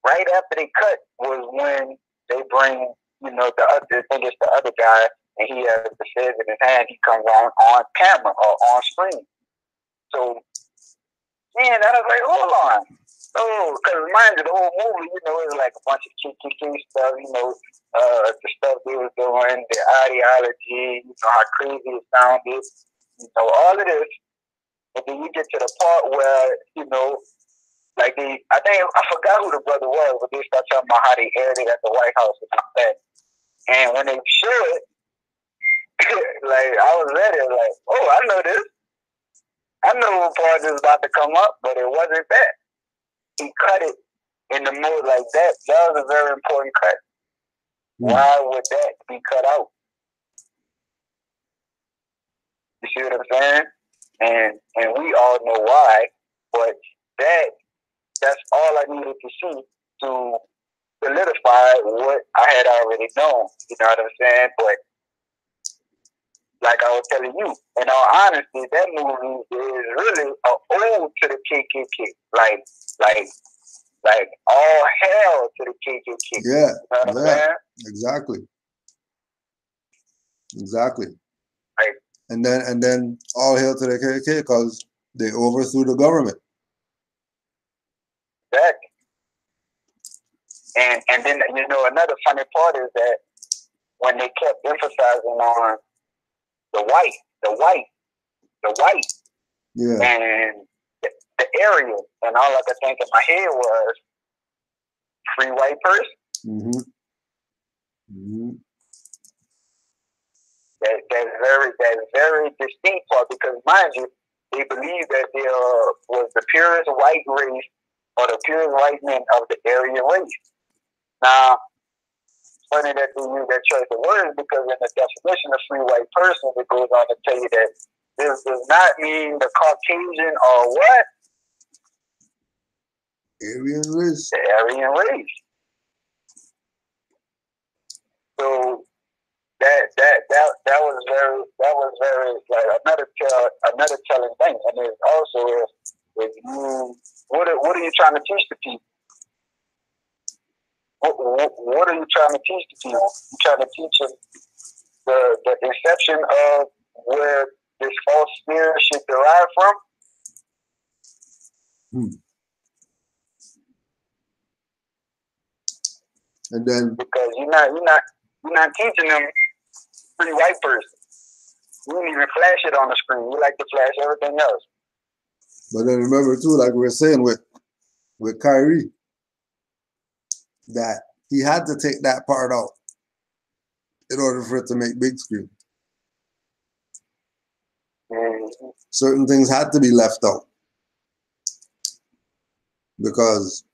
right after they cut was when they bring, the other, I think it's the other guy, and he has the fez in his hand. He comes on camera or on screen. So, man, I was like, hold on. Oh, because mind you, the whole movie, it was like a bunch of kick stuff, the stuff they was doing, the ideology, how crazy it sounded, all of this. And then you get to the part where, like I forgot who the brother was, but they start talking about how they aired it at the White House and all that. And when they show it, like I was ready, like, oh, I know this. I know what part is about to come up, but it wasn't that. He cut it in the mood like that. That was a very important cut. Why would that be cut out? You see what I'm saying? And we all know why, but that's all I needed to see to solidify what I had already known. You know what I'm saying? But like I was telling you, in all honesty, that movie is really an ode to the KKK. Like all hell to the KKK. Yeah, you know what I'm saying? Exactly. Like, and then all hail to the KKK because they overthrew the government. Exactly. And then another funny part is that when they kept emphasizing on white, Yeah. and the area, and all I could think in my head was free white person. Mm-hmm. Mm-hmm. That's very distinct part, because mind you, they believe that there was the purest white race or the purest white men of the Aryan race. Now, it's funny that they use that choice of words, because in the definition of free white person, it goes on to tell you that this does not mean the Caucasian or what? Aryan race. The Aryan race. So that was very like another telling thing. And it also if you what are you trying to teach the people? What are you trying to teach the people? You trying to teach them the inception of where this false spirit should derive from? And then because you're not teaching them free white person. You don't even flash it on the screen. You like to flash everything else. But then remember too, like we were saying with Kyrie, that he had to take that part out in order for it to make big screen. Mm-hmm. Certain things had to be left out. Because,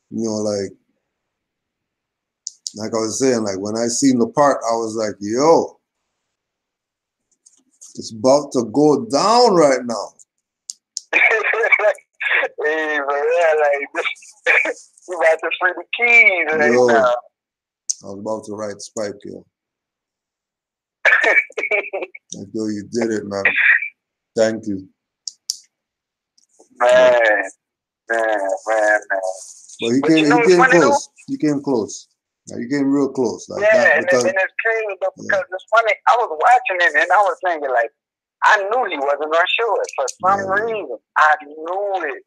you know, like I was saying, like when I seen the part, I was like, yo, it's about to go down right now. Hey, man, like, you about to free the keys right Yo, now. I was about to write Spike, yo. Like, yo, you did it, man. Thank you. Man. But he came close. He came close. Like, he came real close. Like yeah, that, and it's crazy though, because it's funny. I was watching it and I was thinking, like, I knew he wasn't gonna show it for some reason. I knew it.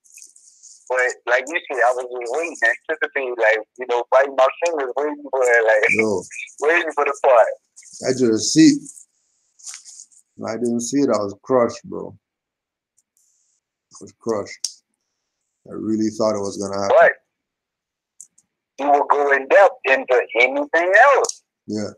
But like you said, I was just waiting, anticipating, like, you know, biting my fingers, waiting for it, like, waiting for the part. I just see it. When I didn't see it, I was crushed, bro. I was crushed. I really thought it was gonna happen. But he will go in depth into anything else. Yeah.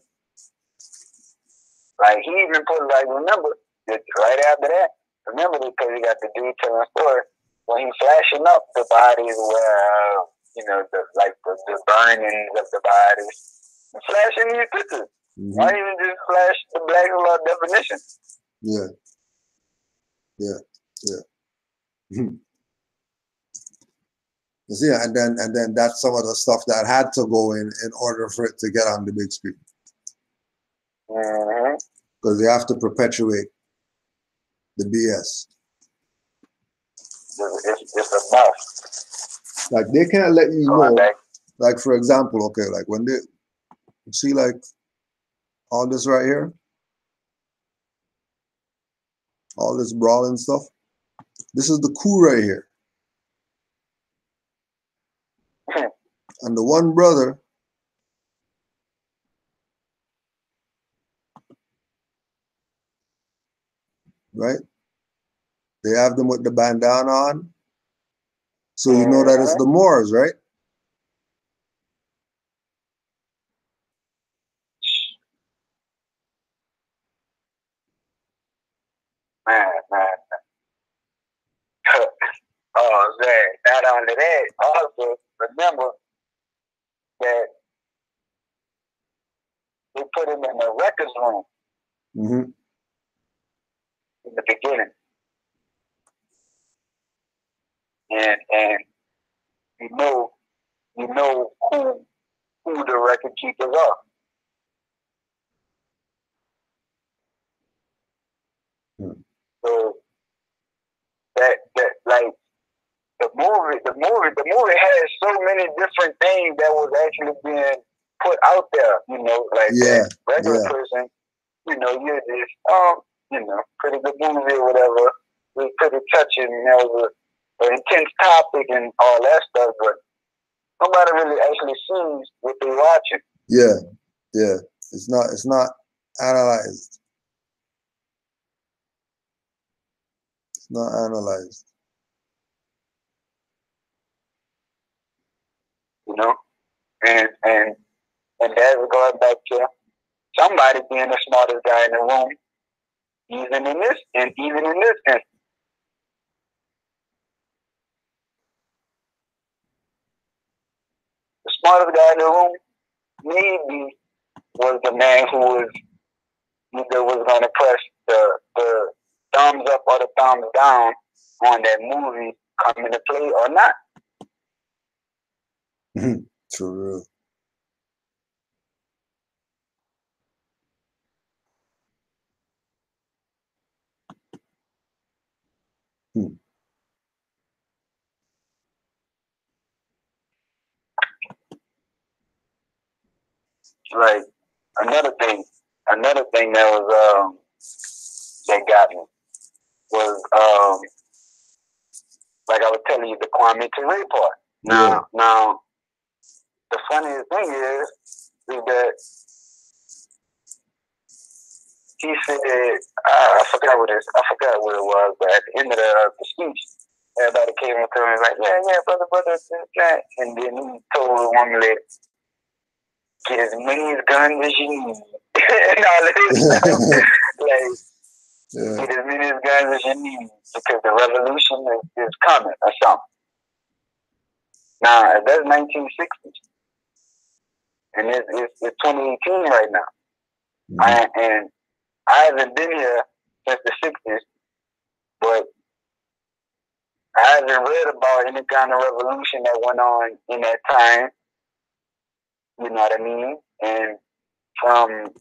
Like he even put, like, remember, right after that, remember, because he got the dude telling the story, when he's flashing up the bodies where, you know, the burnings of the bodies, he's flashing these pictures. Mm-hmm. Why even just flash the black law definition? Yeah. See, and then that's some of the stuff that had to go in order for it to get on the big screen. Mm-hmm. Because they have to perpetuate the BS. It's a must. Like they can't let you know. Like for example, okay, like when they see like all this right here, all this brawling stuff. This is the coup right here. And the one brother right? They have them with the bandana on. So you know that it's the Moors, right? Man. Oh, man. Not only that, also remember that they put him in the records room in the beginning. And you know who the record keepers are. So that like the movie has so many different things that was actually being put out there, you know, like that regular person, you know, you're just you know, pretty good movie or whatever. It was pretty touching, and there was an intense topic and all that stuff, but nobody really actually sees what they're watching. Yeah. It's not analyzed. It's not analyzed. You know, and that's going back to somebody being the smartest guy in the room, even in this instance. The smartest guy in the room maybe was the man who was either was going to press the thumbs up or the thumbs down on that movie coming to play or not. True. Like another thing that was that got me was like I was telling you, the Kwame Ture part. Now the funniest thing is that he said I forgot what it was, but at the end of the speech, everybody came up to him and was like, yeah, brother, that, and then he told the woman that get as many guns as you need, and all this stuff. Like, get as many guns as you need because the revolution is coming or something. Now that's 1960s, and it's 2018 right now. And I haven't been here since the 60s, but I haven't read about any kind of revolution that went on in that time. You know what I mean? And from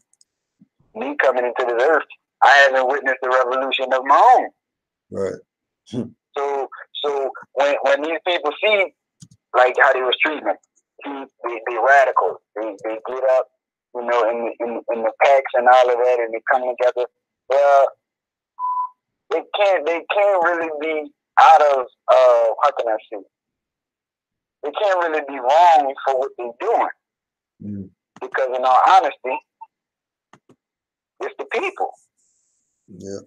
me coming into this earth, I haven't witnessed a revolution of my own. Right. So when these people see like how they was treating them, they radical. They get up, you know, in the packs and all of that, and they come together. Well, they can't really be out of how can I say? They can't really be wrong for what they're doing. Because in all honesty, it's the people. Yeah.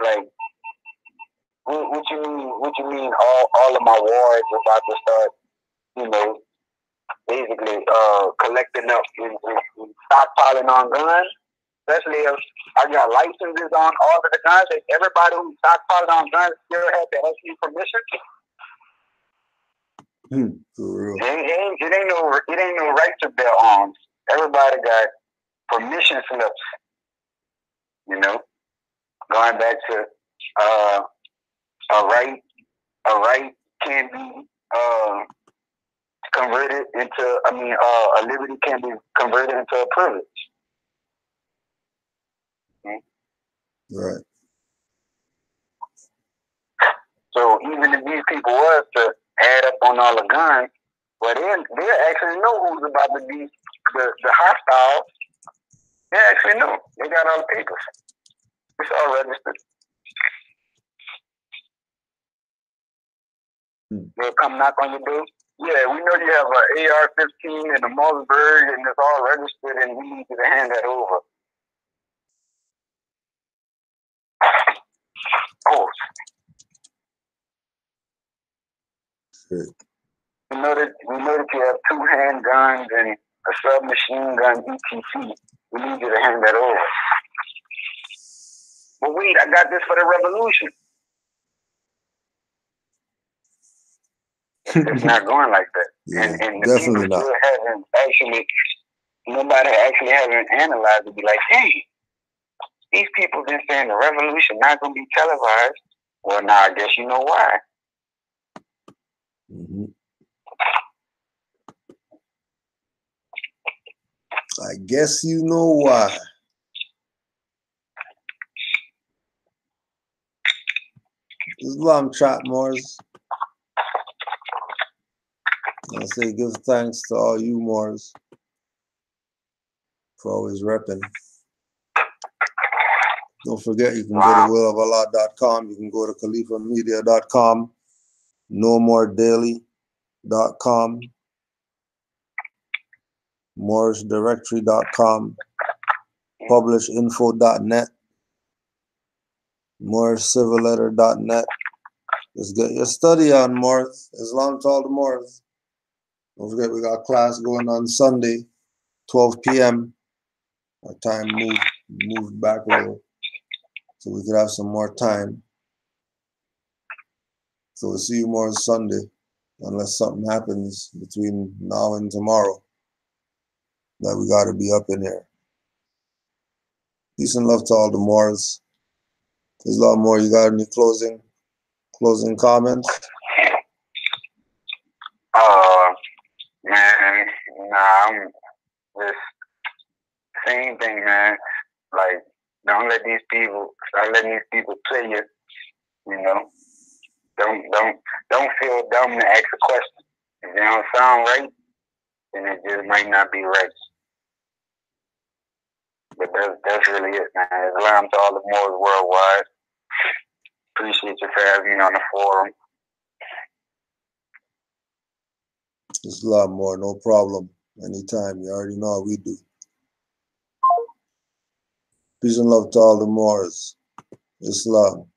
Like, what you mean all of my wars about to start, you know, basically collecting up and stockpiling on guns? Especially if I got licenses on all of the guns. If everybody who stockpiled on guns still had to ask you permission. For real. It ain't no right to bear arms. Everybody got permission slips. You know, going back to a right can be converted into. A liberty can be converted into a privilege. Right. So even if these people was to add up on all the guns, well, they actually know who's about to be the hostiles. They actually know. They got all the papers. It's all registered. They'll come knock on your door. Yeah, we know you have an AR-15 and a Mossberg, and it's all registered, and we need you to hand that over. Of course. We know that you have 2 handguns and a submachine gun ETC. We need you to hand that over. But wait, I got this for the revolution. It's not going like that. Yeah, and the definitely people not. still haven't nobody actually hasn't analyzed to be like, hey, these people been saying the revolution not going to be televised. Well, now I guess you know why. I guess you know why. Islam chat Moors. I say give thanks to all you Moors for always repping. Don't forget you can go to willofalah.com. You can go to khalifamedia.com, nomoredaily.com. mooresdirectory.com, publishinfo.net, mooreciviletter.net. Just get your study on, Moors. Islam to all the Moors. Don't forget, we got class going on Sunday, 12 p.m. Our time moved back a little, so we could have some more time. So we'll see you more Sunday, unless something happens between now and tomorrow that we got to be up in here. Peace and love to all the Moors. There's a lot more. You got any closing comments? Man, nah, I'm just same thing, man. Like, don't let these people play you. You know, don't feel dumb to ask a question. If they don't sound right, then it just might not be right. But that's really it, man. Islam to all the Moors worldwide. Appreciate you for having me on the forum. There's a lot more, no problem. Anytime, you already know how we do. Peace and love to all the Moors. Islam.